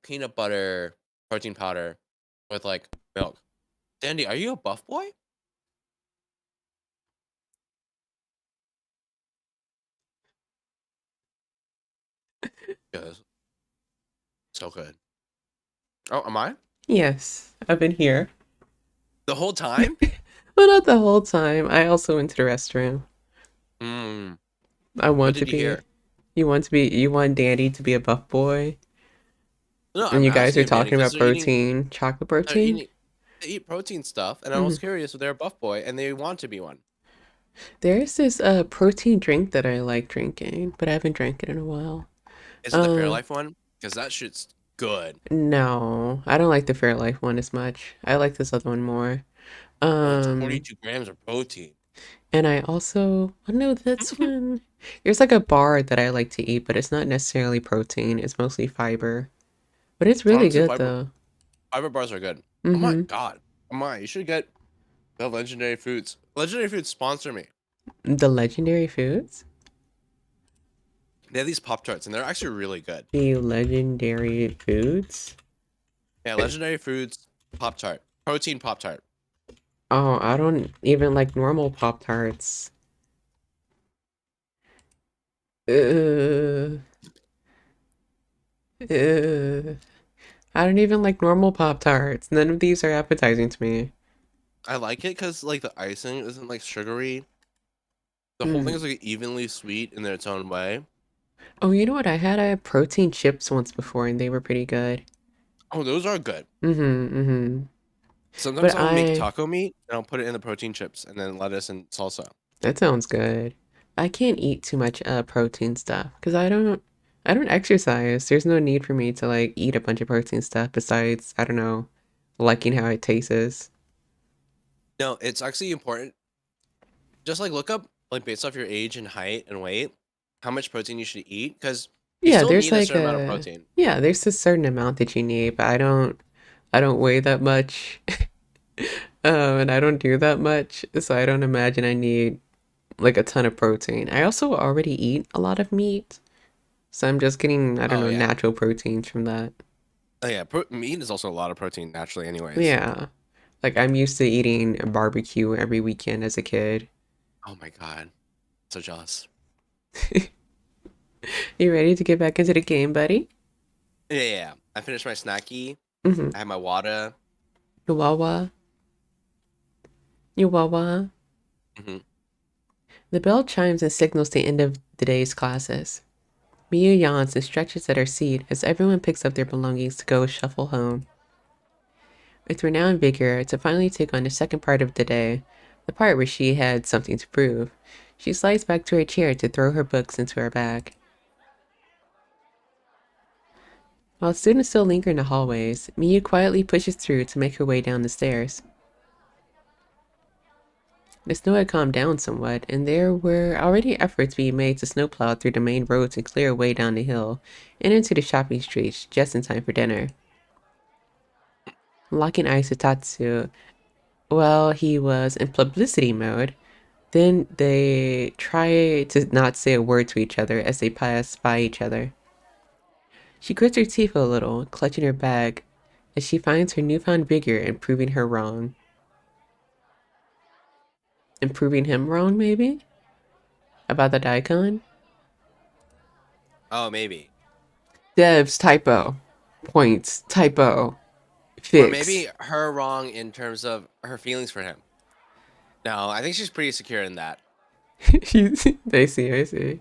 peanut butter protein powder with like milk. Dandy, are you a buff boy? Yes. So good. Oh, am I? Yes, I've been here. The whole time? Well, not the whole time. I also went to the restroom. Mm. I What want to did you be. hear? You want Dandy to be a buff boy, No, and I'm you guys are asking him, Danny, talking because about protein, chocolate protein. they eat protein stuff, and I Hmm. was curious if they're a buff boy and they want to be one. There's this protein drink that I like drinking, but I haven't drank it in a while. Is it the Uh, Fairlife one? Because that shit's good. no, I don't like the Fairlife one as much. I like this other one more. Oh, it's Um, 42 grams of protein. and I also, oh no, that's one. There's like a bar that I like to eat, but it's not necessarily protein. It's mostly fiber, but it's really Honestly, good though. fiber bars are good. Oh my Mm-hmm. god. Amai, you should get the Legendary Foods. Legendary Foods sponsor me. The legendary foods. They have these Pop Tarts, and they're actually really good. The legendary foods. Yeah, Legendary Foods Pop Tart. Protein Pop Tart. Oh, I don't even like normal Pop Tarts. Uh, uh, I don't even like normal Pop Tarts. None of these are appetizing to me. I like it because like the icing isn't like sugary. The whole thing Mm. is like evenly sweet in its own way. Oh, you know what? I had protein chips once before, and they were pretty good. Oh, those are good. Mm-hmm, mm-hmm. Sometimes But I'll make taco meat and I'll put it in the protein chips and then lettuce and salsa. that sounds good. I can't eat too much protein stuff because I don't exercise. There's no need for me to like eat a bunch of protein stuff besides, I don't know, liking how it tastes. No, it's actually important. Just like look up like based off your age and height and weight, how much protein you should eat because you Yeah, still there's need a like certain amount of a protein. yeah, there's a certain amount that you need, but I don't weigh that much. And I don't do that much, so I don't imagine I need like a ton of protein. I also already eat a lot of meat, so I'm just getting, I don't Oh know, yeah. natural proteins from that. Oh yeah, meat is also a lot of protein naturally anyways. Yeah. Like I'm used to eating a barbecue every weekend as a kid. Oh my god. So jealous. You ready to get back into the game, buddy? Yeah. I finished my snacky. Mm-hmm. I had my water. Chihuahua. Chihuahua. Hmm. The bell chimes and signals the end of the day's classes. Mia yawns and stretches at her seat as everyone picks up their belongings to go shuffle home. With renowned vigor to finally take on the second part of the day, the part where she had something to prove, she slides back to her chair to throw her books into her bag. While students still linger in the hallways, Mia quietly pushes through to make her way down the stairs. The snow had calmed down somewhat, and there were already efforts being made to snowplow through the main road to clear a way down the hill and into the shopping streets just in time for dinner. Locking eyes with Tatsu while he was in publicity mode, then they try to not say a word to each other as they pass by each other. She grits her teeth a little, clutching her bag, as she finds her newfound vigor in proving her wrong. And proving him wrong, maybe? About the daikon? Oh, maybe. Devs, typo. Points, typo. Or Fix. maybe her wrong in terms of her feelings for him. No, I think she's pretty secure in that. I see.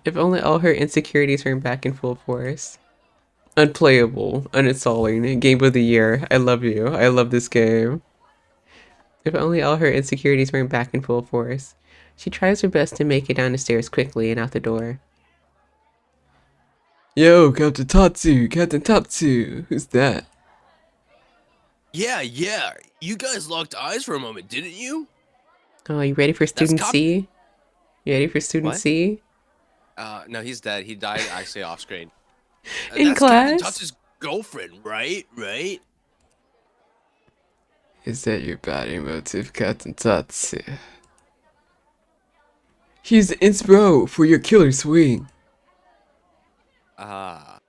If only all her insecurities were back in full force. Unplayable, uninstalling, game of the year. I love you. I love this game. If only all her insecurities were back in full force. She tries her best to make it down the stairs quickly and out the door. Yo, Captain Tatsu, Captain Tatsu. Who's that? Yeah. You guys locked eyes for a moment, didn't you? Oh, you ready for That's student C? You ready for student What? C? No, he's dead. He died actually off screen. In That's Captain class? Tut's girlfriend, right? Right? Is that your body motive, Captain Tatsu? He's the inspo for your killer swing. Ah.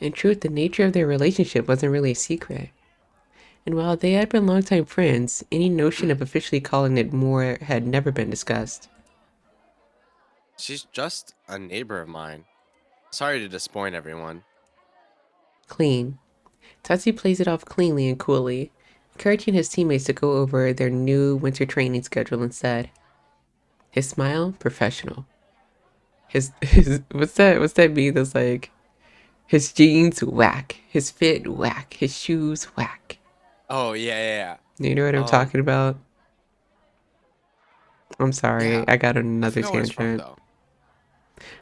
In truth, the nature of their relationship wasn't really a secret. And while they had been longtime friends, any notion of officially calling it more had never been discussed. She's just a neighbor of mine. Sorry to disappoint everyone. Clean. Tatsu plays it off cleanly and coolly, encouraging his teammates to go over their new winter training schedule instead. His smile, professional. His what's that mean that's like his jeans whack, his fit whack, his shoes whack. Oh yeah. You know what I'm Um, talking about? I'm sorry, Yeah. I got I another forgot where it's from tangent. though.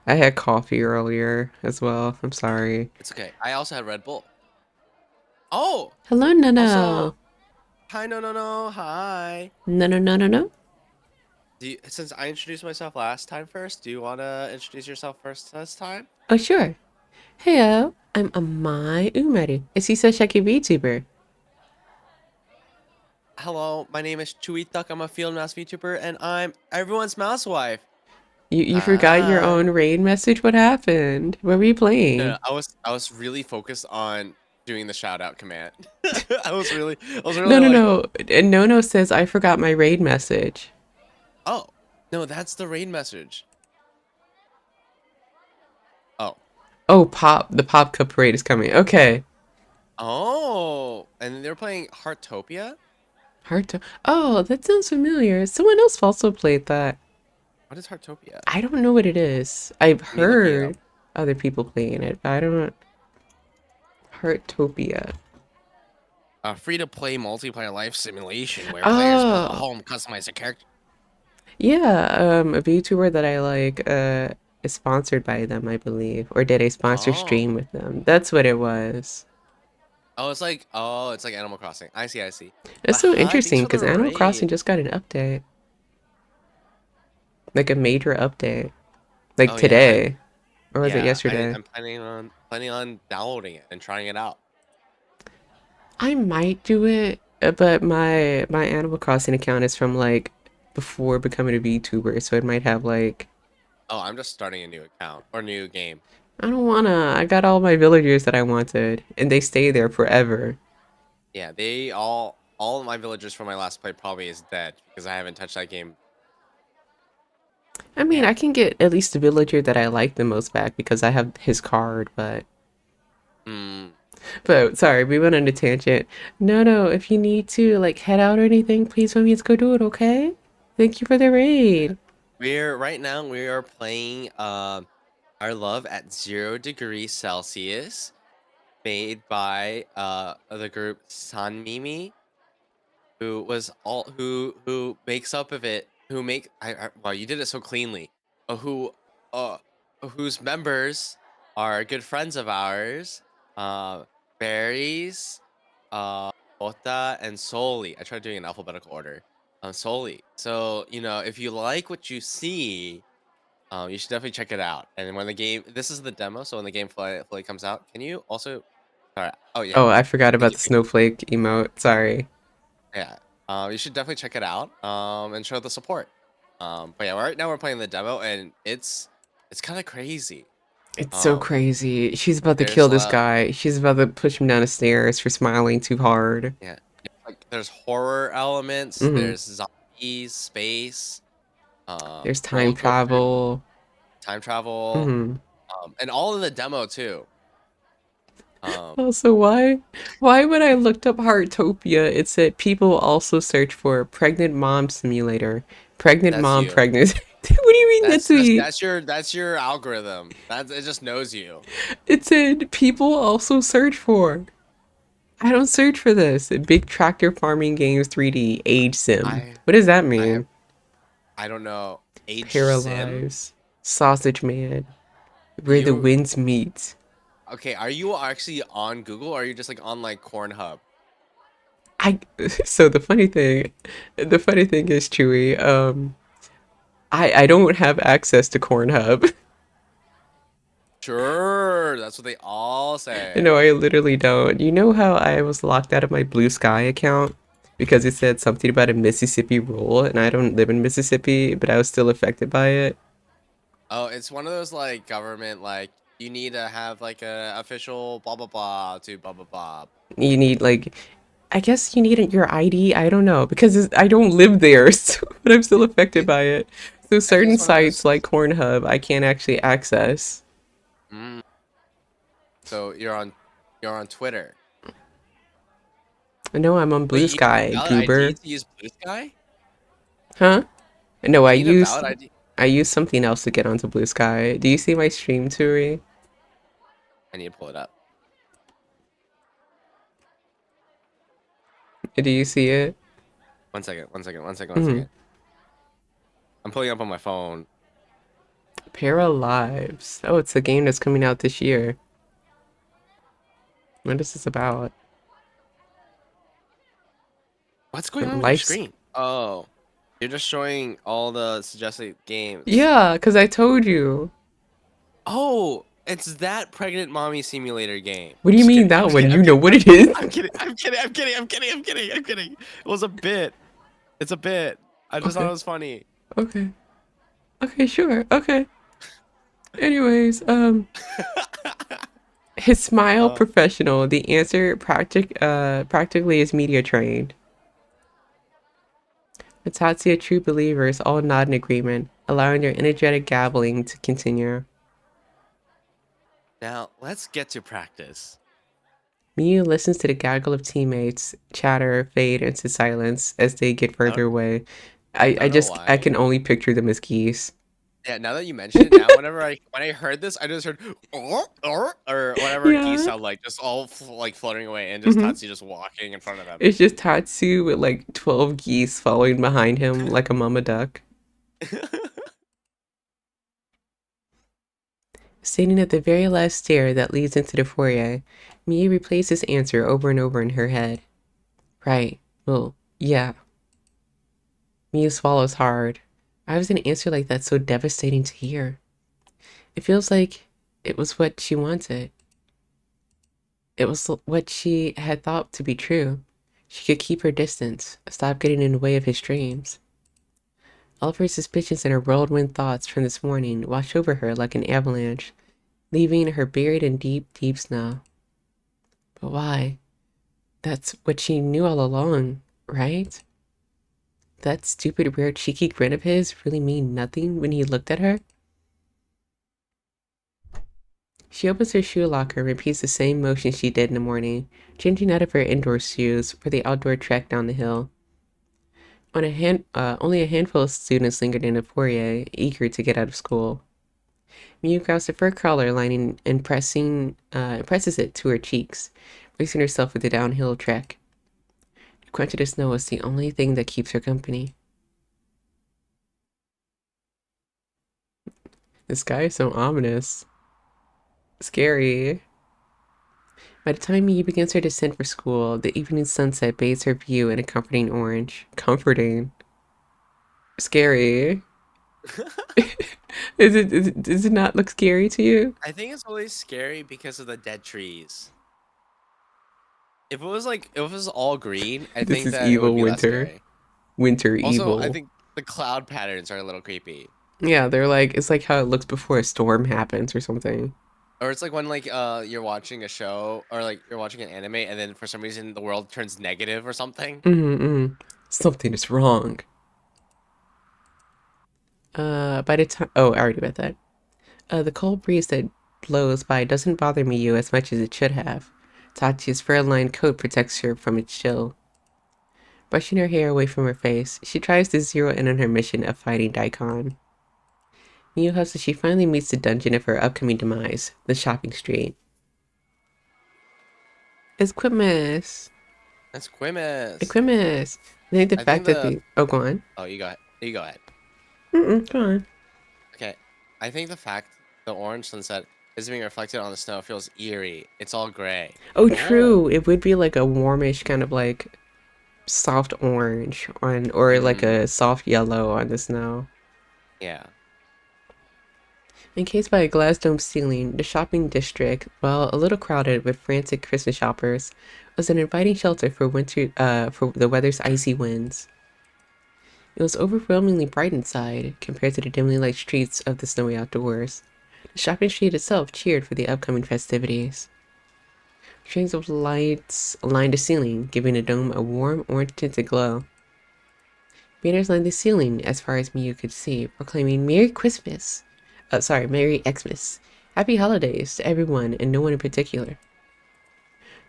I had coffee earlier as well. I'm sorry. It's okay. I also had Red Bull. Oh, Hello, no. also, hi, no, hi. No. Since I introduced myself last time first, do you want to introduce yourself first this time? Oh, sure. Heyo, I'm Amai Umimaru. Is he such a VTuber? Hello, my name is Chewydukk. I'm a field mouse VTuber, and I'm everyone's mousewife. You forgot your Hi. own raid message? What happened? What were you No, playing? I was really focused on doing the shout out command. I was really like, No. And No says I forgot my raid message. oh, no, that's the raid message. Oh, Oh, the Pop Cup raid is coming. Okay. oh, and they're playing Heartopia. Hard to. Oh, that sounds familiar. Someone else also played that. What is Heartopia? I don't know what it is. I've Me looking it up. heard other people playing it, but I don't. Heartopia. A free-to-play multiplayer life simulation where players build a home, customize their character. Yeah, a VTuber that I like is sponsored by them, I believe, or did a sponsor Oh. stream with them. That's what it was. It's like Animal Crossing. I see. That's But so hi, thanks interesting for the because Animal Crossing raid. just got an update, like a major update, like Oh yeah, today, or was it yesterday? I'm planning on downloading it and trying it out. I might do it, but my Animal Crossing account is from like before becoming a VTuber, so it might have like Oh, I'm just starting a new account or new game. I don't wanna. I got all my villagers that I wanted, and they stay there forever. Yeah, all of my villagers from my last play probably is dead because I haven't touched that game. I mean, Yeah. I can get at least the villager that I like the most back because I have his card, but Mm, sorry, we went on a tangent. No, if you need to like head out or anything, please by means go do it, okay? Thank you for the raid. right now we are playing Our Love at 0 degrees Celsius, made by the group Sanmimi, who makes up of it, wow, you did it so cleanly. Who uh whose members are good friends of ours, uh Baariez, Mota, and Souly. I tried doing an alphabetical order. Souly. So, if you like what you see, you should definitely check it out. And when this is the demo, so when the game fully comes out, can you also, sorry, oh yeah, Oh, I forgot thank about you, the thank you. snowflake emote. Sorry. Yeah, you should definitely check it out, and show the support. But yeah, right now we're playing the demo, and it's kind of crazy. It's so Um, crazy. She's about to there's kill this guy. She's about to push him down the stairs for smiling too hard. yeah, like there's horror elements, hmm there's zombies, space, There's time roller coaster, travel. time travel, hmm and all in the demo too. Um, Also, why when I looked up Heartopia, it said people also search for pregnant mom simulator, pregnant that's mom you. pregnant. What do you mean that's me? That's your algorithm. It just knows you. It said people also search for. I don't search for this. Big tractor farming games 3D age sim. I What does that I have mean? I don't know. Age sim? Paralyzed. Sausage man. Where the You winds meet. okay, are you actually on Google or are you just like on like Cornhub? I so the funny thing is Chewy, I don't have access to Cornhub. Sure, that's what they all No, say. I literally don't. You know how I was locked out of my Blue Sky account because it said something about a Mississippi rule and I don't live in Mississippi, but I was still affected by it? Oh, it's one of those like government like You need to have like a official blah blah blah to blah blah blah. You need like, I guess you need your ID. I don't know because I don't live there, so, but I'm still affected by it. So I think certain it's one of sites those. like Cornhub, I can't actually access. Mm. So you're on Twitter. I know I'm on Blue Wait, you need a Sky, valid ID goober. to use Blue Sky? Huh? No, You need a valid ID. I use something else to get onto Blue Sky. Do you see my stream, Turi? I need to pull it up. Do you see it? One second. One second. One second. One Mm-hmm. second. I'm pulling up on my phone. Para Lives. Oh, it's a game that's coming out this year. What is this about? What's going on with your Life's... screen? Oh, you're just showing all the suggested games. Yeah, because I told you. Oh, it's that pregnant mommy simulator game. What do you Just mean kidding. I'm that one? kidding. You I'm know kidding. what it is? I'm kidding. I'm kidding. I'm kidding. I'm kidding. I'm kidding. I'm kidding. It was a bit. It's a bit. I just thought Okay. it was funny. Okay. Okay, sure. Okay. Anyways, his smile Uh, professional. The answer practically is media trained. Metatia true believers all nod in agreement, allowing their energetic gabbling to continue. now let's get to practice. Miyu listens to the gaggle of teammates chatter fade into silence as they get I further don't, away. I don't know I why. can only picture them as geese. Yeah, now that you mention it, now when I heard this, I just heard or whatever geese Yeah. sound like, just all like floating away, and just Hmm. Tatsu just walking in front of them. It's just Tatsu with like 12 geese following behind him like a mama duck. Standing at the very last stair that leads into the foyer, Miyu replays his answer over and over in her head. Right. Well, yeah. Miyu swallows hard. Why was an answer like that so devastating to hear? It feels like it was what she wanted. It was what she had thought to be true. She could keep her distance, stop getting in the way of his dreams. All of her suspicions and her whirlwind thoughts from this morning washed over her like an avalanche, leaving her buried in deep, deep snow. But why? That's what she knew all along, right? That stupid, weird, cheeky grin of his really mean nothing when he looked at her? She opens her shoe locker and repeats the same motion she did in the morning, changing out of her indoor shoes for the outdoor trek down the hill. Only a handful of students lingered in the foyer, eager to get out of school. Miyu grabs the fur collar lining and presses it to her cheeks, bracing herself for the downhill trek. The crunch of the snow is the only thing that keeps her company. The sky is so ominous. Scary. By the time Miyu begins her descent for school, the evening sunset bathes her view in a comforting orange. Comforting. Scary. Does it not look scary to you? I think it's always scary because of the dead trees. If it was all green, I This think is that it would evil be less winter. scary. Winter Also, I evil. think the cloud patterns are a little creepy. Yeah, they're like, it's like how it looks before a storm happens or something. Or it's like when like you're watching a show or like you're watching an anime and then for some reason the world turns negative or something. Mm-hmm. Something is wrong. By the time, oh, I already read that. The cold breeze that blows by doesn't bother Miyu as much as it should have. Tachi's fur-lined coat protects her from its chill. Brushing her hair away from her face, she tries to zero in on her mission of fighting Daikon. Miyu hopes that she finally meets the dungeon of her upcoming demise, the shopping street. It's Quimus! That's Quimus. Quimus! I think the I fact think that the oh, go on. oh you go ahead. You go ahead. Go on. Okay. I think the fact the orange sunset is being reflected on the snow feels eerie. It's all gray. Oh, true. It would be like a warmish kind of like soft orange on, or like a soft yellow on the snow. Yeah. Encased by a glass dome ceiling, the shopping district, while a little crowded with frantic Christmas shoppers, was an inviting shelter for the weather's icy winds. It was overwhelmingly bright inside compared to the dimly lit streets of the snowy outdoors. The shopping street itself cheered for the upcoming festivities. Strings of lights lined the ceiling, giving the dome a warm orange-tinted glow. Banners lined the ceiling as far as Miyu could see, proclaiming Merry Christmas. Merry Xmas. Happy holidays to everyone and no one in particular.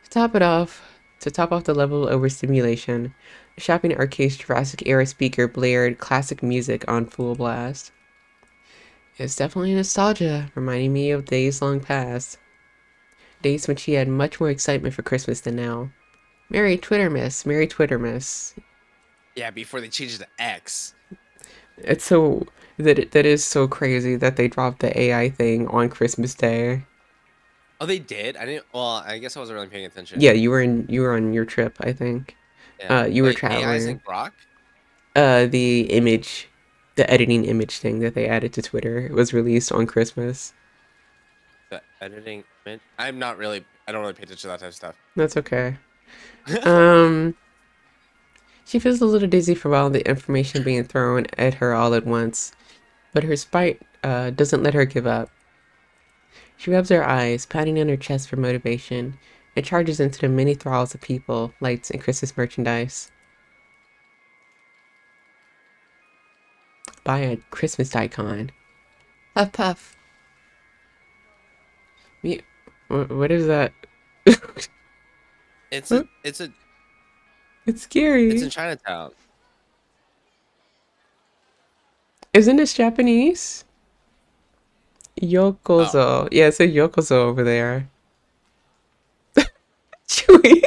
To top off the level of overstimulation, the shopping arcade's Jurassic era speaker blared classic music on full blast. It's definitely nostalgia, reminding me of days long past. Days when she had much more excitement for Christmas than now. Merry Twittermas, Merry Twittermas. Yeah, before they changed it to X. It's so that is so crazy that they dropped the AI thing on Christmas Day. Oh, they did? I didn't. Well, I guess I wasn't really paying attention. Yeah, you were on your trip, I think. Yeah. You were Wait, AI traveling. isn't Grok? The editing image thing that they added to Twitter was released on Christmas. The editing. I'm not really. I don't really pay attention to that type of stuff. That's okay. Um, she feels a little dizzy from all the information being thrown at her all at once, but her spite doesn't let her give up. She rubs her eyes, patting on her chest for motivation, and charges into the many thralls of people, lights, and Christmas merchandise. Buy a Christmas icon. Puff puff. Me, what is that? It's What? a. It's a. It's scary. It's in Chinatown. Isn't this Japanese? Oh, Yokozo. Yeah, it said Yokozo over there. Chewy.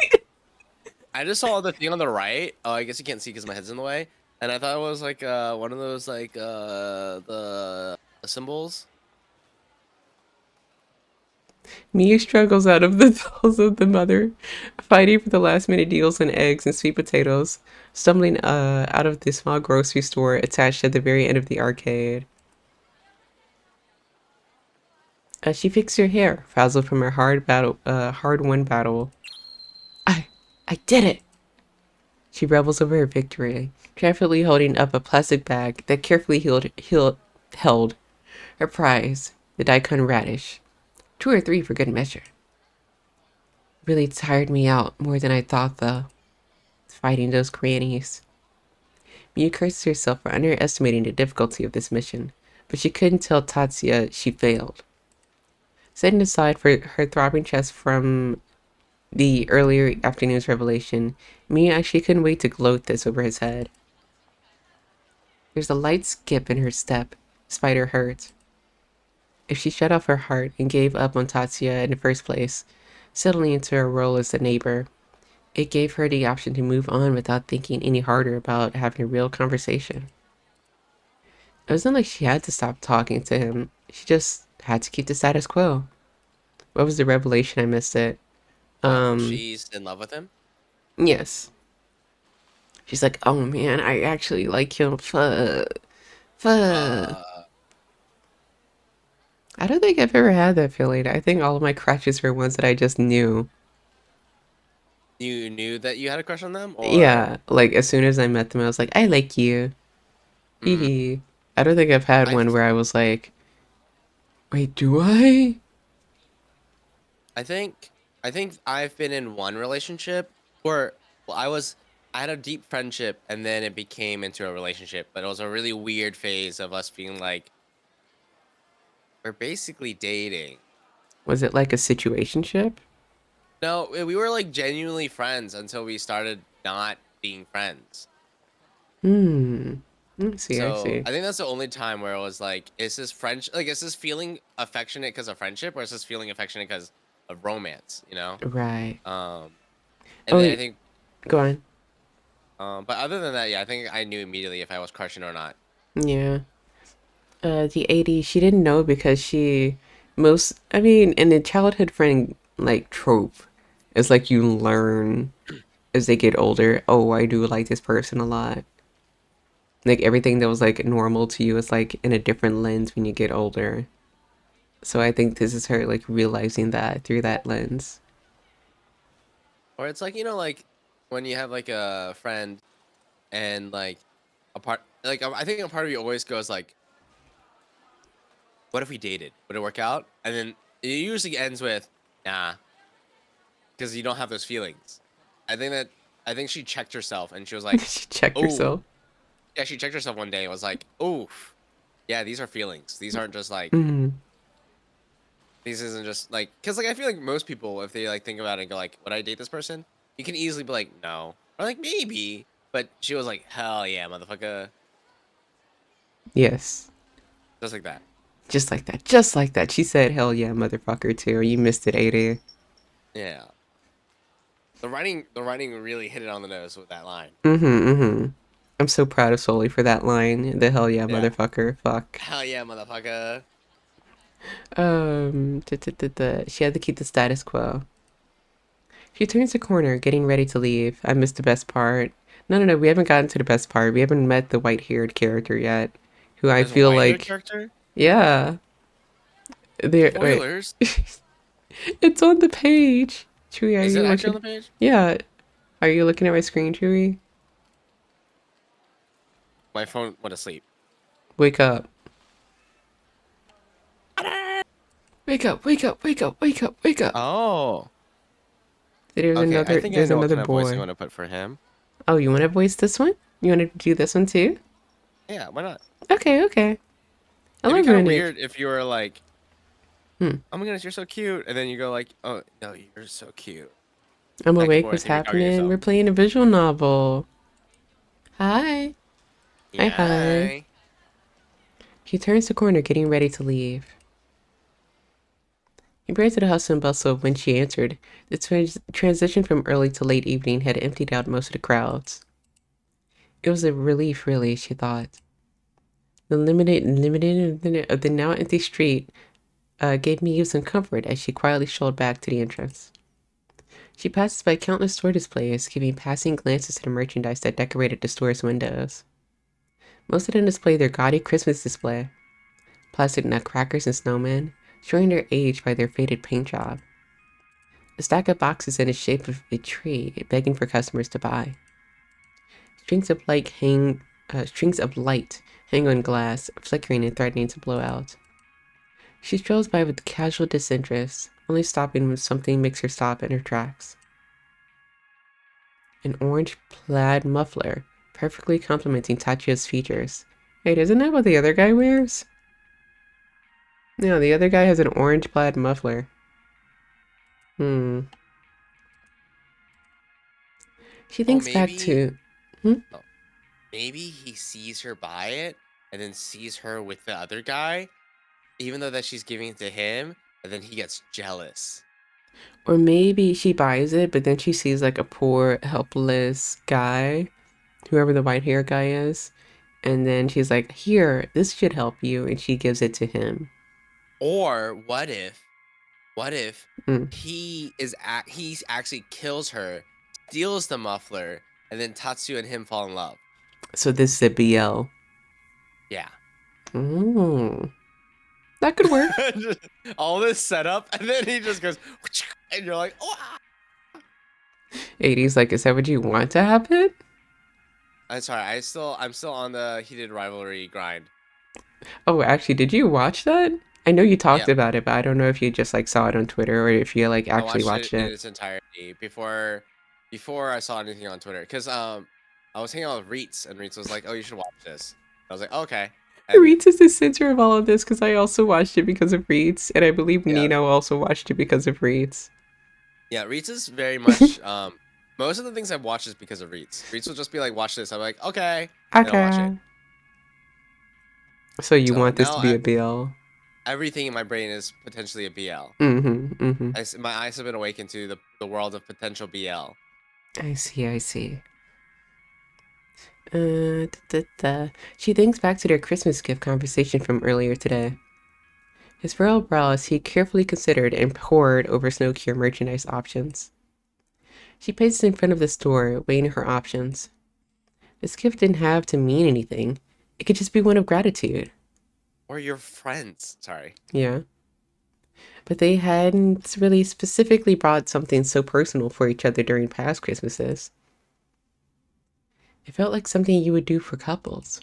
I just saw the thing on the right. Oh, I guess you can't see because my head's in the way. And I thought it was like one of those like the symbols. Miyu struggles out of the throes of the mother, fighting for the last minute deals on eggs and sweet potatoes, stumbling out of the small grocery store attached at the very end of the arcade. She fixed her hair, frazzled from her hard-won battle. I, I did it! She revels over her victory, triumphantly holding up a plastic bag that carefully held her prize, the daikon radish. 2 or 3 for good measure. Really tired me out more than I thought, though, fighting those grannies. Miyu cursed herself for underestimating the difficulty of this mission, but she couldn't tell Tatsuya she failed. Setting aside for her throbbing chest from the earlier afternoon's revelation, Miyu actually couldn't wait to gloat this over his head. There's a light skip in her step, despite her hurt. If she shut off her heart and gave up on Tatsuya in the first place, settling into her role as a neighbor, it gave her the option to move on without thinking any harder about having a real conversation. It wasn't like she had to stop talking to him, she just had to keep the status quo. What was the revelation? I missed it. She's in love with him. Yes. She's like, oh man, I actually like him. Fuck. Fuck. I don't think I've ever had that feeling. I think all of my crushes were ones that I just knew. You knew that you had a crush on them, or Yeah, like as soon as I met them, I was like, I like you. Hee mm, hee. I don't think I've had I one where I was like, wait, do I? I think I've been in one relationship where well, I had a deep friendship and then it became into a relationship, but it was a really weird phase of us being like we're basically dating. Was it like a situationship? No, we were like genuinely friends until we started not being friends. Hmm. I see, I So see. I think that's the only time where it was like, is this French? Like, is this feeling affectionate because of friendship, or is this feeling affectionate because of romance? You know. Right. Um, Oh, and then I wait, think, go on. but other than that, yeah, I think I knew immediately if I was crushing or not. Yeah. The 80, she didn't know because I mean, in the childhood friend, like, trope, it's like you learn as they get older, oh, I do like this person a lot. Like, everything that was, like, normal to you is, like, in a different lens when you get older. So I think this is her, like, realizing that through that lens. Or it's like like when you have like a friend and like a part, like I think a part of you always goes like what if we dated? Would it work out? And then it usually ends with, nah, because you don't have those feelings. I think she checked herself and she was like, She checked oh, herself. yeah, she checked herself one day and was like, oof, yeah, these are feelings. These aren't just like, Mm. these isn't just like, because like I feel like most people, if they like think about it and go like, would I date this person? You can easily be like, no, or like maybe. But she was like, hell yeah, motherfucker, Yes. just like that. Just like that. Just like that. She said, hell yeah, motherfucker, too. You missed it, 80. Yeah. The writing really hit it on the nose with that line. I'm so proud of Souly for that line. The hell yeah, Yeah. motherfucker. Fuck. Hell yeah, motherfucker. She had to keep the status quo. She turns the corner, getting ready to leave. I missed the best part. No, we haven't gotten to the best part. We haven't met the white-haired character yet. Who I There's a feel white-haired like... character? Yeah. Wait. Spoilers. It's on the page. Chewy, are Is you it looking? actually on the page? Yeah. Are you looking at my screen, Chewy? My phone went to sleep. Wake up. Wake up, wake up, wake up, wake up, wake up. Oh. There's Okay, I think I there's know what another kind of voice I boy. want to put for him. Oh, you want to voice this one? You want to do this one too? Yeah, why not? Okay. I It'd be love kind of doing it. weird if you were like, Hmm. oh my goodness, you're so cute. And then you go like, oh, no, you're so cute. I'm Back and awake. forth, What's and you're talking to happening? yourself. We're playing a visual novel. Hi. Hi. She turns the corner, getting ready to leave. Compared to the hustle and bustle when she answered, the transition from early to late evening had emptied out most of the crowds. It was a relief, really, she thought. The limited of the now empty street gave me some comfort as she quietly strolled back to the entrance. She passes by countless store displays, giving passing glances to the merchandise that decorated the store's windows. Most of them display their gaudy Christmas display. Plastic nutcrackers and snowmen, showing their age by their faded paint job. A stack of boxes in the shape of a tree, begging for customers to buy. Strings of light hang on glass, flickering and threatening to blow out. She strolls by with casual disinterest, only stopping when something makes her stop in her tracks. An orange plaid muffler, perfectly complementing Tachia's features. Wait, isn't that what the other guy wears? No, the other guy has an orange plaid muffler. She thinks back to... Maybe he sees her buy it and then sees her with the other guy, even though that she's giving it to him, and then he gets jealous. Or maybe she buys it, but then she sees like a poor, helpless guy, whoever the white hair guy is, and then she's like, here, this should help you, and she gives it to him. Or what if Mm. he actually kills her, steals the muffler, and then Tatsu and him fall in love? So this is a BL. Yeah. Mm. That could work. All this setup, and then he just goes, and you're like, oh. 80's like, is that what you want to happen? I'm sorry, I'm still on the heated rivalry grind. Oh, actually, did you watch that? I know you talked about it, but I don't know if you just like saw it on Twitter or if you like actually watched it in its entirety before I saw anything on Twitter. Cause I was hanging out with Reitz, and Reitz was like, "Oh, you should watch this." I was like, "Okay." And Reitz is the center of all of this because I also watched it because of Reitz, and I believe Nino also watched it because of Reitz. Yeah, Reitz is very much most of the things I've watched is because of Reitz. Reitz will just be like, "Watch this." I'm like, "Okay." And I'll watch it. So you want this to be a BL? Everything in my brain is potentially a BL. My eyes have been awakened to the world of potential BL. I see. She thinks back to their Christmas gift conversation from earlier today. His furrowed brows he carefully considered and pored over Snowcure merchandise options. She paces in front of the store, weighing her options. This gift didn't have to mean anything. It could just be one of gratitude. Or your friends. Sorry. Yeah. But they hadn't really specifically brought something so personal for each other during past Christmases. It felt like something you would do for couples.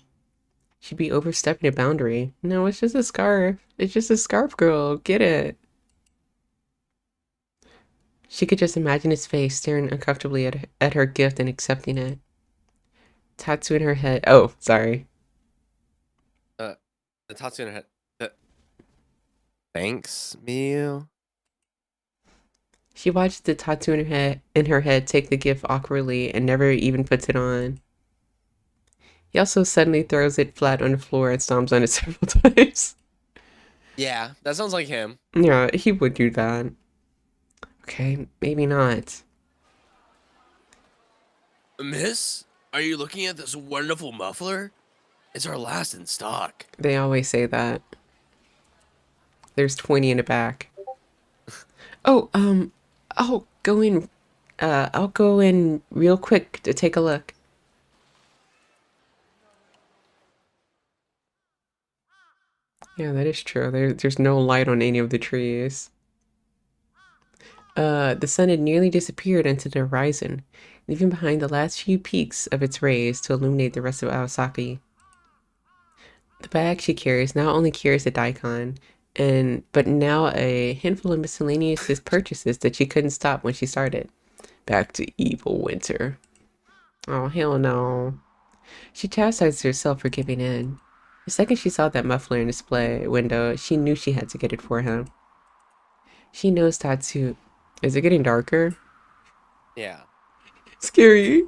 She'd be overstepping a boundary. No, it's just a scarf. It's just a scarf, girl. Get it. She could just imagine his face staring uncomfortably at her gift and accepting it. Tattoo in her head. Oh, sorry. The tattoo in her head. Thanks, Miu. She watched the tattoo in her head take the gift awkwardly and never even puts it on. He also suddenly throws it flat on the floor and stomps on it several times. Yeah, that sounds like him. Yeah, he would do that. Okay, maybe not. Miss, are you looking at this wonderful muffler? It's our last in stock. They always say that. There's 20 in the back. Oh, I'll go in. I'll go in real quick to take a look. Yeah, that is true. There's no light on any of the trees. The sun had nearly disappeared into the horizon, leaving behind the last few peaks of its rays to illuminate the rest of Awasaki. The bag she carries not only carries a daikon, but now a handful of miscellaneous purchases that she couldn't stop when she started. Back to evil winter. Oh, hell no. She chastised herself for giving in. The second she saw that muffler in the display window, she knew she had to get it for him. She knows Tatsu. Is it getting darker? Yeah. Scary.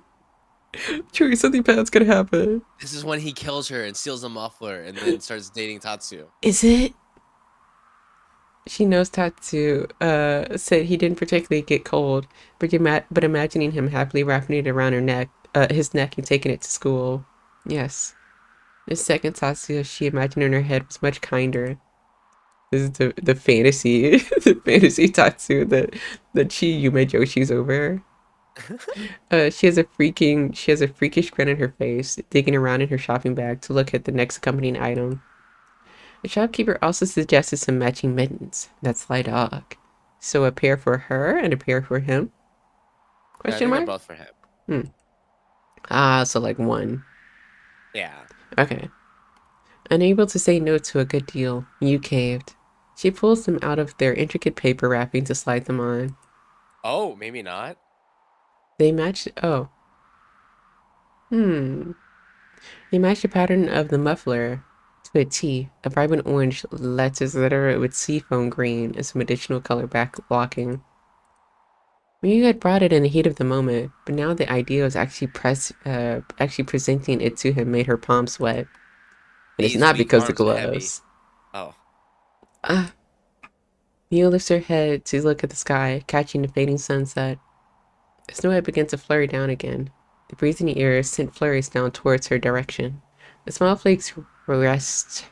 Chewie, something bad's gonna happen. This is when he kills her and steals the muffler and then starts dating Tatsu. Is it? She knows Tatsu said he didn't particularly get cold, but imagining him happily wrapping it around his neck and taking it to school. Yes. The second Tatsu she imagined in her head was much kinder. This is the fantasy, the fantasy Tatsu that she Yume Joshi's over. She has a freakish grin on her face, digging around in her shopping bag to look at the next accompanying item. The shopkeeper also suggested some matching mittens. That's light dog. So a pair for her and a pair for him? Question mark? Both for him. So like one. Yeah. Okay. Unable to say no to a good deal, Yu caved. She pulls them out of their intricate paper wrapping to slide them on. Oh, maybe not. They matched. Oh. They matched the pattern of the muffler to a T, a vibrant orange lattice letter with seafoam green and some additional color back blocking. Miyu had brought it in the heat of the moment, but now the idea of actually presenting it to him made her palms sweat. And it's not because the gloves. Oh. Miyu lifts her head to look at the sky, catching the fading sunset. The snow had begun to flurry down again. The breeze in the air sent flurries down towards her direction. The small flakes rest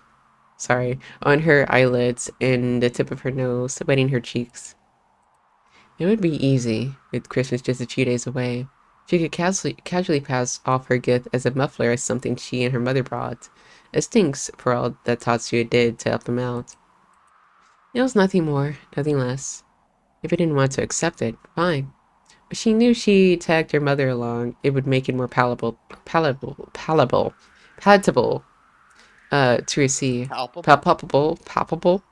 on her eyelids and the tip of her nose, wetting her cheeks. It would be easy, with Christmas just a few days away. She could casually pass off her gift as a muffler as something she and her mother brought, as thanks for all that Tatsuya did to help them out. It was nothing more, nothing less. If he didn't want to accept it, fine. But she knew she tagged her mother along, it would make it more palatable to receive. Palpable.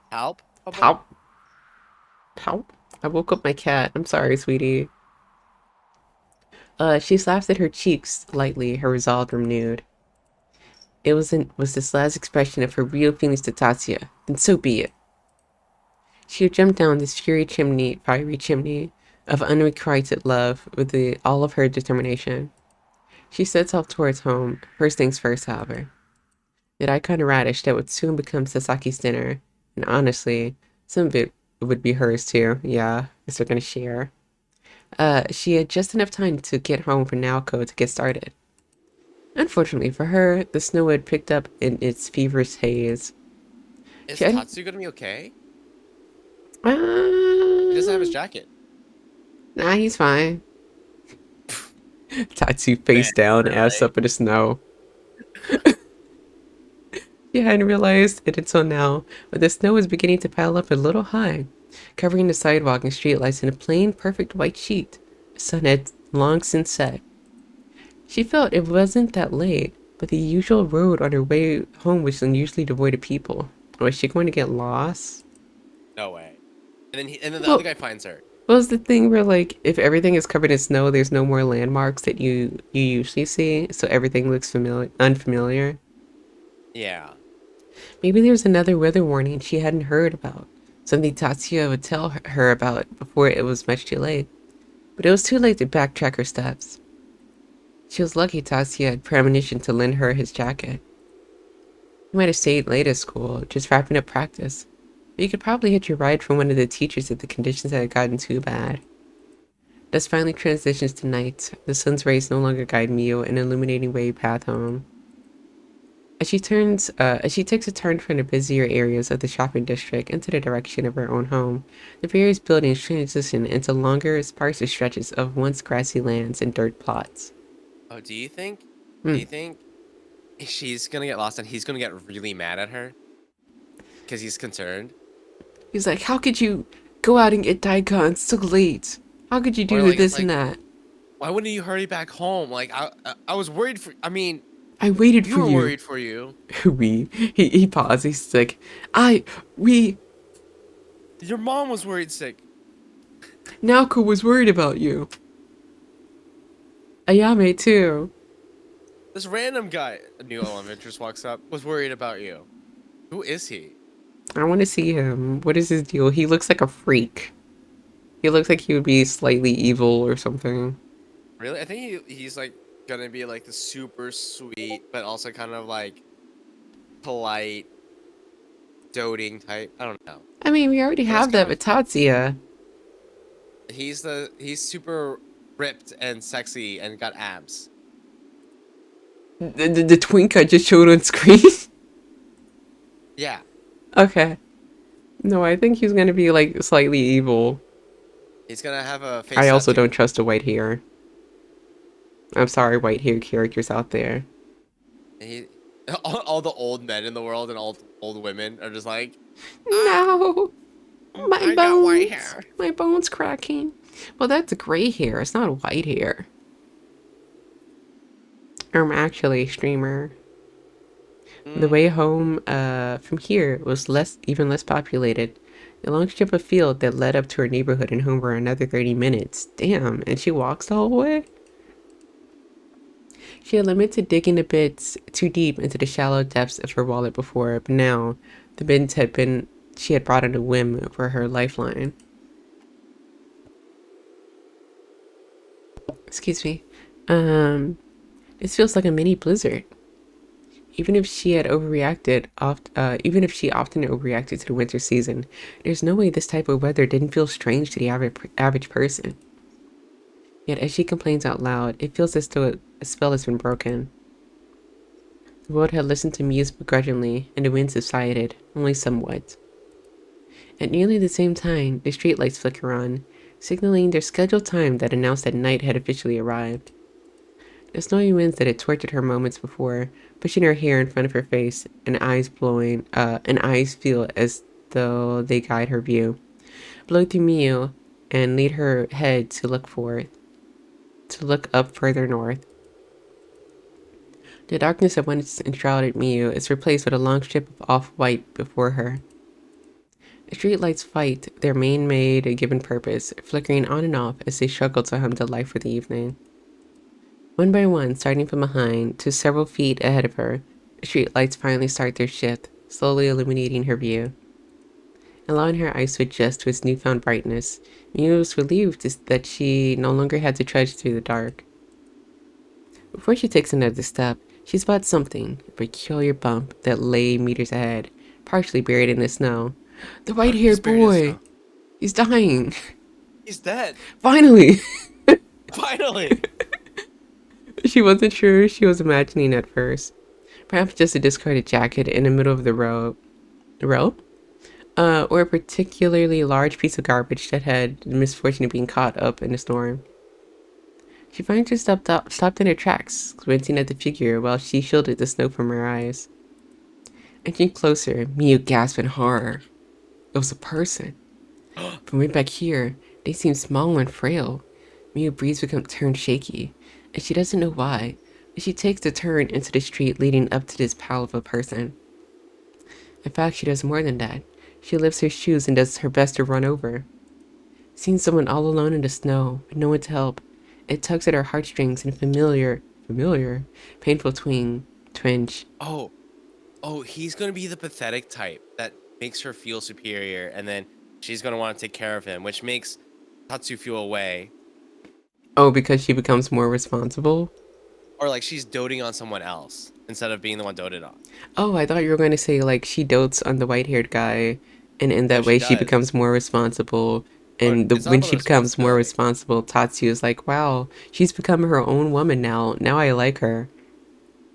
I woke up my cat. I'm sorry, sweetie. She slapped at her cheeks lightly, her resolve renewed. It was this last expression of her real feelings to Tatsuya, then so be it. She would jump down this fiery chimney of unrequited love with all of her determination. She sets off towards home, first things first, however. The daikon radish that would soon become Sasaki's dinner, and honestly, some of it would be hers too, yeah, because they're gonna share. She had just enough time to get home for Naoko to get started. Unfortunately for her, the snow had picked up in its feverish haze. Is Tatsu gonna be okay? He doesn't have his jacket. Nah, he's fine. Tatsu face down, really? Ass up in the snow. She hadn't realized it until now, but the snow was beginning to pile up a little high, covering the sidewalk and streetlights in a plain, perfect white sheet. The sun had long since set. She felt it wasn't that late, but the usual road on her way home was unusually devoid of people. Was she going to get lost? No way. And then the Well, other guy finds her. what was the thing where, like, if everything is covered in snow, there's no more landmarks that you usually see, so everything looks unfamiliar? Yeah. Maybe there's another weather warning she hadn't heard about, something Tatsuya would tell her about before it was much too late. But it was too late to backtrack her steps. She was lucky Tatsuya had premonition to lend her his jacket. He might have stayed late at school, just wrapping up practice. But you could probably hitch your ride from one of the teachers if the conditions had gotten too bad. Dust finally transitions to night. The sun's rays no longer guide Mio an illuminating way path home. As she takes a turn from the busier areas of the shopping district into the direction of her own home, the various buildings transition into longer, sparser stretches of once grassy lands and dirt plots. Oh, do you think? Hmm. Do you think she's gonna get lost and he's gonna get really mad at her? Because he's concerned. He's like, how could you go out and get daikon so late? How could you do Or, like, this it's and like, that? why wouldn't you hurry back home? Like I was worried for. I mean, I waited you for were you. worried for you. He paused. He's like, we. Your mom was worried sick. Naoko was worried about you. Ayame too. This random guy, a new element just walks up, was worried about you. Who is he? I want to see him. What is his deal? He looks like a freak. He looks like he would be slightly evil or something. Really? I think he's like gonna be like the super sweet, but also kind of like polite, doting type. I don't know. I mean, we already But that's have that kind with Tatsuya. He's super ripped and sexy and got abs. The twink I just showed on screen. Yeah. Okay. No, I think he's gonna be like slightly evil. He's gonna have a face I also tattoo. don't trust a white hair. I'm sorry, white hair characters out there. And all the old men in the world and all old women are just like, No, my I got white bones, hair. my bones cracking. Well, that's gray hair. It's not white hair. Actually, streamer. The way home from here was even less populated. A long strip of field that led up to her neighborhood and home for another 30 minutes. Damn, and she walks the whole way? She had limited digging a bit too deep into the shallow depths of her wallet before, but now the bins she had brought on a whim for her lifeline. Excuse me. This feels like a mini blizzard. Even if she often overreacted to the winter season, there's no way this type of weather didn't feel strange to the average person. Yet as she complains out loud, it feels as though a spell has been broken. The world had listened to Muse begrudgingly, and the wind subsided, only somewhat. At nearly the same time, the streetlights flicker on, signaling their scheduled time that announced that night had officially arrived. The snowy winds that had tortured her moments before, pushing her hair in front of her face, and eyes feel as though they guide her view, blow through Mio, and lead her head to look up further north. The darkness that once enshrouded Mio is replaced with a long strip of off-white before her. The streetlights fight their man-made given purpose, flickering on and off as they struggle to hum to life for the evening. One by one, starting from behind to several feet ahead of her, the streetlights finally start their shift, slowly illuminating her view. Allowing her eyes to adjust to its newfound brightness, Mio was relieved that she no longer had to trudge through the dark. Before she takes another step, she spots something, a peculiar bump that lay meters ahead, partially buried in the snow. The white-haired boy! He's dying! He's dead. Finally! Finally. She wasn't sure she was imagining at first. Perhaps just a discarded jacket in the middle of the road. Or a particularly large piece of garbage that had the misfortune of being caught up in a storm. She finally just stopped in her tracks, squinting at the figure while she shielded the snow from her eyes. Edging closer, Mio gasped in horror. It was a person. From way back here, they seem small and frail. Mio breeze turned shaky, and she doesn't know why, She takes a turn into the street leading up to this pal of a person. In fact, she does more than that. She lifts her shoes and does her best to run over. Seeing someone all alone in the snow, with no one to help, it tugs at her heartstrings in a familiar, painful twinge. Oh, he's gonna be the pathetic type that makes her feel superior, and then she's gonna want to take care of him, which makes Tatsu feel away. Oh, because she becomes more responsible? Or like she's doting on someone else instead of being the one doted on. Oh, I thought you were going to say, like, she dotes on the white-haired guy, and in No, that she way she does. becomes more responsible. Or And it's not when about she the becomes more responsibility. responsible, Tatsu is like, wow, she's become her own woman now. Now I like her.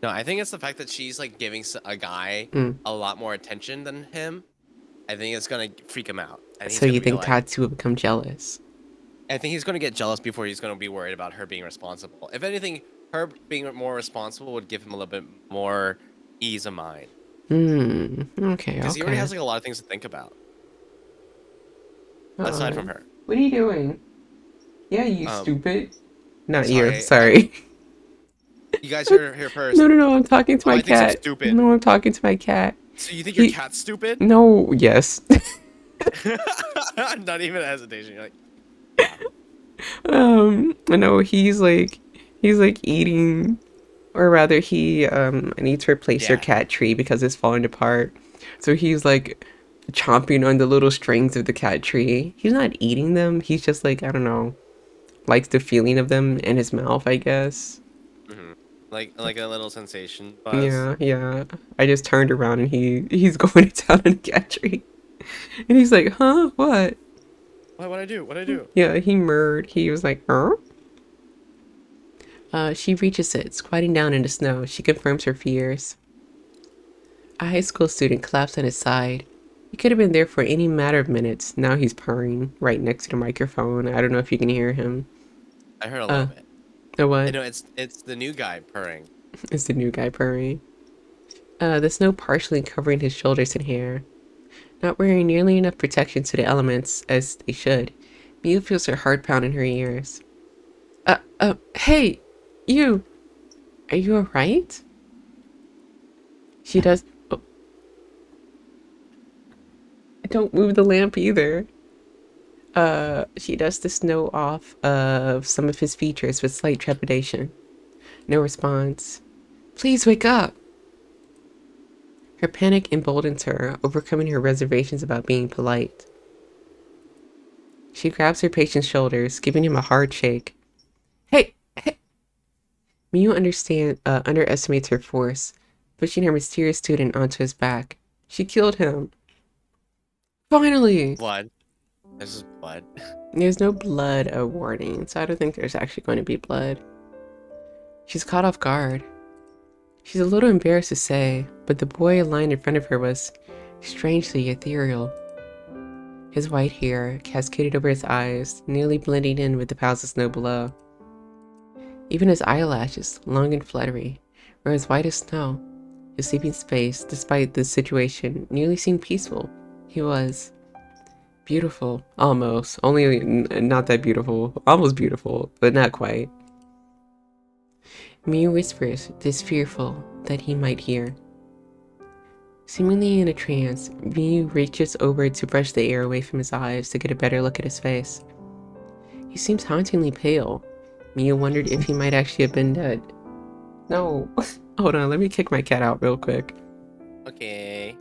No, I think it's the fact that she's like giving a guy Mm. a lot more attention than him. I think it's gonna freak him out, and he's So you gonna be think like, Tatsu will become jealous? I think he's gonna get jealous before he's gonna be worried about her being responsible. If anything, her being more responsible would give him a little bit more ease of mind, Okay, because he already okay. has like a lot of things to think about aside from her. What are you doing? Yeah, you Um, stupid. Not you, sorry, sorry. you guys heard her first. No, I'm talking to Oh, my I think I'm cat. stupid. No, I'm talking to my cat. So you think your He- cat's stupid? No, yes. Not even a hesitation. You're like, No, he's like eating, or rather he needs to replace their yeah. cat tree because it's falling apart. So he's like chomping on the little strings of the cat tree. He's not eating them. He's just like, I don't know, likes the feeling of them in his mouth, I guess. Hmm. Like a little sensation buzz. Yeah. I just turned around and he's going to town on the cat tree. And he's like, huh? What? What I do? What I do? Yeah, he murred. He was like, huh? She reaches it, squatting down in the snow. She confirms her fears. A high school student claps on his side. He could have been there for any matter of minutes. Now he's purring right next to the microphone. I don't know if you can hear him. I heard a little bit. Oh, I what? know it's the new guy purring. It's the new guy purring. The snow partially covering his shoulders and hair. Not wearing nearly enough protection to the elements as they should, Miu feels her heart pound in her ears. Hey, you! Are you alright? She does. Oh. Don't move the lamp either. She dusts the snow off of some of his features with slight trepidation. No response. Please wake up! Her panic emboldens her, overcoming her reservations about being polite. She grabs her patient's shoulders, giving him a hard shake. Hey! Miu underestimates her force, pushing her mysterious student onto his back. She killed him. Finally! Blood. This is blood. There's no blood warning, so I don't think there's actually going to be blood. She's caught off guard. She's a little embarrassed to say, but the boy lying in front of her was strangely ethereal. His white hair cascaded over his eyes, nearly blending in with the piles of snow below. Even his eyelashes, long and fluttery, were as white as snow. His sleeping space, despite the situation, nearly seemed peaceful. He was beautiful, almost. Only not that beautiful. Almost beautiful, but not quite. Miu whispers, this fearful that he might hear. Seemingly in a trance, Miu reaches over to brush the air away from his eyes to get a better look at his face. He seems hauntingly pale. Miu wondered if he might actually have been dead. No. Hold on, let me kick my cat out real quick. Okay.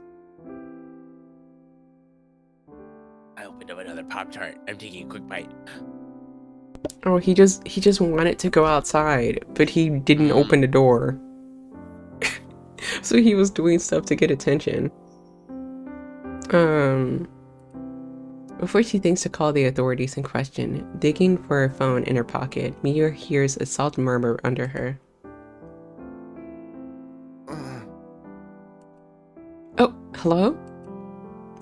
I opened up another Pop-Tart. I'm taking a quick bite. Oh, he just wanted to go outside, but he didn't open the door. So he was doing stuff to get attention. Before she thinks to call the authorities in question, digging for her phone in her pocket, Miu hears a soft murmur under her. Oh, hello?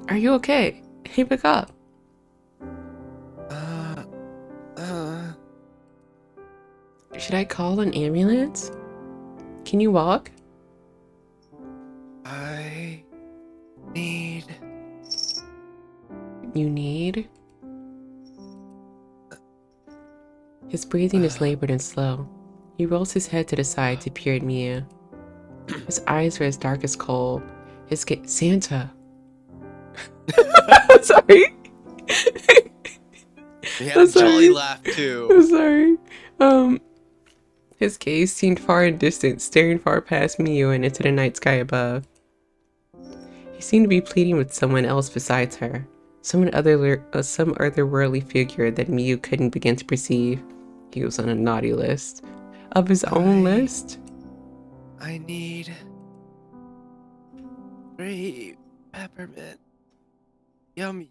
Are you okay? Hey, wake up. Should I call an ambulance? Can you walk? I need. You need? His breathing is labored and slow. He rolls his head to the side to peer at Miu. His eyes are as dark as coal. Santa. Sorry. He had a jolly laugh too. I'm sorry. His gaze seemed far and distant, staring far past Miu and into the night sky above. He seemed to be pleading with someone else besides her. Some otherworldly figure that Miu couldn't begin to perceive. He was on a naughty list. Of his own list? I need 3 peppermint yum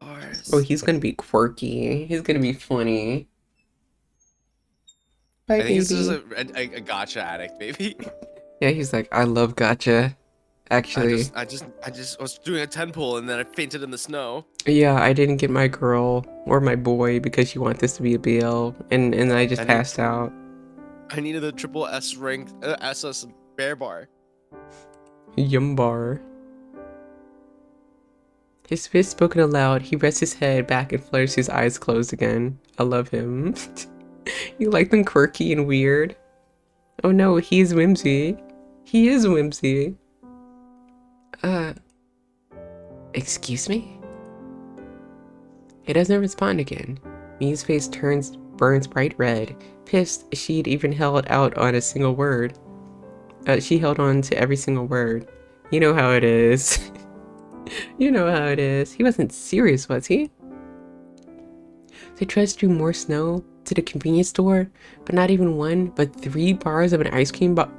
bars. Oh, he's gonna be quirky. He's gonna be funny. Bye, I think baby. this is a gacha addict, baby. Yeah, he's like, I love gacha. Actually, I just was doing a 10 pull and then I fainted in the snow. yeah, I didn't get my girl or my boy because she wanted this to be a BL, and I just passed out. I needed a triple S rank SS bear bar. Yum bar. His fist spoken aloud, he rests his head back and flutters his eyes closed again. I love him. You like them quirky and weird? Oh no, he's whimsy. He is whimsy. Excuse me? He doesn't respond again. Miu's face burns bright red. Pissed, she'd even held out on a single word. She held on to every single word. You know how it is. You know how it is. He wasn't serious, was he? They trudged through more snow to the convenience store, but not even one, but 3 bars of an ice cream bar.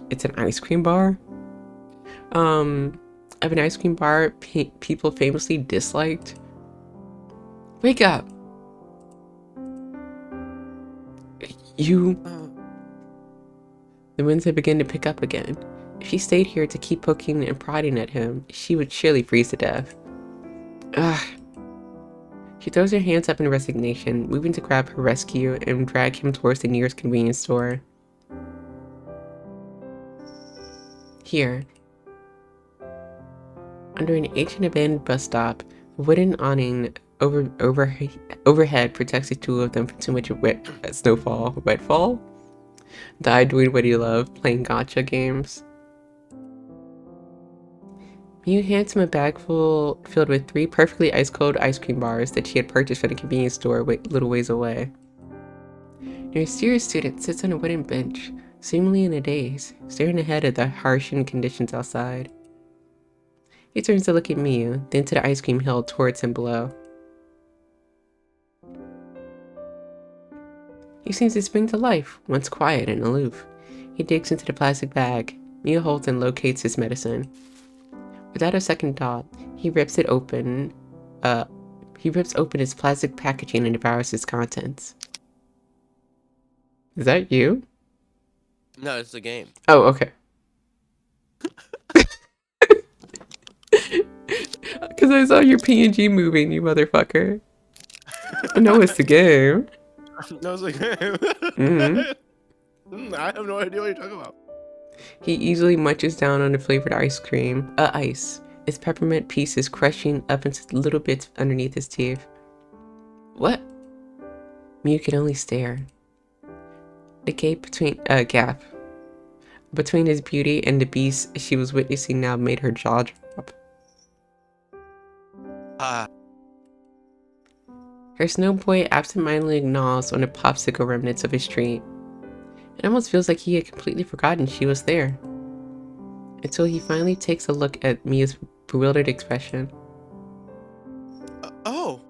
It's an ice cream bar? Of an ice cream bar people famously disliked. Wake up! You... The winds had begun to pick up again. If she stayed here to keep poking and prodding at him, she would surely freeze to death. Ugh. She throws her hands up in resignation, moving to grab her rescue and drag him towards the nearest convenience store. Here. Under an ancient abandoned bus stop, a wooden awning overhead protects the two of them from too much snowfall. Wetfall? Died doing what he loved, playing gacha games. Miu hands him a bag filled with 3 perfectly ice-cold ice cream bars that she had purchased from the convenience store a little ways away. A mysterious student sits on a wooden bench, seemingly in a daze, staring ahead at the harsh conditions outside. He turns to look at Miu, then to the ice cream held towards him below. He seems to spring to life, once quiet and aloof. He digs into the plastic bag. Miu holds and locates his medicine. Without a second thought, he rips open its plastic packaging and devours its contents. Is that you? No, it's the game. Oh, okay. Because I saw your PNG moving, you motherfucker. No, it's the game. No, it's the game. Mm-hmm. I have no idea what you're talking about. He easily munches down on the flavored ice cream. Ice. Its peppermint pieces crushing up into little bits underneath his teeth. What? Miu could only stare. The gap between his beauty and the beast she was witnessing now made her jaw drop. Her snow boy absentmindedly gnaws on the popsicle remnants of his treat. It almost feels like he had completely forgotten she was there. Until he finally takes a look at Mia's bewildered expression. Oh!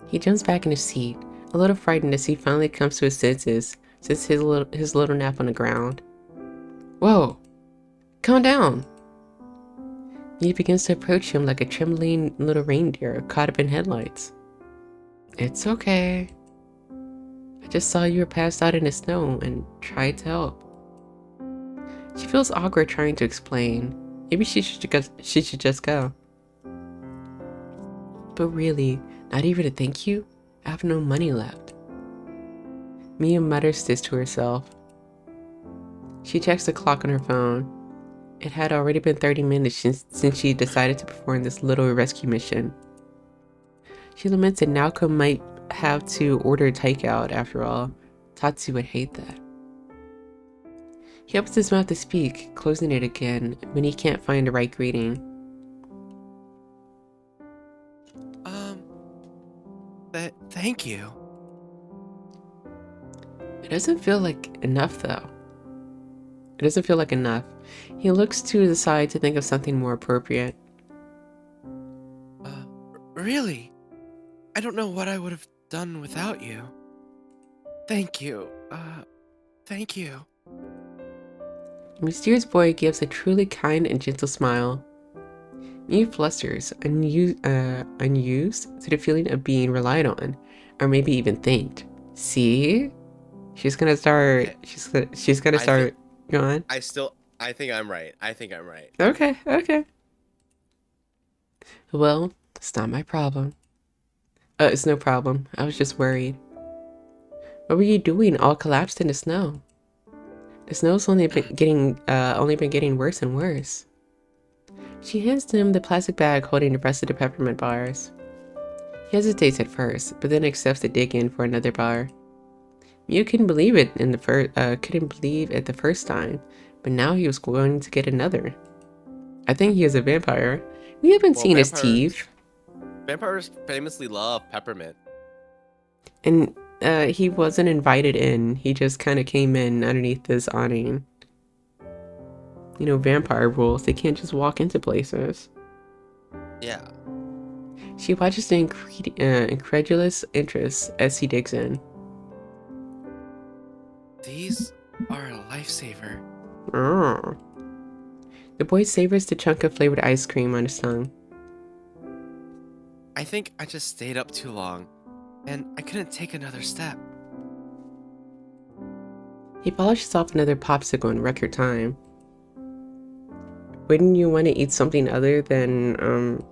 He jumps back in his seat, a little frightened as he finally comes to his senses since his little nap on the ground. Whoa! Calm down! He begins to approach him like a trembling little reindeer caught up in headlights. It's okay. I just saw you were passed out in the snow and tried to help. She feels awkward trying to explain. Maybe she should just go. But really, not even a thank you? I have no money left. Miu mutters this to herself. She checks the clock on her phone. It had already been 30 minutes since she decided to perform this little rescue mission. She laments that Naoko might have to order takeout after all. Tatsu would hate that. He opens his mouth to speak, closing it again when he can't find the right greeting. Thank you. It doesn't feel like enough, though. It doesn't feel like enough. He looks to the side to think of something more appropriate. Really? I don't know what I would have done without you. Thank you. Thank you. The mysterious boy gives a truly kind and gentle smile. Mew flusters, unused to the feeling of being relied on, or maybe even thanked. See? She's gonna start. She's gonna start. Go on. I think I'm right. I think I'm right. Okay. Okay. Well, it's not my problem. It's no problem. I was just worried. What were you doing? All collapsed in the snow. The snow's only been getting worse and worse. She hands him the plastic bag holding the rest of the peppermint bars. He hesitates at first, but then accepts to dig in for another bar. Mew couldn't believe it the first time, but now he was going to get another. I think he is a vampire. We haven't seen his teeth. Vampires famously love peppermint. And he wasn't invited in. He just kind of came in underneath this awning. You know, vampire rules. They can't just walk into places. Yeah. She watches the incredulous interest as he digs in. These are a lifesaver. Oh. The boy savors the chunk of flavored ice cream on his tongue. I think I just stayed up too long, and I couldn't take another step. He polishes off another popsicle in record time. Wouldn't you want to eat something other than,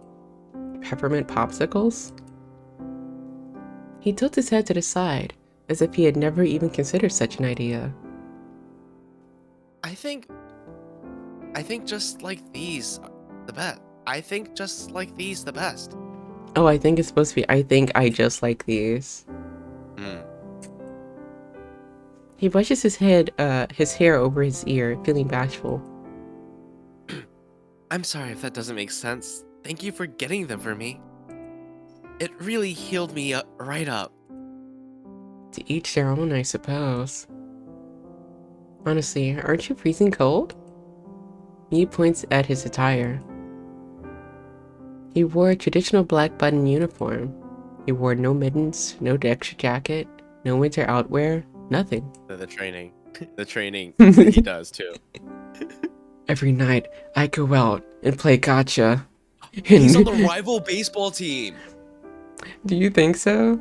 peppermint popsicles? He tilts his head to the side, as if he had never even considered such an idea. I think just like these, the best. I think just like these, the best. Oh, I think it's supposed to be, I think I just like these. He brushes his hair over his ear, feeling bashful. I'm sorry if that doesn't make sense. Thank you for getting them for me. It really healed me right up. To each their own, I suppose. Honestly, aren't you freezing cold? Mew points at his attire. He wore a traditional black button uniform. He wore no mittens, no extra jacket, no winter outwear, nothing. The training. The training he does too. Every night, I go out and play gotcha. He's on the rival baseball team. Do you think so?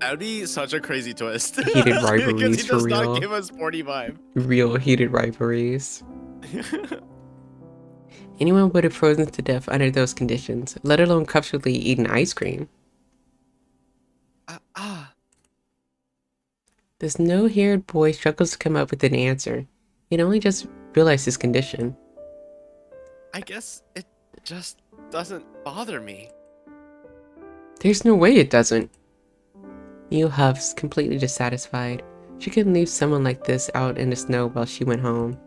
That would be such a crazy twist. Heated rivalries because he for does real. not give a sporty vibe. Real heated rivalries. Anyone would have frozen to death under those conditions, let alone comfortably eaten ice cream. This no-haired boy struggles to come up with an answer. He'd only just realized his condition. I guess it just doesn't bother me. There's no way it doesn't. Mew huffs, completely dissatisfied. She couldn't leave someone like this out in the snow while she went home.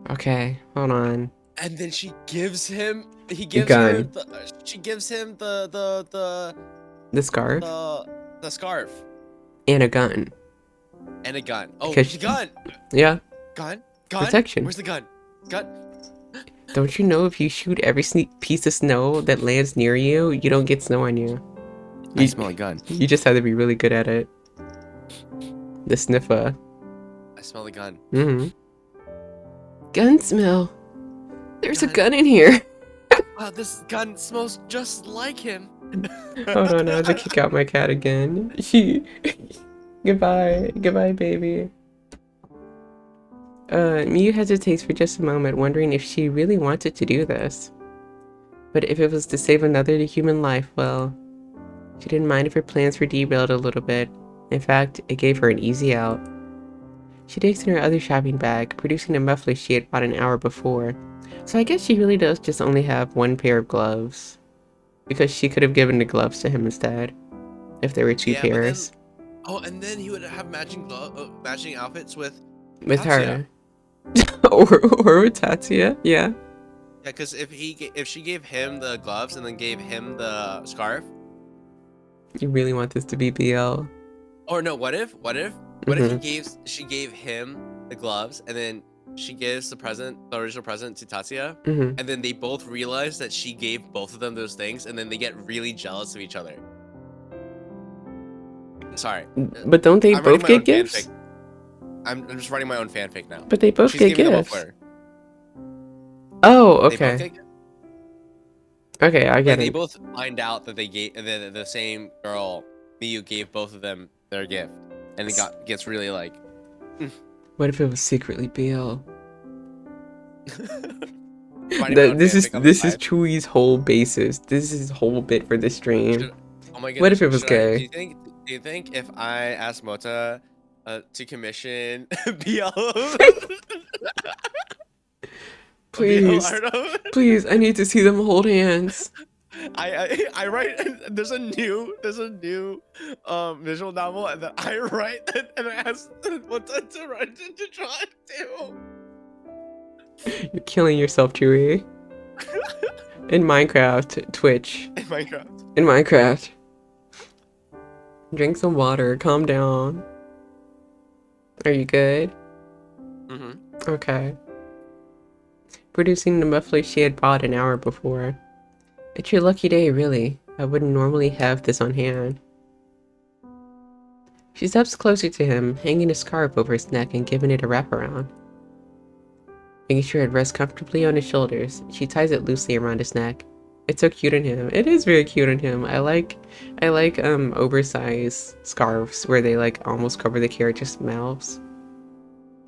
Okay, hold on. And then she gives him. She gives him the scarf. The scarf. And a gun. And a gun. Oh, Because the gun. Yeah. Gun. Protection. Where's the gun? Gun. Don't you know if you shoot every piece of snow that lands near you, you don't get snow on you? I smell a gun. You just have to be really good at it. The sniffer. I smell the gun. Mm-hmm. Gun smell. There's a gun in here. Wow, this gun smells just like him. Hold on, I have to kick out my cat again. Goodbye. Goodbye, baby. Mew hesitates for just a moment, wondering if she really wanted to do this. But if it was to save another human life, well, she didn't mind if her plans were derailed a little bit. In fact, it gave her an easy out. She digs in her other shopping bag, producing a muffler she had bought an hour before. So I guess she really does just only have one pair of gloves. Because she could have given the gloves to him instead. If there were two pairs. Oh, and then he would have matching matching outfits with her. Tatsuya. or with Tatsuya, yeah. Yeah, because if she gave him the gloves and then gave him the scarf. You really want this to be BL? Or no, what if she gave him the gloves and then she gives the original present to Tatsuya, and then they both realize that she gave both of them those things, and then they get really jealous of each other. Sorry, but don't they I'm writing both my get own gifts? fanfic. I'm just writing my own fanfic now. But they both She's get giving them all gifts. for her. Oh, They both okay. get, Okay, I like, get they it. both find out that they gave the same girl, Miyu, gave both of them their gift, and it gets really like. What if it was secretly BL? Writing my own This fanfic on the is side. Chewy's whole basis. This is his whole bit for this stream. Oh my goodness. What if it was gay? Do you think if I asked Mota to commission BL Please, please, I need to see them hold hands. I write. There's a new visual novel, and then I write it, and I ask Mota to write it to draw it too. You're killing yourself, Chewy. In Minecraft, Twitch. In Minecraft. In Minecraft. Drink some water. Calm down. Are you good? Okay. Producing the muffler she had bought an hour before. It's your lucky day, really. I wouldn't normally have this on hand. She steps closer to him, hanging a scarf over his neck and giving it a wraparound. Making sure it rests comfortably on his shoulders, she ties it loosely around his neck. It's so cute on him. It is very cute on him. I like oversized scarves where they like almost cover the characters' mouths.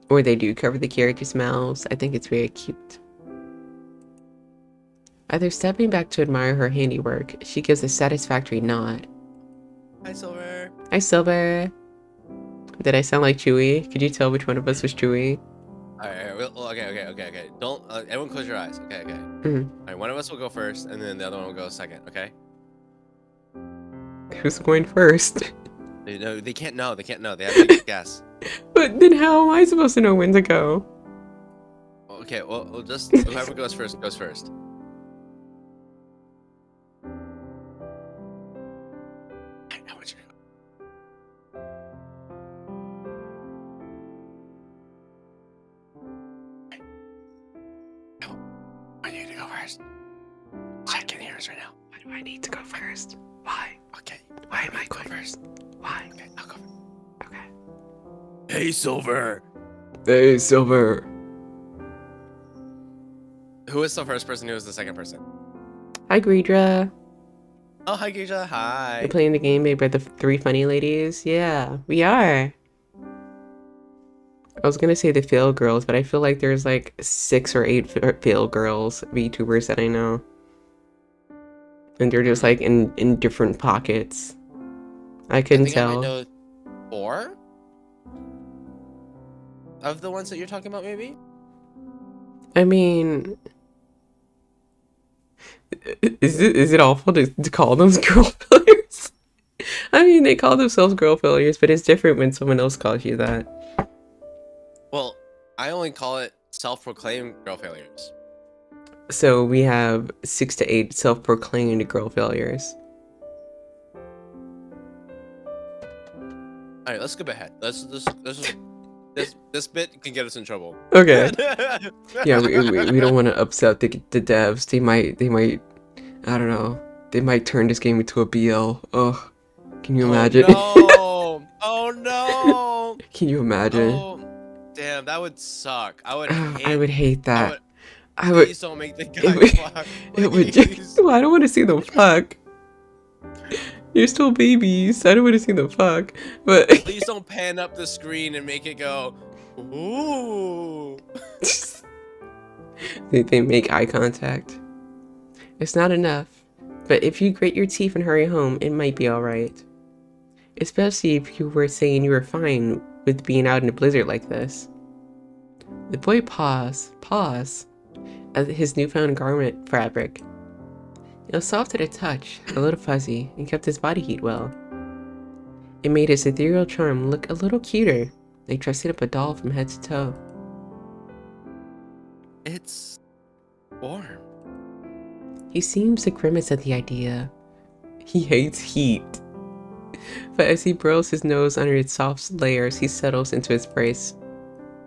Or they do cover the characters' mouths. I think it's very cute. Either stepping back to admire her handiwork, she gives a satisfactory nod. Hi, Silver. Hi, Silver. Did I sound like Chewy? Could you tell which one of us was Chewy? Alright, okay. Don't everyone close your eyes. Okay. Alright, one of us will go first, and then the other one will go second. Okay. Who's going first? They can't know. They have to guess. But then how am I supposed to know when to go? Okay, well just whoever goes first goes first. I want you to go. No, I need to go first. I can hear us right now. Why do I need to go first? Why? Okay. Why am I going first? Why? Okay, I'll go. Okay. Hey, Silver. Hey, Silver. Who is the first person? Who is the second person? Hi, Greedra. Oh, hi, Geisha. Hi. We're playing the game made by the three funny ladies. Yeah, we are. I was gonna say the fail girls, but I feel like there's like 6 or 8 fail girls VTubers that I know. And they're just like in different pockets. I couldn't tell. I know 4 of the ones that you're talking about, maybe? I mean, is it awful to call them girl failures? I mean, they call themselves girl failures, but it's different when someone else calls you that. Well, I only call it self-proclaimed girl failures. So we have 6 to 8 self-proclaimed girl failures. All right, let's skip ahead. This bit can get us in trouble. Okay. Yeah, we don't want to upset the devs. They might I don't know. They might turn this game into a BL. Ugh. Can you imagine? Oh no! Oh no! Can you imagine? Oh, damn, that would suck. I would hate that. Please don't make the guy fuck. It would just, well, I don't want to see them fuck. You're still babies. I don't want to see them fuck. But please don't pan up the screen and make it go, ooh. they make eye contact. It's not enough. But if you grit your teeth and hurry home, it might be alright. Especially if you were saying you were fine with being out in a blizzard like this. The boy paused at his newfound garment fabric. It was soft to the touch, a little fuzzy, and kept his body heat well. It made his ethereal charm look a little cuter, like dressing up a doll from head to toe. It's warm. He seems to grimace at the idea. He hates heat. But as he burrows his nose under its soft layers, he settles into his brace.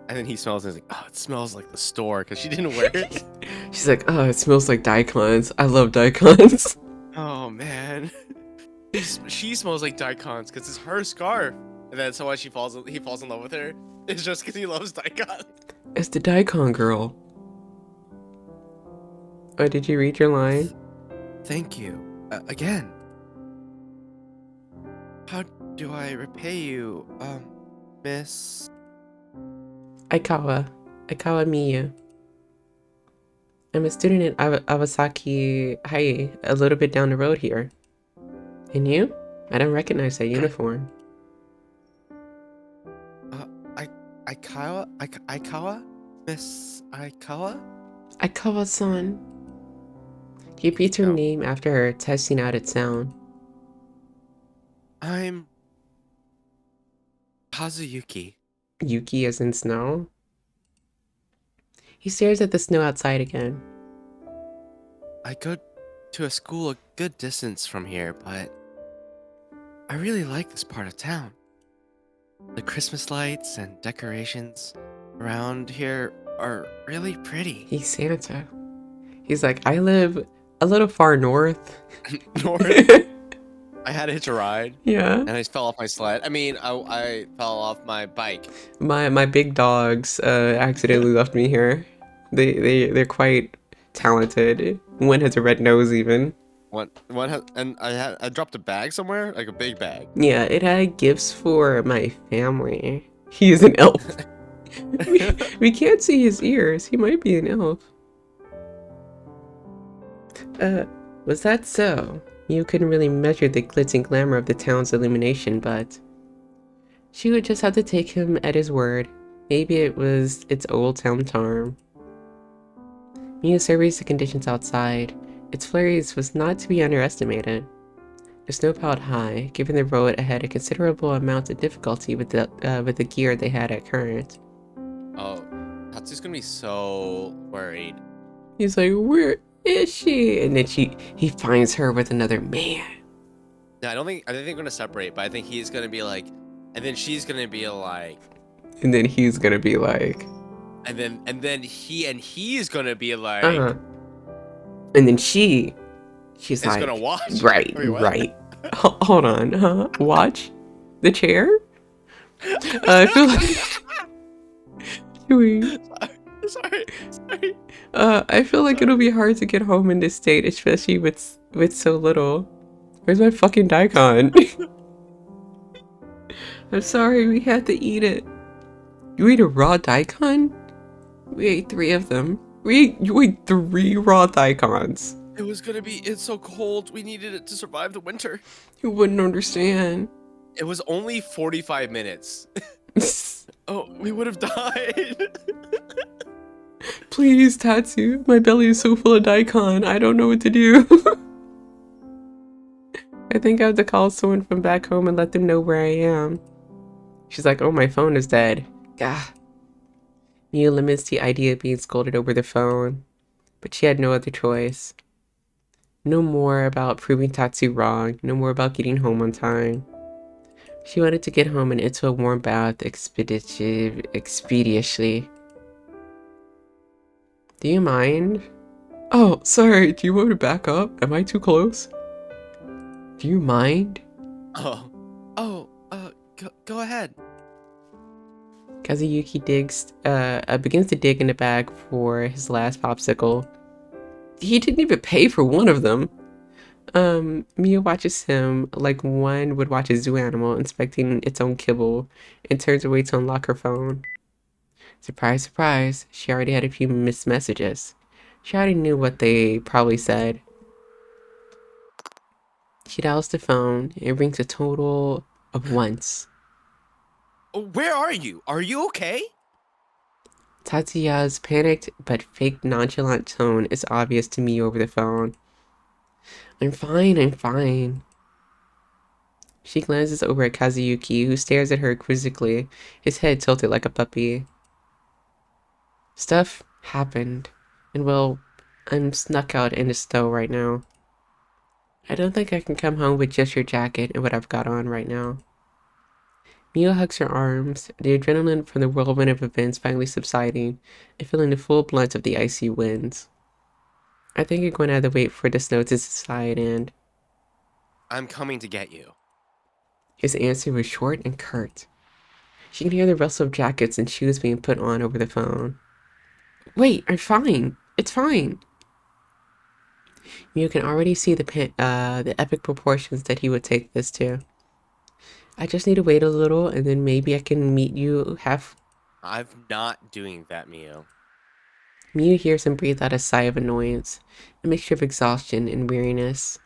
And then he smells and he's like, oh, it smells like the store because she didn't wear it. She's like, oh, it smells like daikons. I love daikons. Oh, man. She smells like daikons because it's her scarf. And then so why he falls in love with her. It's just because he loves daikon. It's the daikon girl. Oh, did you read your line? Thank you. Again. How do I repay you, Miss? Aikawa Miyu. I'm a student at Awasaki High, a little bit down the road here. And you? I don't recognize that uniform. Aikawa? Miss Aikawa? Aikawa-san. He repeats her name after her, testing out its sound. I'm Kazuyuki. Yuki as in snow? He stares at the snow outside again. I go to a school a good distance from here, but I really like this part of town. The Christmas lights and decorations around here are really pretty. He's Santa. He's like, I live a little far north. North? I had to hitch a ride. Yeah. And I just fell off my sled. I mean, I fell off my bike. My big dogs accidentally left me here. They're quite talented. One has a red nose even. I dropped a bag somewhere, like a big bag. Yeah, it had gifts for my family. He is an elf. we can't see his ears. He might be an elf. Was that so? You couldn't really measure the glitz and glamour of the town's illumination, but she would just have to take him at his word. Maybe it was its old town charm. Mia surveys the conditions outside. Its flurries was not to be underestimated. The snow piled high, giving the road ahead a considerable amount of difficulty with the gear they had at current. Oh, Tatsu's gonna be so worried. He's like, where is she? And then he finds her with another man. Yeah, I don't think they're gonna separate, but I think he's gonna be like, and then she's gonna be like, and then he's gonna be like, and then he's gonna be like, and then she's like, gonna watch. Right, right. Hold on, huh? Watch the chair. I feel like Sorry. I feel like it'll be hard to get home in this state, especially with so little. Where's my fucking daikon? I'm sorry, we had to eat it. You ate a raw daikon? We ate 3 of them. You ate 3 raw daikons. It's so cold. We needed it to survive the winter. You wouldn't understand. It was only 45 minutes. Oh, we would have died. Please, Tatsu. My belly is so full of daikon. I don't know what to do. I think I have to call someone from back home and let them know where I am. She's like, oh, my phone is dead. Gah. Miu laments the idea of being scolded over the phone, but she had no other choice. No more about proving Tatsu wrong. No more about getting home on time. She wanted to get home and into a warm bath expeditiously. Do you mind? Oh, sorry. Do you want me to back up? Am I too close? Do you mind? Go ahead. Kazuyuki begins to dig in the bag for his last popsicle. He didn't even pay for one of them. Mia watches him like one would watch a zoo animal inspecting its own kibble and turns away to unlock her phone. Surprise, surprise, she already had a few missed messages. She already knew what they probably said. She dials the phone and rings a total of once. Where are you? Are you okay? Tatsuya's panicked but fake nonchalant tone is obvious to me over the phone. I'm fine. She glances over at Kazuyuki, who stares at her quizzically, his head tilted like a puppy. Stuff happened, and well, I'm snuck out in the snow right now. I don't think I can come home with just your jacket and what I've got on right now. Mio hugs her arms, the adrenaline from the whirlwind of events finally subsiding, and feeling the full blunt of the icy winds. I think I'm going to have to wait for the snow to subside, and I'm coming to get you. his answer was short and curt. She can hear the rustle of jackets and shoes being put on over the phone. Wait, I'm fine. It's fine. Mio can already see the epic proportions that he would take this to. I just need to wait a little, and then maybe I can meet you I'm not doing that, Mio. Mio hears him breathe out a sigh of annoyance, a mixture of exhaustion and weariness.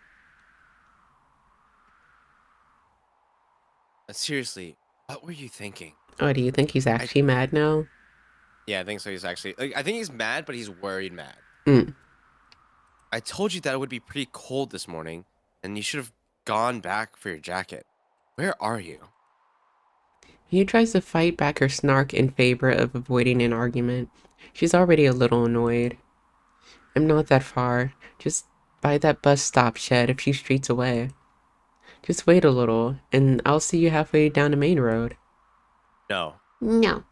Seriously, what were you thinking? Oh, do you think he's actually mad now? Yeah, I think so. He's actually... I think he's mad, but he's worried mad. Mm. I told you that it would be pretty cold this morning, and you should have gone back for your jacket. Where are you? Mio tries to fight back her snark in favor of avoiding an argument. She's already a little annoyed. I'm not that far. Just by that bus stop shed a few streets away. Just wait a little, and I'll see you halfway down the main road. No. No.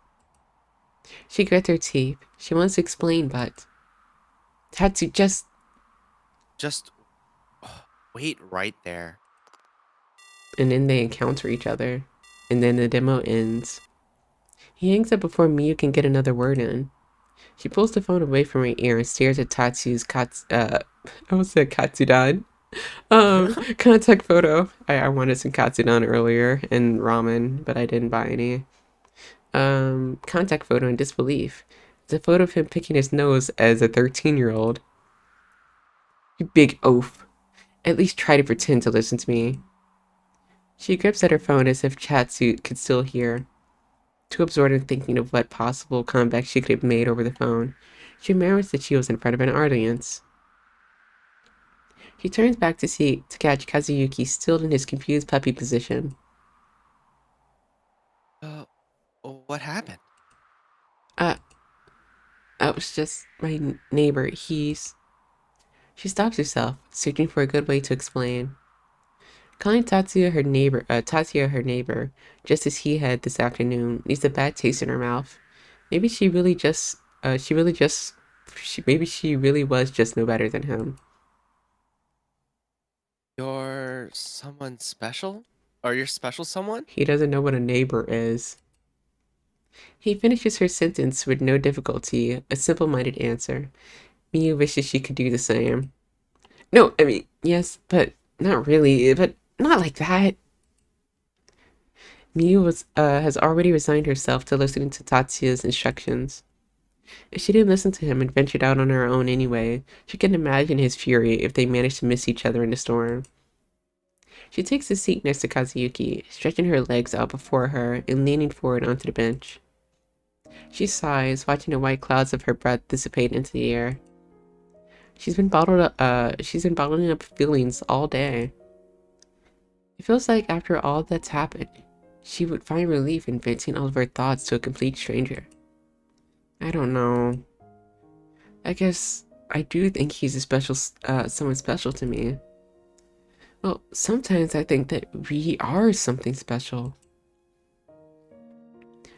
She grits her teeth. She wants to explain, but... Tatsu, just... Just... wait right there. And then they encounter each other. And then the demo ends. He hangs up before Miyu can get another word in. She pulls the phone away from her ear and stares at Tatsu's I almost said Katsudan. Contact photo. I wanted some Katsudan earlier and ramen, but I didn't buy any. Contact photo in disbelief. It's a photo of him picking his nose as a 13-year-old. You big oaf. At least try to pretend to listen to me. She grips at her phone as if Tatsu could still hear. Too absorbed in thinking of what possible comeback she could have made over the phone, she remembers that she was in front of an audience. She turns back to catch Kazuyuki still in his confused puppy position. What happened? That was just my neighbor. She stops herself, searching for a good way to explain. Calling Tatsuya her neighbor, just as he had this afternoon, leaves a bad taste in her mouth. Maybe she really was just no better than him. You're someone special? Or you're special someone? He doesn't know what a neighbor is. He finishes her sentence with no difficulty, a simple-minded answer. Miyu wishes she could do the same. No, I mean, yes, but not really, but not like that. Miyu has already resigned herself to listening to Tatsuya's instructions. If she didn't listen to him and ventured out on her own anyway, she can imagine his fury if they managed to miss each other in the storm. She takes a seat next to Kazuyuki, stretching her legs out before her and leaning forward onto the bench. She sighs, watching the white clouds of her breath dissipate into the air. She's been bottling up feelings all day. It feels like after all that's happened, she would find relief in venting all of her thoughts to a complete stranger. I don't know. I guess I do think he's someone special to me. Well, sometimes I think that we are something special.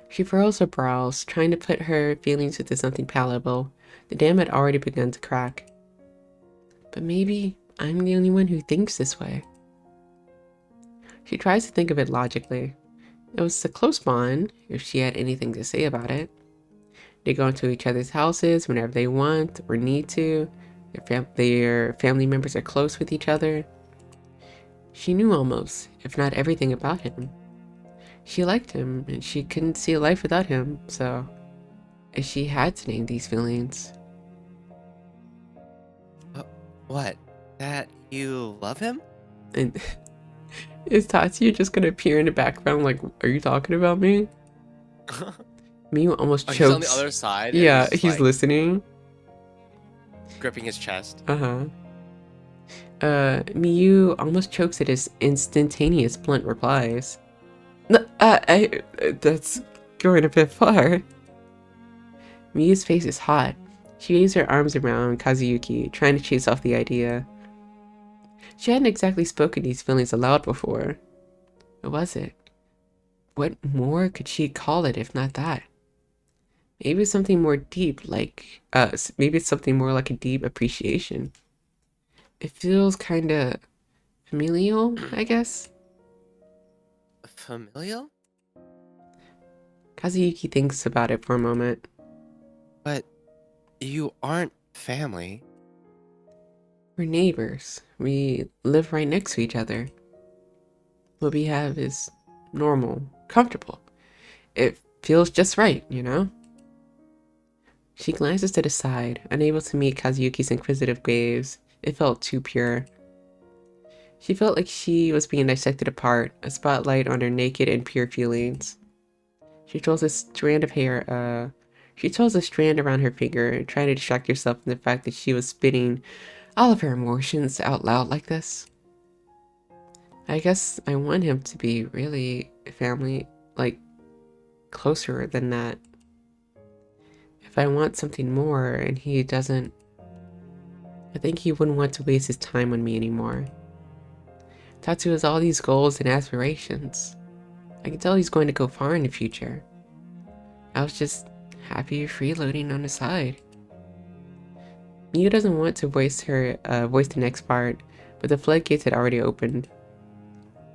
She furrows her brows, trying to put her feelings into something palatable. The dam had already begun to crack. But maybe I'm the only one who thinks this way. She tries to think of it logically. It was a close bond, if she had anything to say about it. They go into each other's houses whenever they want or need to. Their family members are close with each other. She knew almost, if not everything about him. She liked him, and she couldn't see a life without him, so if she had to name these feelings. What? That you love him? And is Tatsuya just gonna appear in the background like, are you talking about me? Miyu almost chokes. He's on the other side. Yeah, and he's like, listening. gripping his chest. Uh-huh. Miyu almost chokes at his instantaneous blunt replies. That's going a bit far. Miyu's face is hot. She waves her arms around Kazuyuki, trying to chase off the idea. She hadn't exactly spoken these feelings aloud before. What was it? What more could she call it if not that? Maybe something more deep, like, maybe it's something more like a deep appreciation. It feels kinda familial, I guess. Familial? Kazuyuki thinks about it for a moment. But you aren't family. We're neighbors. We live right next to each other. What we have is normal, comfortable. It feels just right, you know? She glances to the side, unable to meet Kazuyuki's inquisitive gaze. It felt too pure. She felt like she was being dissected apart, a spotlight on her naked and pure feelings. She twirls a strand around her finger, trying to distract herself from the fact that she was spitting all of her emotions out loud like this. I guess I want him to be really family, like, closer than that. If I want something more and he doesn't, I think he wouldn't want to waste his time on me anymore. Tatsu has all these goals and aspirations. I can tell he's going to go far in the future. I was just happy freeloading on the side. Miyu doesn't want to voice the next part, but the floodgates had already opened.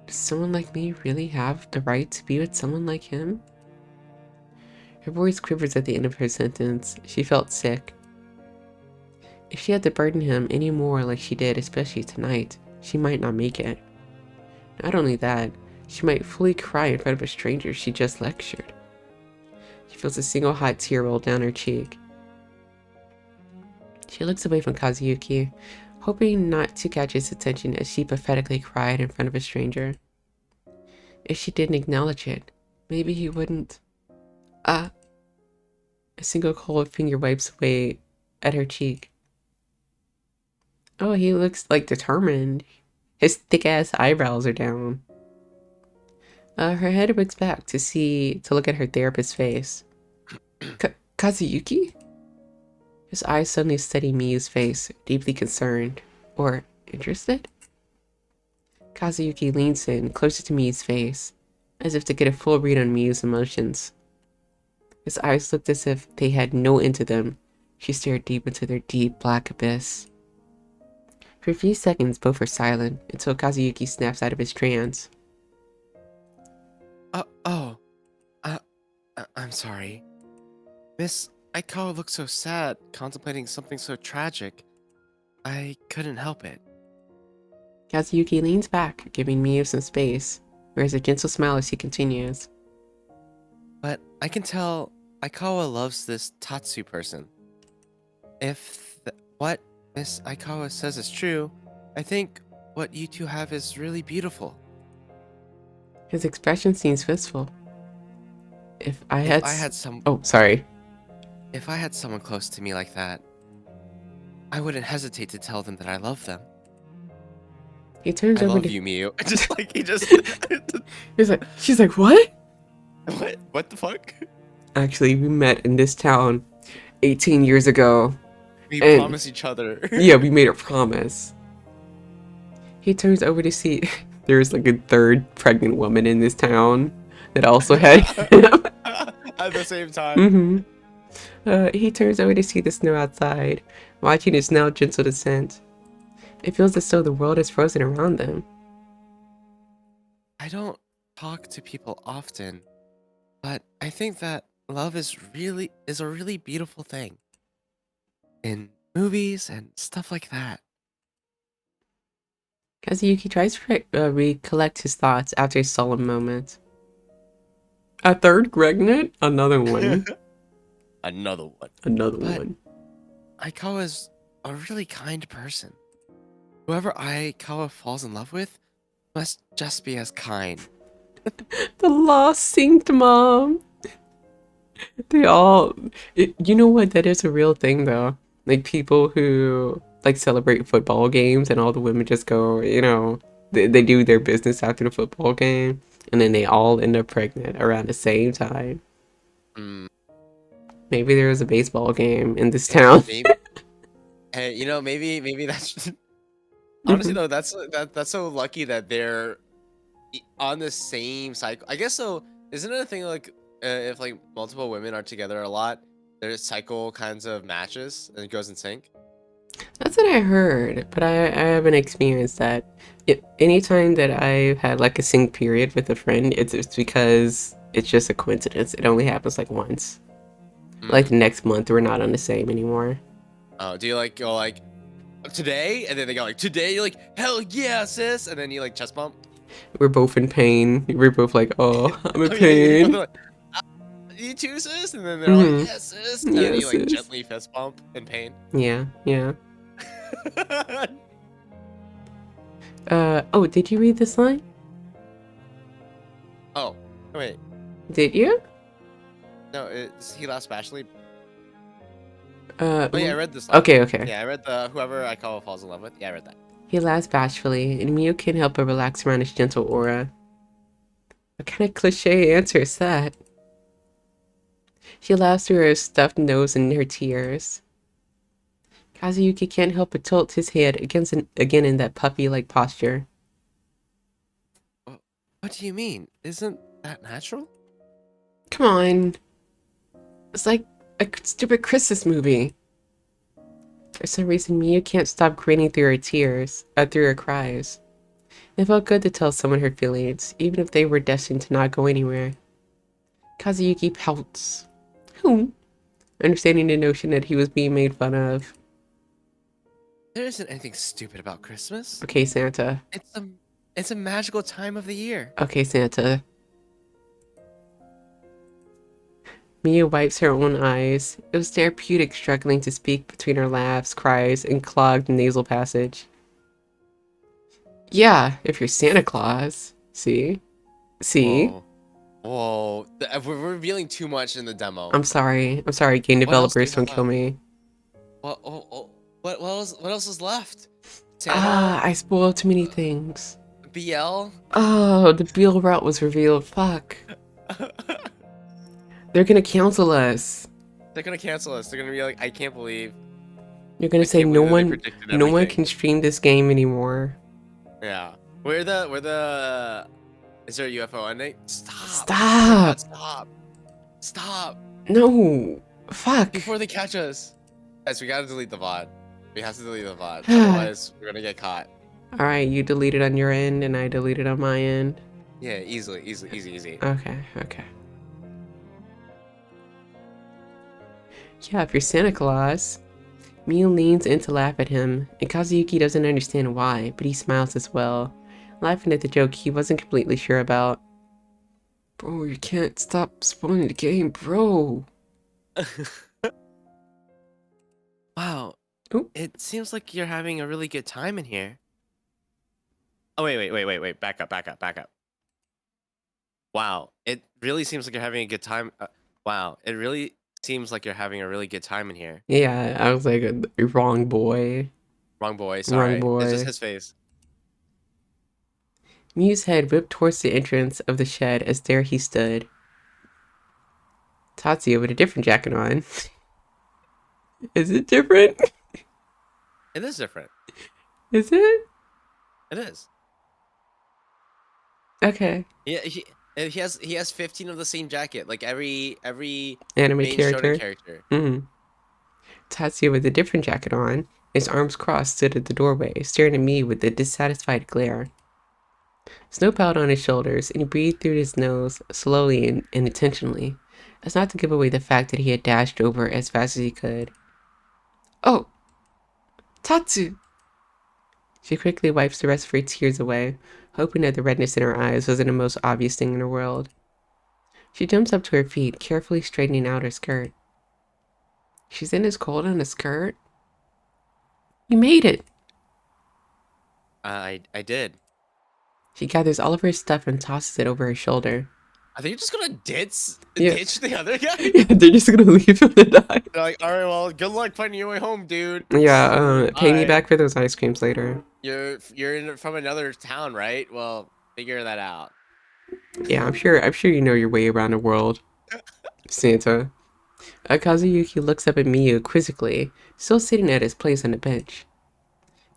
Does someone like me really have the right to be with someone like him? Her voice quivers at the end of her sentence. She felt sick. If she had to burden him any more like she did, especially tonight, she might not make it. Not only that, she might fully cry in front of a stranger she just lectured. She feels a single hot tear roll down her cheek. She looks away from Kazuyuki, hoping not to catch his attention as she pathetically cried in front of a stranger. If she didn't acknowledge it, maybe he wouldn't. A single cold finger wipes away at her cheek. Oh, he looks like determined. His thick-ass eyebrows are down. Her head wicks back to look at her therapist's face. Kazuyuki? His eyes suddenly study Miyu's face, deeply concerned. Or interested? Kazuyuki leans in, closer to Miyu's face, as if to get a full read on Miyu's emotions. His eyes looked as if they had no end to them. She stared deep into their deep, black abyss. For a few seconds, both were silent, until Kazuyuki snaps out of his trance. I'm sorry. Miss Aikawa looked so sad, contemplating something so tragic. I couldn't help it. Kazuyuki leans back, giving Miyu some space, wears a gentle smile as he continues. But I can tell Aikawa loves this Tatsu person. If what Miss Aikawa says is true, I think what you two have is really beautiful. His expression seems wistful. If I had some... Oh, sorry. If I had someone close to me like that, I wouldn't hesitate to tell them that I love them. He turns I over love to you, Miyu. Just like he just... She's like, what? What the fuck? Actually, we met in this town 18 years ago. We promised each other. Yeah, we made a promise. He turns over to see there's like a third pregnant woman in this town that also had him. At the same time. He turns over to see the snow outside, watching its now gentle descent. It feels as though the world is frozen around them. I don't talk to people often, but I think that love is a really beautiful thing. In movies and stuff like that. Kazuyuki tries to recollect his thoughts after a solemn moment. A third Gregnet? Another one. Another one. Another But one. Aikawa's a really kind person. Whoever Aikawa falls in love with must just be as kind. The lost synced mom. They all... you know what? That is a real thing, though. Like, people who like celebrate football games, and all the women just go, they do their business after the football game, and then they all end up pregnant around the same time. Mm, Maybe there was a baseball game in this town. maybe. Hey, maybe that's honestly though. That's so lucky that they're on the same cycle. I guess so. Isn't it a thing like if like multiple women are together a lot, there's cycle kinds of matches and it goes in sync? That's what I heard, but I haven't experienced that. Anytime that I've had like a sync period with a friend, it's because it's just a coincidence. It only happens like once. Like the next month, we're not on the same anymore. Oh, do you like go like today, and then they go like today? You're like hell yeah, sis, and then you like chest bump. We're both in pain. We're both like, oh, I'm in Oh, yeah, pain. like, you too, sis, and then they're like yes, sis, and then you like Yes, sis. gently fist bump in pain. Yeah. Oh, did you read this line? Oh, wait, Did you? no, it's he laughs bashfully. Oh yeah, I read this line. Okay. Yeah, I read the whoever I call falls in love with. Yeah, I read that. He laughs bashfully, and Miu can't help but relax around his gentle aura. What kind of cliche answer is that? She laughs through her stuffed nose and her tears. Kazuyuki can't help but tilt his head again in that puppy-like posture. What do you mean? Isn't that natural? Come on. It's like a stupid Christmas movie. For some reason, Miu can't stop grinning through through her cries. It felt good to tell someone her feelings, even if they were destined to not go anywhere. Kazuyuki pouts. Understanding the notion that he was being made fun of. There isn't anything stupid about Christmas. Okay, Santa. It's a magical time of the year. Okay, Santa. Mia wipes her own eyes. It was therapeutic struggling to speak between her laughs, cries, and clogged nasal passage. Yeah, if you're Santa Claus. See? Whoa. We're revealing too much in the demo. I'm sorry, game What else do developers, you don't have kill left? me. What else is left? Santa? I spoiled too many things. BL? Oh, the Beale route was revealed. Fuck. They're gonna cancel us. They're gonna cancel us. They're gonna be like, I can't believe. You're gonna say can't no believe that they one predicted no one everything." can stream this game anymore. Yeah. We're the. Is there a UFO ending? Stop. Stop. No. Fuck. Before they catch us. Guys, we gotta delete the VOD. We have to delete the VOD. Otherwise, we're gonna get caught. Alright, you deleted on your end and I deleted on my end. Yeah, easy. Okay. Yeah, if you're Santa Claus. Miu leans in to laugh at him, and Kazuyuki doesn't understand why, but he smiles as well, laughing at the joke he wasn't completely sure about. Bro, you can't stop spoiling the game, bro. Wow. Oop. It seems like you're having a really good time in here. Oh, wait. Back up. Wow. It really seems like you're having a good time. Wow. It really seems like you're having a really good time in here. Yeah, I was like, wrong boy. Wrong boy. Sorry. Wrong boy. It's just his face. Miu's head whipped towards the entrance of the shed as there he stood. Tatsuya with a different jacket on. Is it different? It is different. Is it? It is. Okay. Yeah, he has 15 of the same jacket, like every Anime main character. shonen character. Mm-hmm. Tatsuya with a different jacket on, his arms crossed, stood at the doorway, staring at me with a dissatisfied glare. Snow piled on his shoulders, and he breathed through his nose, slowly and intentionally, as not to give away the fact that he had dashed over as fast as he could. Oh! Tatsu! She quickly wipes the rest of her tears away, hoping that the redness in her eyes wasn't the most obvious thing in the world. She jumps up to her feet, carefully straightening out her skirt. She's in this cold in a skirt? You made it! I did. She gathers all of her stuff and tosses it over her shoulder. Are they just gonna Yeah. ditch the other guy? Yeah, they're just gonna leave him to die. They're like, all right, well, good luck finding your way home, dude. Yeah, pay me Alright. back for those ice creams later. You're from another town, right? Well, figure that out. Yeah, I'm sure you know your way around the world, Santa. Kazuyuki looks up at Miyu quizzically, still sitting at his place on the bench.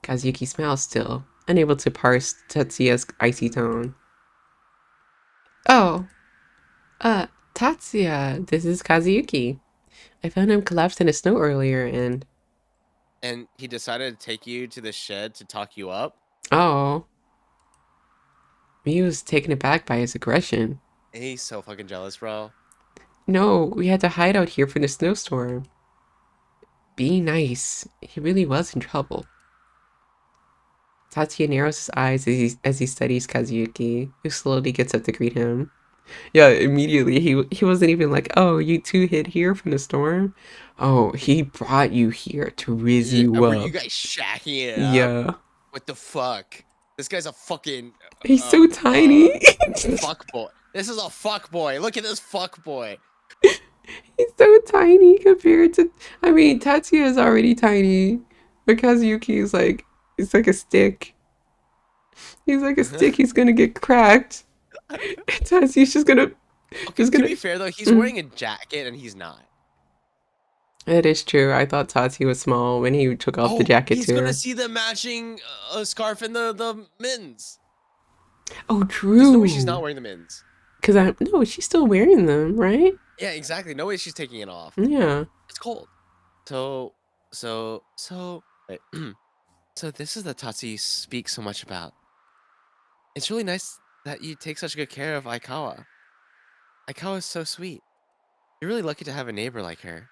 Kazuyuki smiles still, unable to parse Tatsuya's icy tone. Oh, Tatsuya, this is Kazuyuki. I found him collapsed in the snow earlier and... And he decided to take you to the shed to talk you up. Oh. Miyu was taken aback by his aggression. He's so fucking jealous, bro. No, we had to hide out here from the snowstorm. Be nice. He really was in trouble. Tatsuya narrows his eyes as he studies Kazuyuki, who slowly gets up to greet him. Yeah, immediately he wasn't even like, oh, you two hid here from the storm? Oh, he brought you here to riz you Were up. you guys shacking it up? Yeah. What the fuck? This guy's a fucking... He's so tiny. fuck boy. This is a fuck boy. Look at this fuck boy. He's so tiny compared to... I mean, Tatsuya is already tiny. But Kazuyuki is like... He's like a stick. He's like a stick. He's gonna get cracked. Tatsuya's just gonna... Okay, to be fair, though, he's wearing a jacket and he's not. It is true. I thought Tatsuya was small when he took off the jacket he's too. gonna see the matching scarf and the mittens. Oh, There's true. no way she's not wearing the mittens. No, she's still wearing them, right? Yeah, exactly. No way she's taking it off. Yeah. It's cold. So, wait. So this is the Tatsu you speak so much about. It's really nice that you take such good care of Aikawa. Aikawa is so sweet. You're really lucky to have a neighbor like her.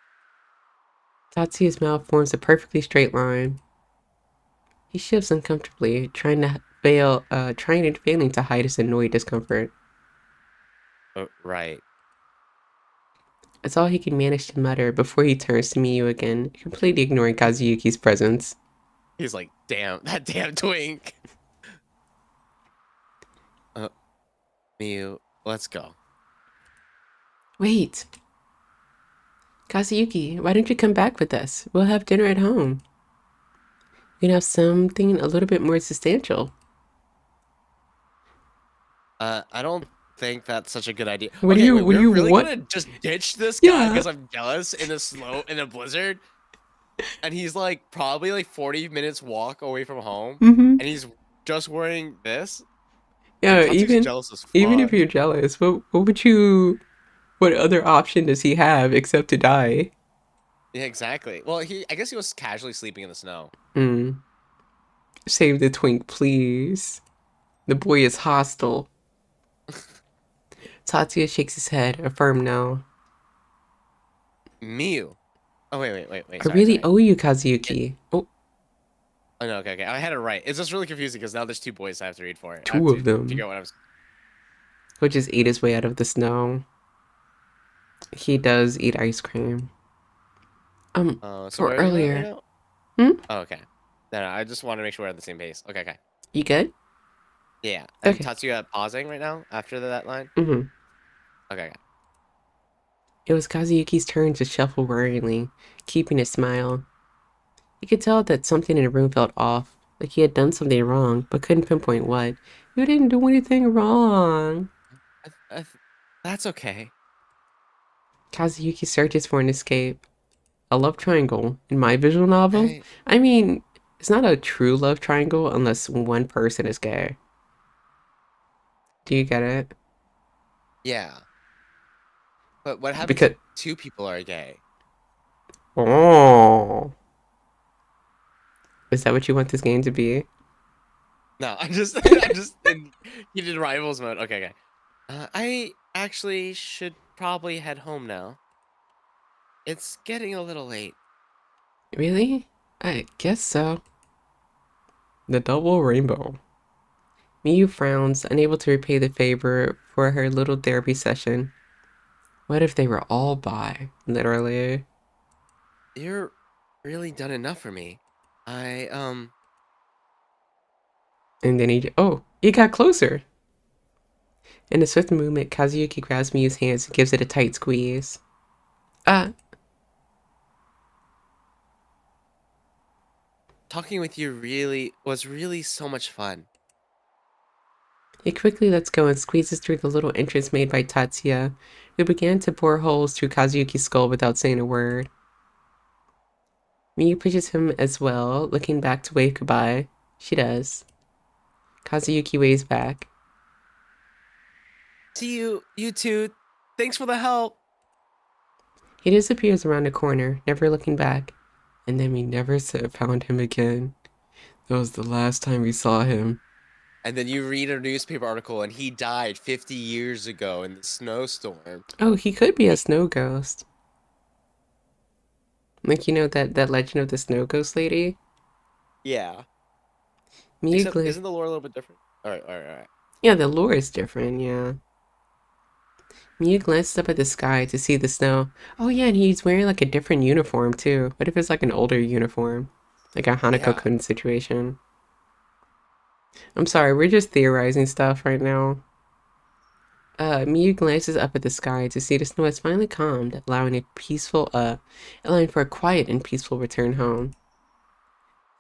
Tatsuya's mouth forms a perfectly straight line. He shifts uncomfortably, trying and failing to hide his annoyed discomfort. Oh, right. It's all he can manage to mutter before he turns to Miyu again, completely ignoring Kazuyuki's presence. He's like, damn, that damn twink. Miyu, let's go. Wait. Kazuyuki, why don't you come back with us? We'll have dinner at home. We can have something a little bit more substantial. I don't think that's such a good idea. What do you really want? gonna just ditch this guy Yeah. because I'm jealous in a blizzard? And he's like probably like 40 minutes walk away from home, and he's just wearing this. Yeah, Tatsu's jealous as even if fuck. you're jealous, what other option does he have except to die? Yeah, exactly. Well, I guess he was casually sleeping in the snow. Save the twink, please. The boy is hostile. Tatsuya shakes his head, a firm no. Miyu. Oh wait. I really owe you, Kazuyuki. Oh, no, okay. I had it right. It's just really confusing because now there's two boys I have to read for it. I two have of to them. Figure out what I was. He'll just eat his way out of the snow. He does eat ice cream. So or where are we at earlier. right now? Hmm? Oh, okay. No, I just want to make sure we're at the same pace. Okay. You good? Yeah. And Okay. Tatsuya pausing right now after that line? Okay. It was Kazuyuki's turn to shuffle worryingly, keeping a smile. You could tell that something in the room felt off, like he had done something wrong, but couldn't pinpoint what. You didn't do anything wrong. That's okay. Kazuyuki searches for an escape. A love triangle in my visual novel? I mean, it's not a true love triangle unless one person is gay. Do you get it? Yeah. But what happens Because if two people are gay? oh, is that what you want this game to be? No, I'm just in heated rivals mode. Okay. I actually should probably head home now. It's getting a little late. Really? I guess so. The double rainbow. Miyu frowns, unable to repay the favor for her little therapy session. What if they were all bi? Literally. You're really done enough for me. And then he got closer. In a swift movement, Kazuyuki grabs Miyu's hands and gives it a tight squeeze. Ah, Talking with you was really so much fun. he quickly lets go and squeezes through the little entrance made by Tatsuya, who began to bore holes through Kazuyuki's skull without saying a word. Miyu pushes him as well, looking back to wave goodbye. She does. Kazuyuki waves back. See you two. Thanks for the help. He disappears around a corner, never looking back. And then we never found him again. That was the last time we saw him. And then you read a newspaper article and he died 50 years ago in the snowstorm. Oh, he could be a snow ghost. Like, you know that legend of the snow ghost lady? Yeah. Miyu Except, isn't the lore a little bit different? Alright. Yeah, the lore is different, yeah. Miyu glances up at the sky to see the snow. Oh yeah, and he's wearing like a different uniform too. What if it's like an older uniform? Like a Hanako-kun situation. I'm sorry, we're just theorizing stuff right now. Miyu glances up at the sky to see the snow has finally calmed, allowing for a quiet and peaceful return home.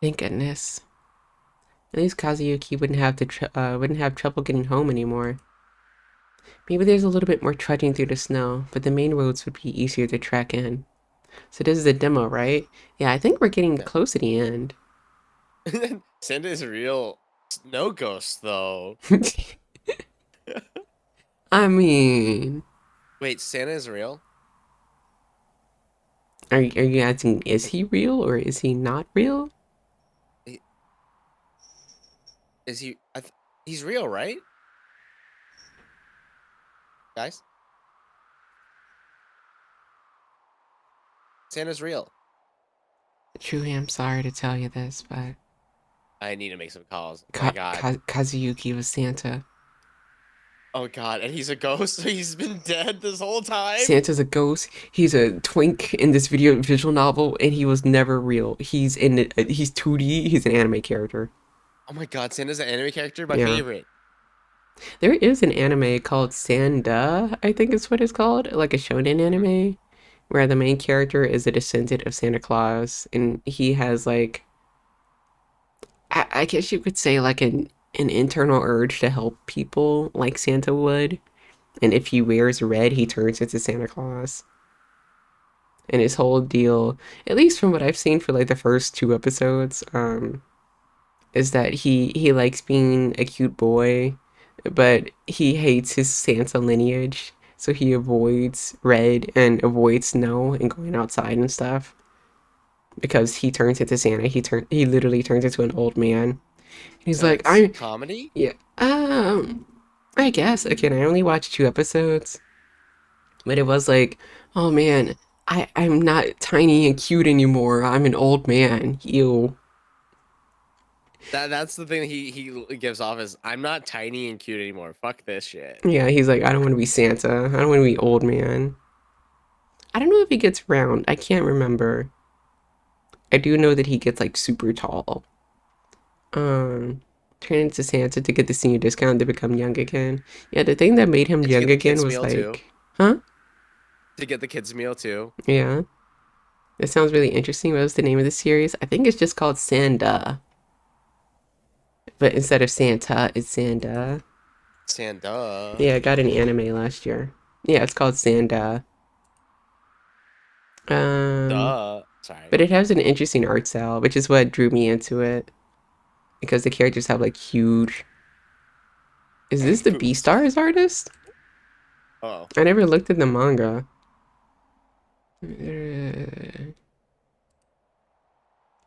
Thank goodness. At least Kazuyuki wouldn't have trouble getting home anymore. Maybe there's a little bit more trudging through the snow, but the main roads would be easier to track in. So this is a demo, right? Yeah, I think we're getting close to the end. Santa is a real snow ghost, though. I mean... Wait, Santa is real? Are you asking, is he real or is he not real? Is he... he's real, right? Guys? Santa's real. Truly, I'm sorry to tell you this, but... I need to make some calls. Oh my god. Kazuyuki was Santa. Oh god, and he's a ghost? So he's been dead this whole time? Santa's a ghost. He's a twink in this visual novel, and he was never real. He's 2D. He's an anime character. Oh my god, Santa's an anime character? My Yeah. favorite. There is an anime called Sanda, I think is what it's called, like a shonen anime, where the main character is a descendant of Santa Claus, and he has like, I guess you could say like an internal urge to help people like Santa would, and if he wears red, he turns into Santa Claus. And his whole deal, at least from what I've seen for like the first 2 episodes, is that he likes being a cute boy, but he hates his Santa lineage, so he avoids red and avoids snow and going outside and stuff. Because he turns into Santa, he literally turns into an old man. He's like, I'm comedy? Yeah. I guess. Again, I only watched 2 episodes. But it was like, oh man, I'm not tiny and cute anymore. I'm an old man. Ew. That's the thing he gives off is, I'm not tiny and cute anymore. Fuck this shit. Yeah, he's like, I don't want to be Santa. I don't want to be old man. I don't know if he gets round. I can't remember. I do know that he gets like super tall. Turn into Santa to get the senior discount to become young again. Yeah, the thing that made him young again was like, too. huh? To get the kids meal too. Yeah. That sounds really interesting. What was the name of the series? I think it's just called Sanda. But instead of Santa, it's Sanda. Santa. Yeah, I got an anime last year. Yeah, it's called Sanda. Sorry. But it has an interesting art style, which is what drew me into it. Because the characters have like huge... Is this the Beastars artist? Oh. I never looked at the manga.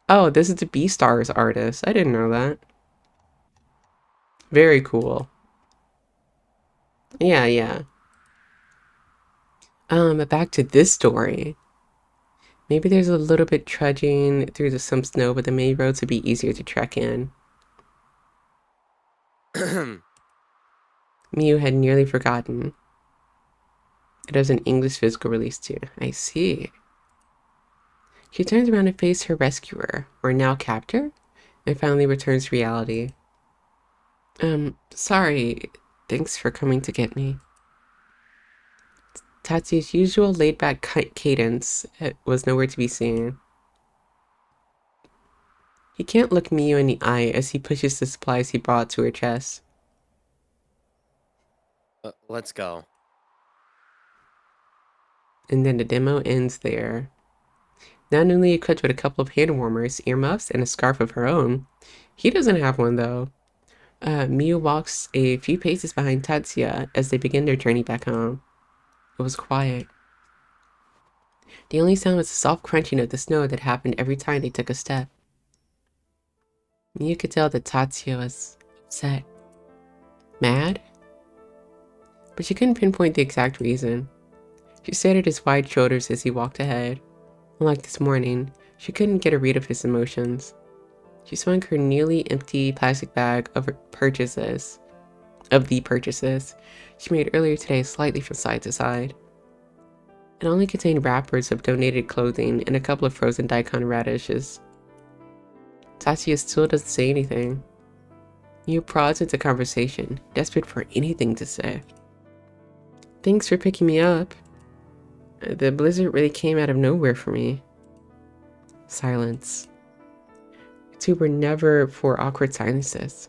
Oh, this is the Beastars artist. I didn't know that. Very cool. Yeah. But back to this story. Maybe there's a little bit trudging through some snow, but the main roads would be easier to trek in. Miyu had nearly forgotten. It has an English physical release too. I see. She turns around to face her rescuer, or now captor, and finally returns to reality. Sorry. Thanks for coming to get me. Tatsuya's usual laid-back cadence was nowhere to be seen. He can't look Miyu in the eye as he pushes the supplies he brought to her chest. Let's go. And then the demo ends there. Now newly equipped with a couple of hand warmers, earmuffs, and a scarf of her own. He doesn't have one though. Miyu walks a few paces behind Tatsuya as they begin their journey back home. It was quiet. The only sound was the soft crunching of the snow that happened every time they took a step. Miyu could tell that Tatsuya was upset. Mad? But she couldn't pinpoint the exact reason. She stared at his wide shoulders as he walked ahead. Unlike this morning, she couldn't get a read of his emotions. She swung her nearly empty plastic bag of the purchases she made earlier today slightly from side to side. It only contained wrappers of donated clothing and a couple of frozen daikon radishes. Tatsuya still doesn't say anything. Miyu prods into conversation, desperate for anything to say. Thanks for picking me up. The blizzard really came out of nowhere for me. Silence. The two were never for awkward silences.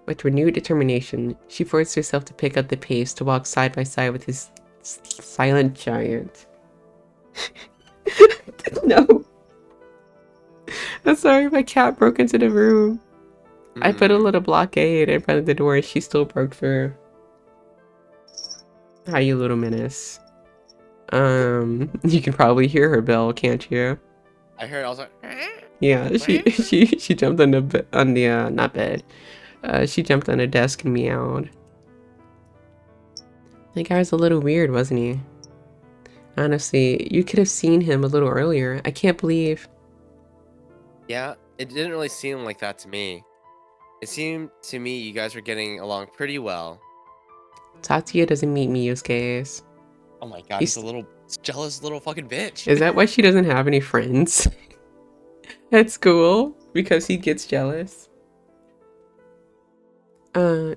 With renewed determination, she forced herself to pick up the pace to walk side by side with his silent giant. No. I'm sorry, my cat broke into the room. I put a little blockade in front of the door and she still broke through. Hi, you little menace. You can probably hear her bell, can't you? I heard. I was like, Yeah, she jumped on the not bed. She jumped on a desk and meowed. That guy was a little weird, wasn't he? Honestly, you could have seen him a little earlier. I can't believe. yeah, it didn't really seem like that to me. It seemed to me you guys were getting along pretty well. Tatsuya doesn't meet Miyu's gaze. Oh my god, he's a little jealous little fucking bitch. Is that why she doesn't have any friends at school? Because he gets jealous?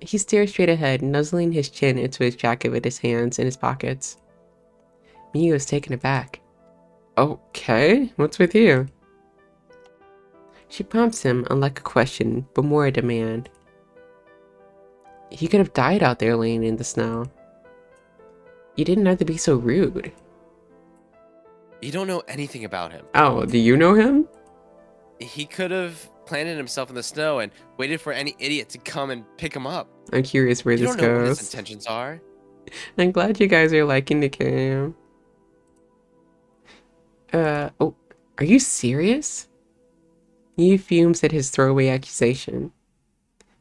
He stares straight ahead, nuzzling his chin into his jacket with his hands in his pockets. Miyu is taken aback. Okay, what's with you? She prompts him, unlike a question, but more a demand. He could have died out there laying in the snow. You didn't have to be so rude. You don't know anything about him. Oh, do you know him? He could have planted himself in the snow and waited for any idiot to come and pick him up. I'm curious where You this don't know what his goes. intentions are. I'm glad you guys are liking the game. Oh, are you serious? He fumes at his throwaway accusation.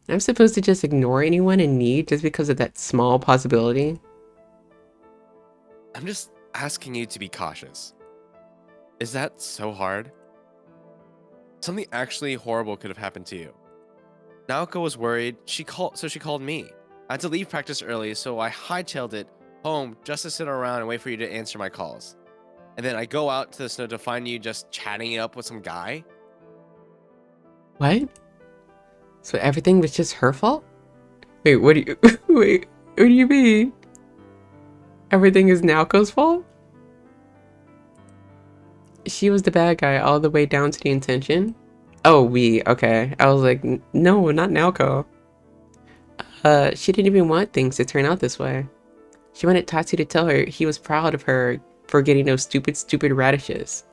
I'm supposed to just ignore anyone in need just because of that small possibility? I'm just asking you to be cautious. Is that so hard? Something actually horrible could have happened to you. Naoko was worried, so she called me. I had to leave practice early, so I hightailed it home just to sit around and wait for you to answer my calls. And then I go out to the snow to find you just chatting it up with some guy. What? So everything was just her fault? Wait, what do you wait, what do you mean? Everything is Naoko's fault? She was the bad guy all the way down to the intention? Oh, okay. I was like, no, not Naoko. She didn't even want things to turn out this way. She wanted Tatsu to tell her he was proud of her for getting those stupid radishes.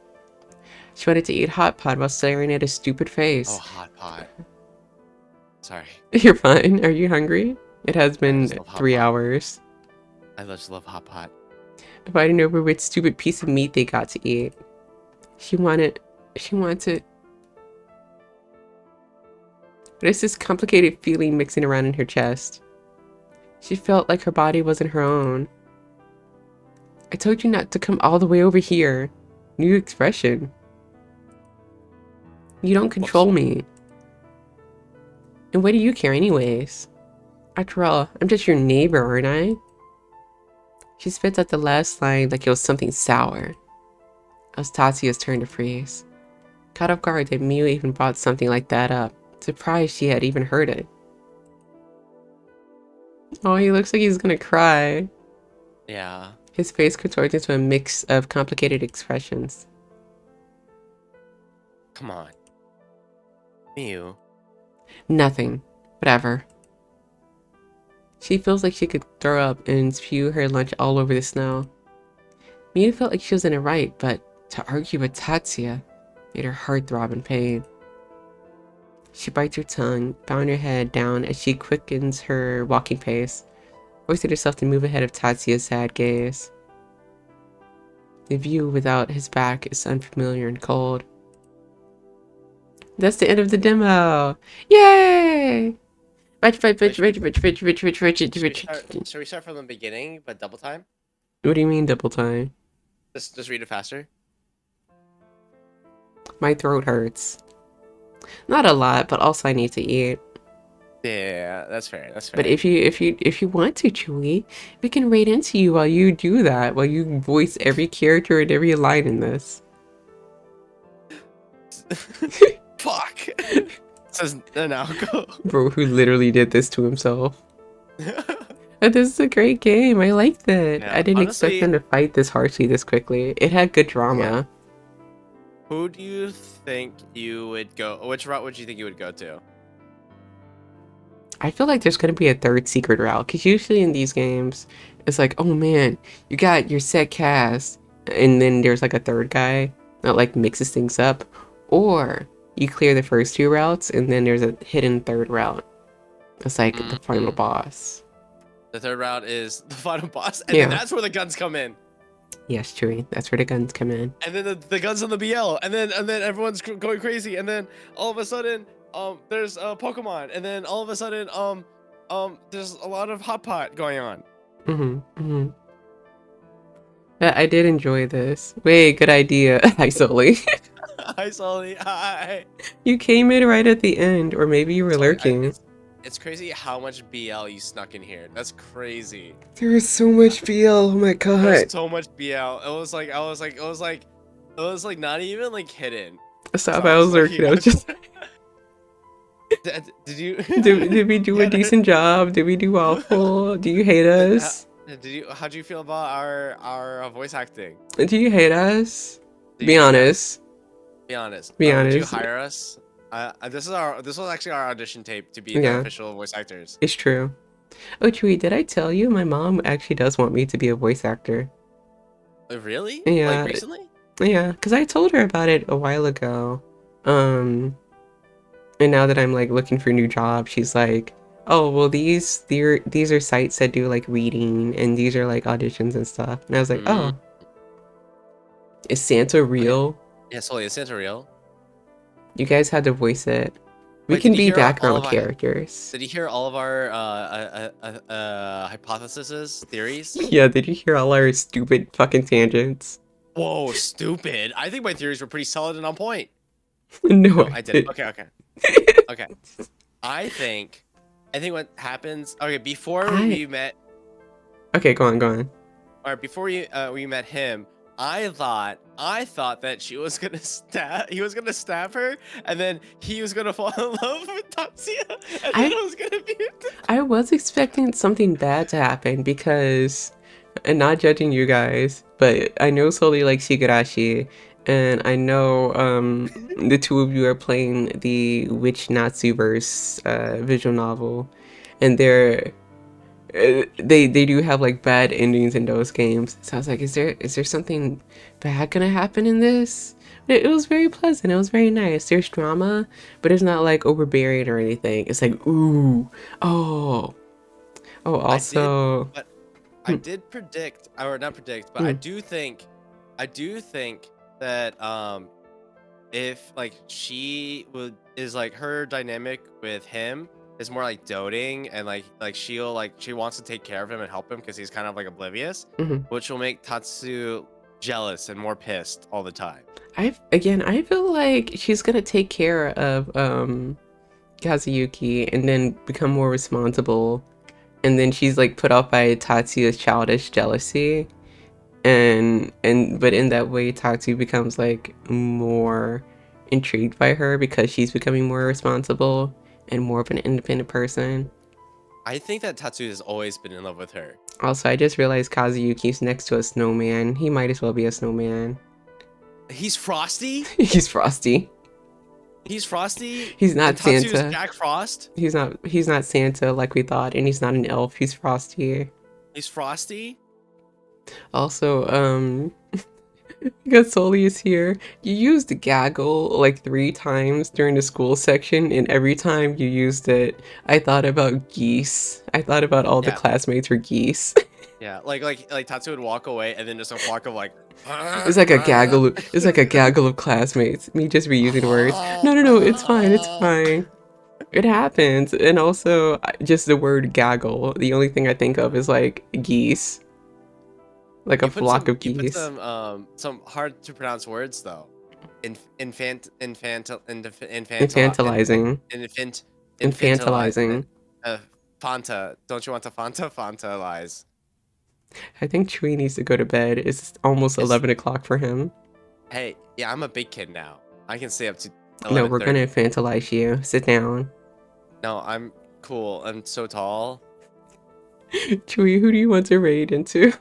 She wanted to eat hot pot while staring at his stupid face. Oh, hot pot. Sorry. You're fine. Are you hungry? It has been just love hot 3 pot. hours. I just love hot pot. Fighting over which stupid piece of meat they got to eat. She wanted it. There's this complicated feeling mixing around in her chest. She felt like her body wasn't her own. I told you not to come all the way over here. New expression. You don't control me. And what do you care anyways? After all, I'm just your neighbor, aren't I? She spits out the last line like it was something sour. It was Tatsuya's turn to freeze. Caught off guard that Miyu even brought something like that up. Surprised she had even heard it. Oh, he looks like he's gonna cry. Yeah. His face contorts into a mix of complicated expressions. Come on. Mew. Nothing. Whatever. She feels like she could throw up and spew her lunch all over the snow. Mia felt like she was in it right, but to argue with Tatsuya made her heart throb in pain. She bites her tongue, bowing her head down as she quickens her walking pace, forcing herself to move ahead of Tatsuya's sad gaze. The view without his back is unfamiliar and cold. That's the end of the demo! Yay! Rich. Should we start from the beginning, but double time? What do you mean double time? Just read it faster. My throat hurts. Not a lot, but also I need to eat. Yeah, that's fair. That's fair. But if you want to, Chewy, we can raid into you while you do that, while you voice every character and every line in this. Fuck. Says now go. Bro, who literally did this to himself. But this is a great game. I liked it. Yeah, I didn't honestly, expect them to fight this harshly this quickly. It had good drama. Yeah. Who do you think you would go? Which route would you think you would go to? I feel like there's going to be a third secret route, because usually in these games, it's like, oh man, you got your set cast, and then there's like a third guy that like mixes things up, or you clear the first two routes, and then there's a hidden third route. It's like the final boss. The third route is the final boss, and Yeah. then that's where the guns come in. Yes, Chewy, that's where the guns come in. And then the guns on the BL, and then everyone's going crazy, and then all of a sudden, there's Pokemon, and then all of a sudden, there's a lot of hot pot going on. I did enjoy this. Wait, good idea. Hi, Souly. Hi, Souly. Hi. You came in right at the end, or maybe you were lurking. It's crazy how much BL you snuck in here. That's crazy. There is so much BL. Oh my god. There's so much BL. It was like not even like hidden. Stop! I was lurking. I was just. Did you? Did we do a decent job? Did we do awful? Do you hate us? How'd you feel about our voice acting? Do you hate us? Be honest. Be honest. Be Would honest. you hire us? This was actually our audition tape to be the official voice actors. It's true. Oh, Chewy, did I tell you my mom actually does want me to be a voice actor? Really? Yeah. Like recently? Yeah, because I told her about it a while ago. And now that I'm like looking for a new job, she's like, oh, well, these are sites that do like reading, and these are like auditions and stuff. And I was like, oh, is Santa real? Yeah, Souly, is Santa real? You guys had to voice it. We Wait, can did you be hear all background of our- characters. Did you hear all of our hypotheses, theories? Yeah, did you hear all our stupid fucking tangents? Whoa, stupid! I think my theories were pretty solid and on point. No, I did. Okay. Okay. I think what happens. Okay, before we met. Okay, go on. Or before we met him, I thought that he was gonna stab her, and then he was gonna fall in love with Tatsuya, and then it was gonna be. I was expecting something bad to happen because, and not judging you guys, but I know Souly likes Higurashi, and I know the two of you are playing the Witch Natsuverse visual novel, and they do have like bad endings in those games. So I was like, is there something bad gonna happen in this? It was very pleasant. It was very nice. There's drama, but it's not like overbearing or anything. It's like, ooh, oh. Also, I did predict, or not predict, but I do think that if like is like her dynamic with him is more like doting, and like she wants to take care of him and help him because he's kind of like oblivious, which will make Tatsu jealous and more pissed all the time. I feel like she's gonna take care of Kazuyuki and then become more responsible, and then she's like put off by Tatsuya's childish jealousy, but in that way Tatsu becomes like more intrigued by her because she's becoming more responsible and more of an independent person. I think that Tatsu has always been in love with her. Also, I just realized Kazuyuki's next to a snowman. He might as well be a snowman. He's Frosty? He's Frosty. He's Frosty? He's not and Tatsu's Santa. Jack Frost? He's not Santa like we thought, and he's not an elf. He's Frosty. He's Frosty? Also, because Souly is here, you used gaggle like 3 times during the school section, and every time you used it, I thought about geese. I thought about all the Yeah. classmates were geese. Yeah, like Tatsu would walk away and then just a flock of like It's like a gaggle. It's like a gaggle of classmates. Me just reusing words. No. It's fine. It's fine. It happens. And also, just the word gaggle. The only thing I think of is like geese. Like a You put flock some- of you put geese. some hard to pronounce words though. Infantilizing. Infantilizing. Fanta. Don't you want to Fantalize? I think Chewy needs to go to bed. It's almost 11 o'clock for him. Hey, yeah, I'm a big kid now. I can stay up to No, we're 11:30. gonna infantilize you. Sit down. No, I'm cool. I'm so tall. Chewy, who do you want to raid into?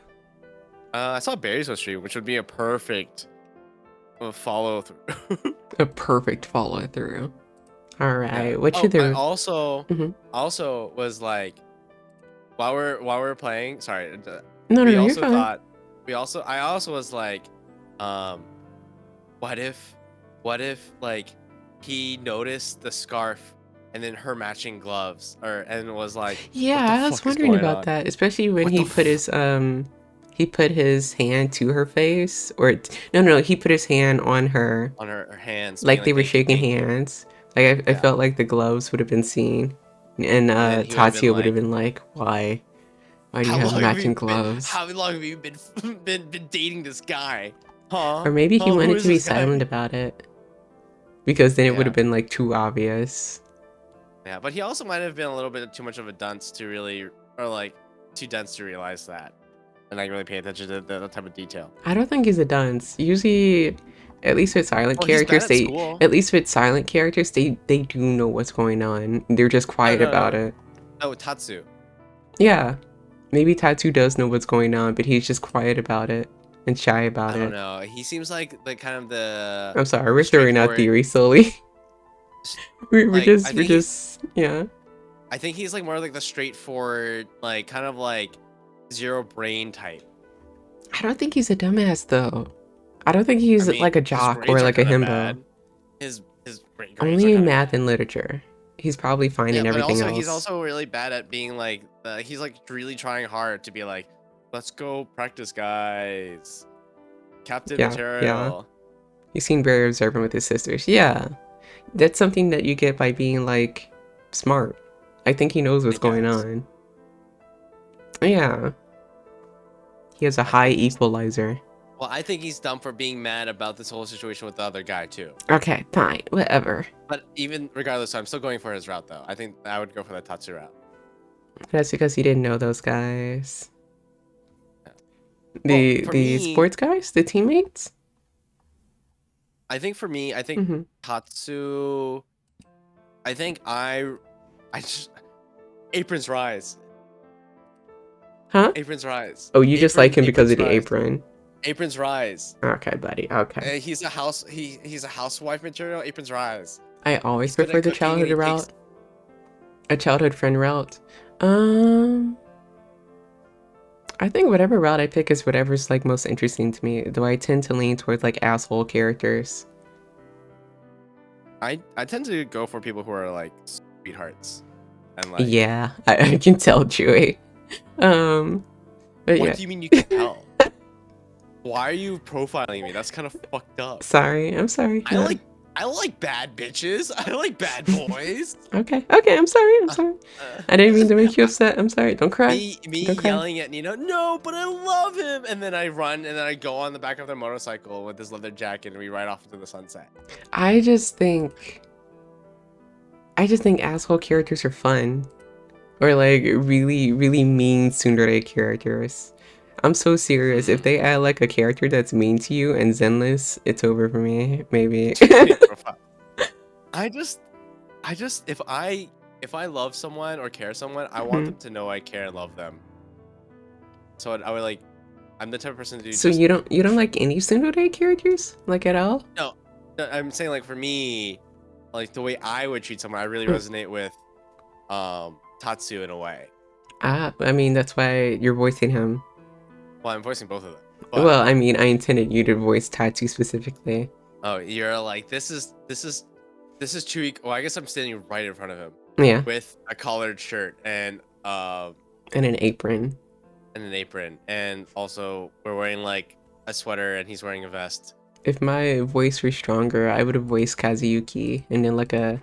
I saw Baariez on stream, which would be a perfect follow through. A perfect follow through. Alright, what Oh, should I there... also was like, while we're playing, sorry, No, we you're also fine. thought, I also was like, what if like he noticed the scarf and then her matching gloves, and was like, Yeah, what the I was fuck is wondering going about on? that, especially when What he the put his hand to her face, or no, he put his hand on her, On her hands, like being they were "Thank you, shaking thank you." hands. Like I Yeah. felt like the gloves would have been seen, and then he would've been Tatsuya would have like, been like, why do you How have long have matching you been? gloves? How long have you been dating this guy? Huh? Or maybe he Huh? Who wanted is to be this guy? silent about it, because then it would Yeah. have been like too obvious. Yeah, but he also might have been a little bit too much of a dunce to really, or like too dense to realize that, and like really pay attention to that type of detail. I don't think he's a dunce. Usually, at least with silent Well, he's bad characters, at they school. at least with silent characters, they do know what's going on. They're just quiet no, about no. it. Oh, Tatsu. Yeah, maybe Tatsu does know what's going on, but he's just quiet about it and shy I about don't it. know. He seems like kind of the I'm sorry, we're throwing out straightforward- theory solely. we're Like, I just think he's- yeah. I think he's like more like the straightforward, like kind of like zero brain type. I don't think he's a dumbass though. I don't think he's I mean, like a his jock grades or are like a kinda himbo. bad. His grades are Only in kinda math bad. and literature. He's probably fine Yeah, in but everything also else. he's also really bad at being like he's like really trying hard to be like, let's go practice, guys. Captain Yeah, material. He seemed very observant with his sisters. Yeah, that's something that you get by being like smart. I think he knows what's going guess. on. Yeah, he has a high equalizer. Well, I think he's dumb for being mad about this whole situation with the other guy too. Okay, fine, whatever. But even regardless, I'm still going for his route though. I think I would go for the Tatsu route. That's because he didn't know those guys. Well, The for the me- sports guys, the teammates. I think for me, I think Hmm. Tatsu. I think I just Apron's Rise. Huh? Apron's Rise. Oh, you just like him because of the Rise. apron. Apron's Rise. Okay, buddy. Okay. He's a he's a housewife material. Apron's Rise. I always He's good at prefer the cooking and childhood he route. takes- A childhood friend route. I think whatever route I pick is whatever's like most interesting to me. Though I tend to lean towards like asshole characters. I tend to go for people who are like sweethearts, and like. Yeah, I can tell, Chewy. But What yeah. do you mean you can tell? Why are you profiling me? That's kind of fucked up. Sorry, I'm sorry. I No. like bad bitches. I like bad boys. Okay, I'm sorry. I'm sorry. I didn't mean to make you upset. I'm sorry. Don't cry. Me Don't cry. yelling at Nino, no, but I love him. And then I run and then I go on the back of their motorcycle with this leather jacket and we ride off into the sunset. I just think asshole characters are fun. Or like really, really mean tsundere characters. I'm so serious. If they add like a character that's mean to you and zenless, it's over for me. Maybe. I just, if I if I love someone or care someone, I want them to know I care and love them. So I would like, I'm the type of person to do. So just, you don't like any tsundere characters, like at all? no, I'm saying like for me, like the way I would treat someone, I really resonate with Tatsu in a way. Ah, I mean that's why you're voicing him. Well, I'm voicing both of them. But, Well, I mean I intended you to voice Tatsu specifically. oh, you're like this is Chewy. Well, I guess I'm standing right in front of him Yeah, with a collared shirt and and an apron. an apron, and also we're wearing like a sweater and he's wearing a vest. If my voice were stronger, I would have voiced Kazuyuki and then like a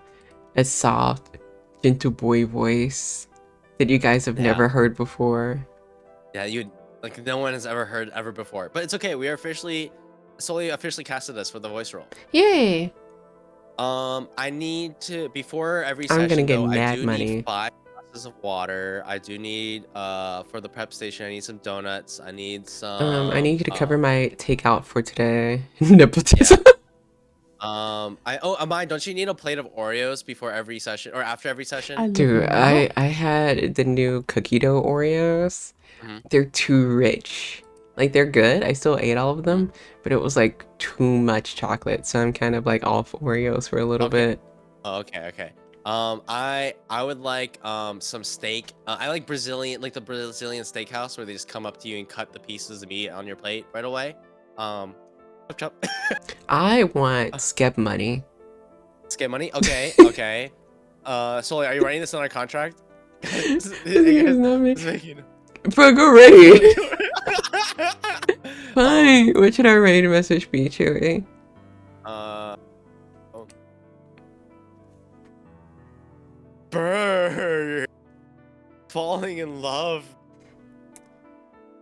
soft, gentle boy voice that you guys have never heard before. Yeah, you like no one has ever heard ever before. But it's okay. We are Souly officially casted us for the voice role. Yay! I need to before every I'm session. gonna get though, I mad do money. need 5 glasses of water. I do need for the prep station. I need some donuts. I need some. I need you to cover my takeout for today. Nepotism. Amai, don't you need a plate of Oreos before every session or after every session? Dude, I had the new cookie dough Oreos. They're too rich. Like they're good. I still ate all of them, but it was like too much chocolate. So I'm kind of like off Oreos for a little bit. Oh, okay. I would like some steak. I like Brazilian, like the Brazilian steakhouse where they just come up to you and cut the pieces of meat on your plate right away. Chop. I want skep money. Skip money. Okay. Souly, are you writing this on our contract? It's not me. Bro, go ready. Fine. What should our raid message be, Chewy? Bird falling in love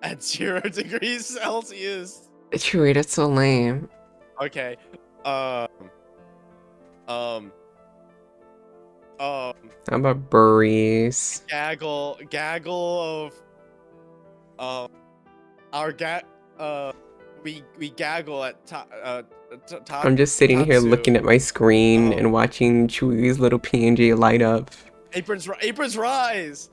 at 0 degrees Celsius. Chewy, that's so lame. Okay. How about Baariez? Gaggle of we gaggle at top. I'm just sitting here looking at my screen and watching Chewy's little PNG light up. Aprons rise.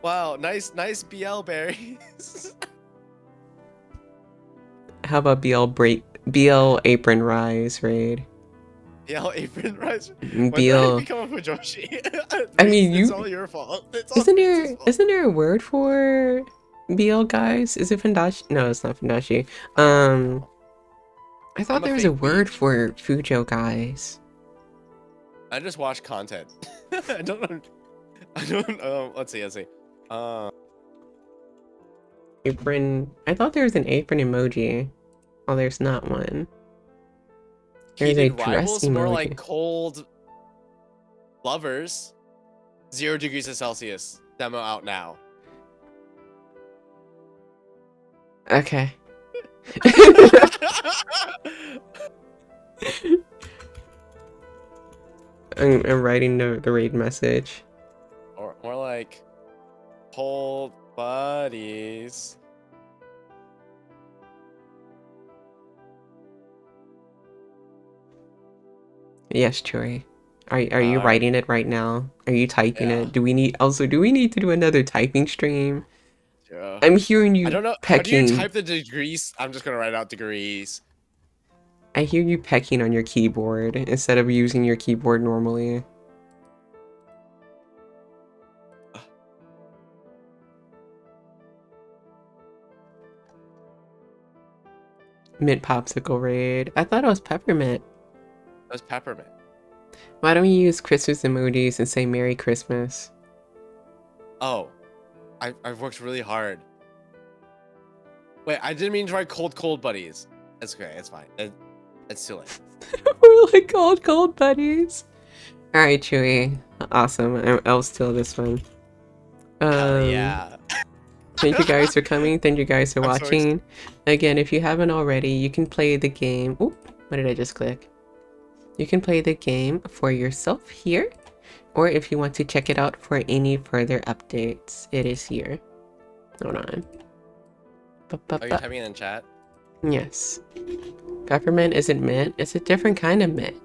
Wow, nice BL berries. How about BL apron rise raid? BL apron rise. BL. Become a Fujoshi. I mean, it's all your fault. Isn't there a word for BL guys? Is it Fundashi? No, it's not Fundashi. I thought there was a word for Fujo guys. I just watch content. I don't. Let's see. Apron. I thought there was an apron emoji. Oh, there's not one. There's a dress emoji. More like cold lovers. 0 degrees Celsius. Demo out now. Okay. I'm writing the raid message. Or more like cold buddies. Yes, Chewy. Are you writing it right now? Are you typing it? Do we need to do another typing stream? Yeah. I'm hearing you. I don't know. Pecking. How do you type the degrees? I'm just gonna write out degrees. I hear you pecking on your keyboard instead of using your keyboard normally. Mint popsicle raid. I thought it was peppermint. That was peppermint. Why don't you use Christmas emojis and say Merry Christmas? Oh, I've worked really hard. Wait, I didn't mean to write cold buddies. It's okay. It's fine. It's too late. We're like cold buddies. All right, Chewy. Awesome. I'll steal this one. Yeah. Thank you guys for coming. Thank you guys for watching. Again, if you haven't already, you can play the game. Oop, what did I just click? You can play the game for yourself here, or if you want to check it out for any further updates, it is here. Hold on. Are you typing in chat? Yes. Peppermint isn't mint. It's a different kind of mint.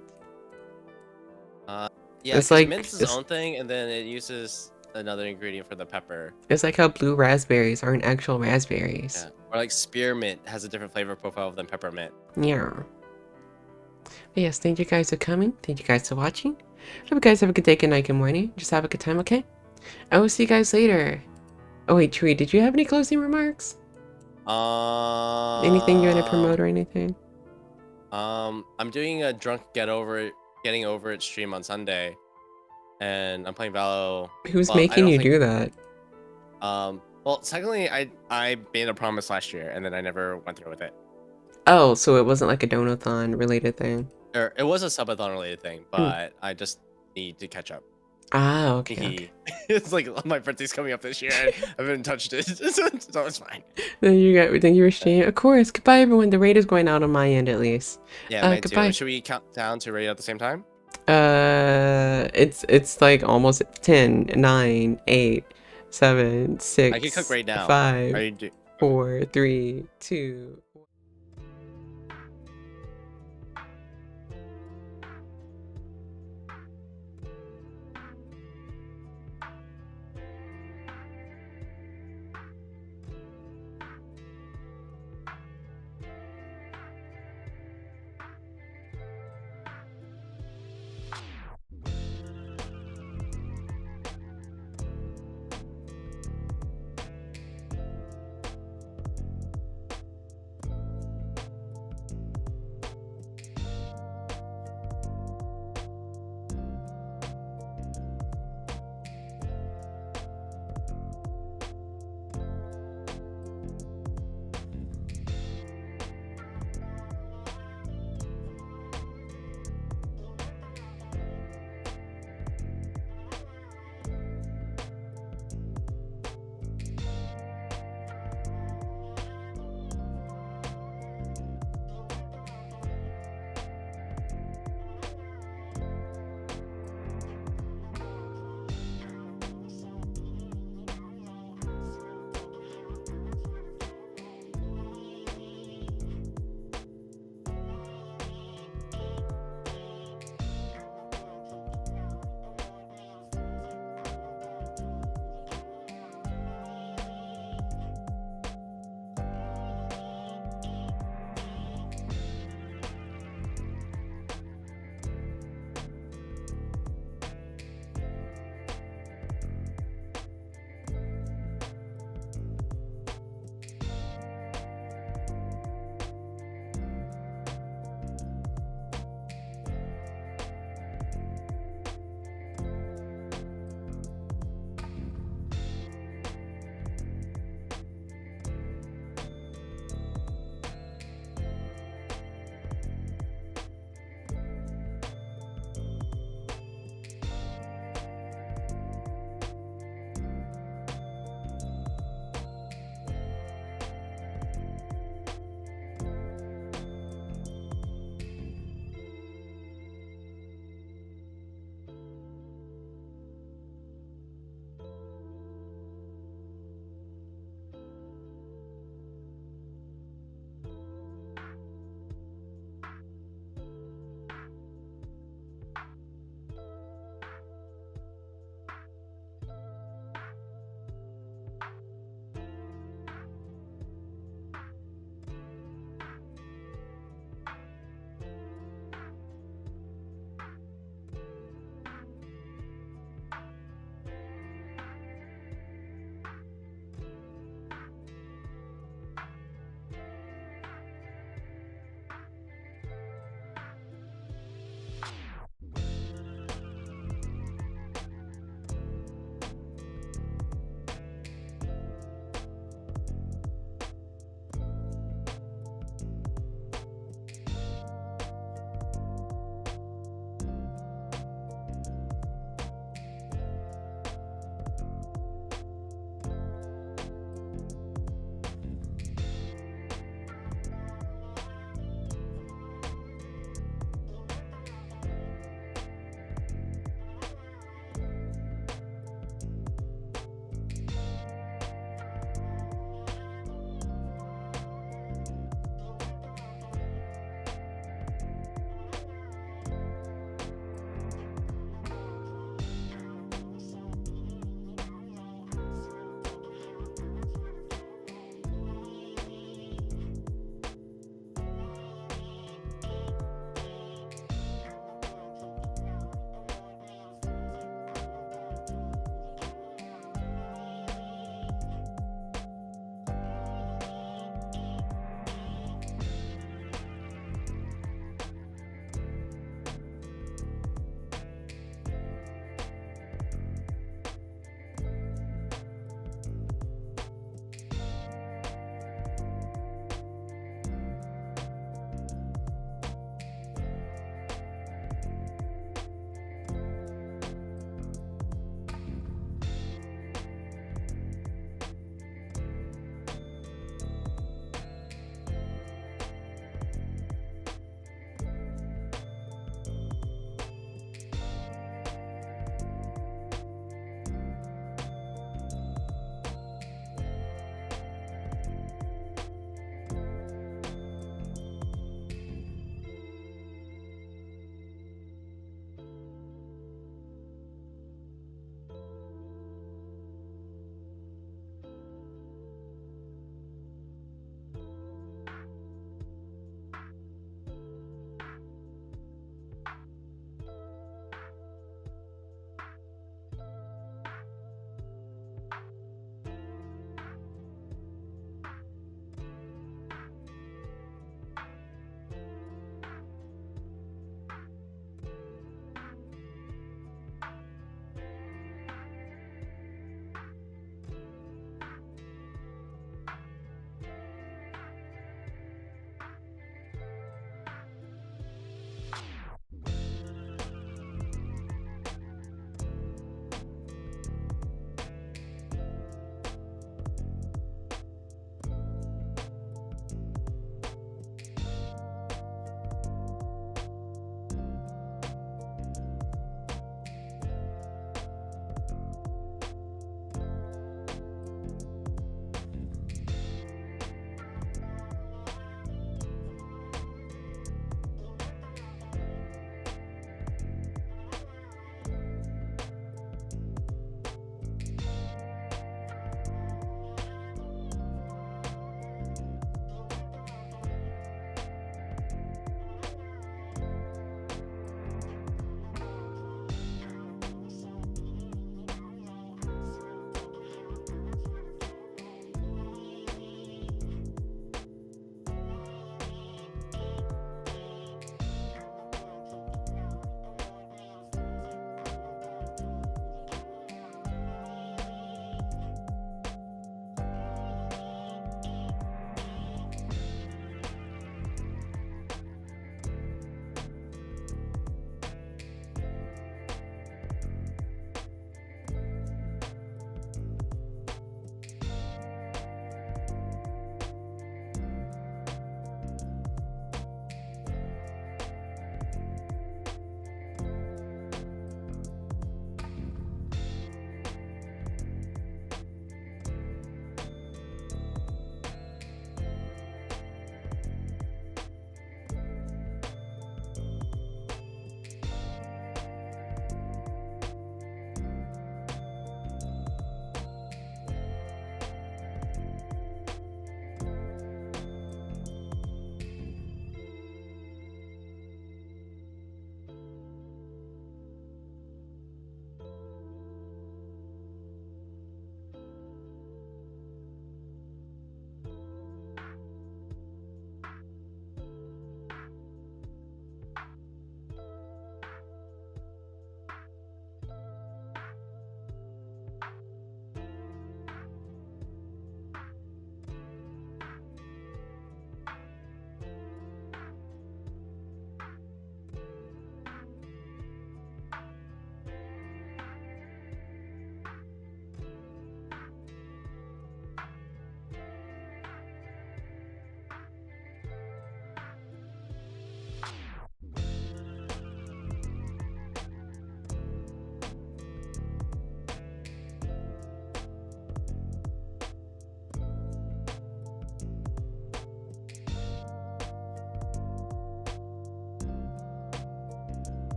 Yeah, It's 'cause like mint's its own thing, and then it uses another ingredient for the pepper. it's like how blue raspberries aren't actual raspberries. Yeah. Or like spearmint has a different flavor profile than peppermint. Yeah. But yes, thank you guys for coming. Thank you guys for watching. Hope you guys have a good day, good night, good morning. Just have a good time, okay? I will see you guys later. Oh wait, Chewy, did you have any closing remarks? Anything you want to promote or anything? I'm doing a drunk getting over it stream on Sunday, and I'm playing Valo. Who's Well, I making don't you think- do that? Well, secondly, I made a promise last year, and then I never went through with it. Oh, so it wasn't like a donathon related thing. Or it was a subathon related thing, but I just need to catch up. Ah, okay. It's like my birthday's coming up this year, and I haven't touched it, so it's fine. Then you got everything you were streaming. Of course. Goodbye, everyone. The raid is going out on my end, at least. Yeah, mine goodbye. too. Should we count down to raid at the same time? It's like almost 10, 9, 8, 7, 6. I can cook right now. 5, Are you 4, 3, 2.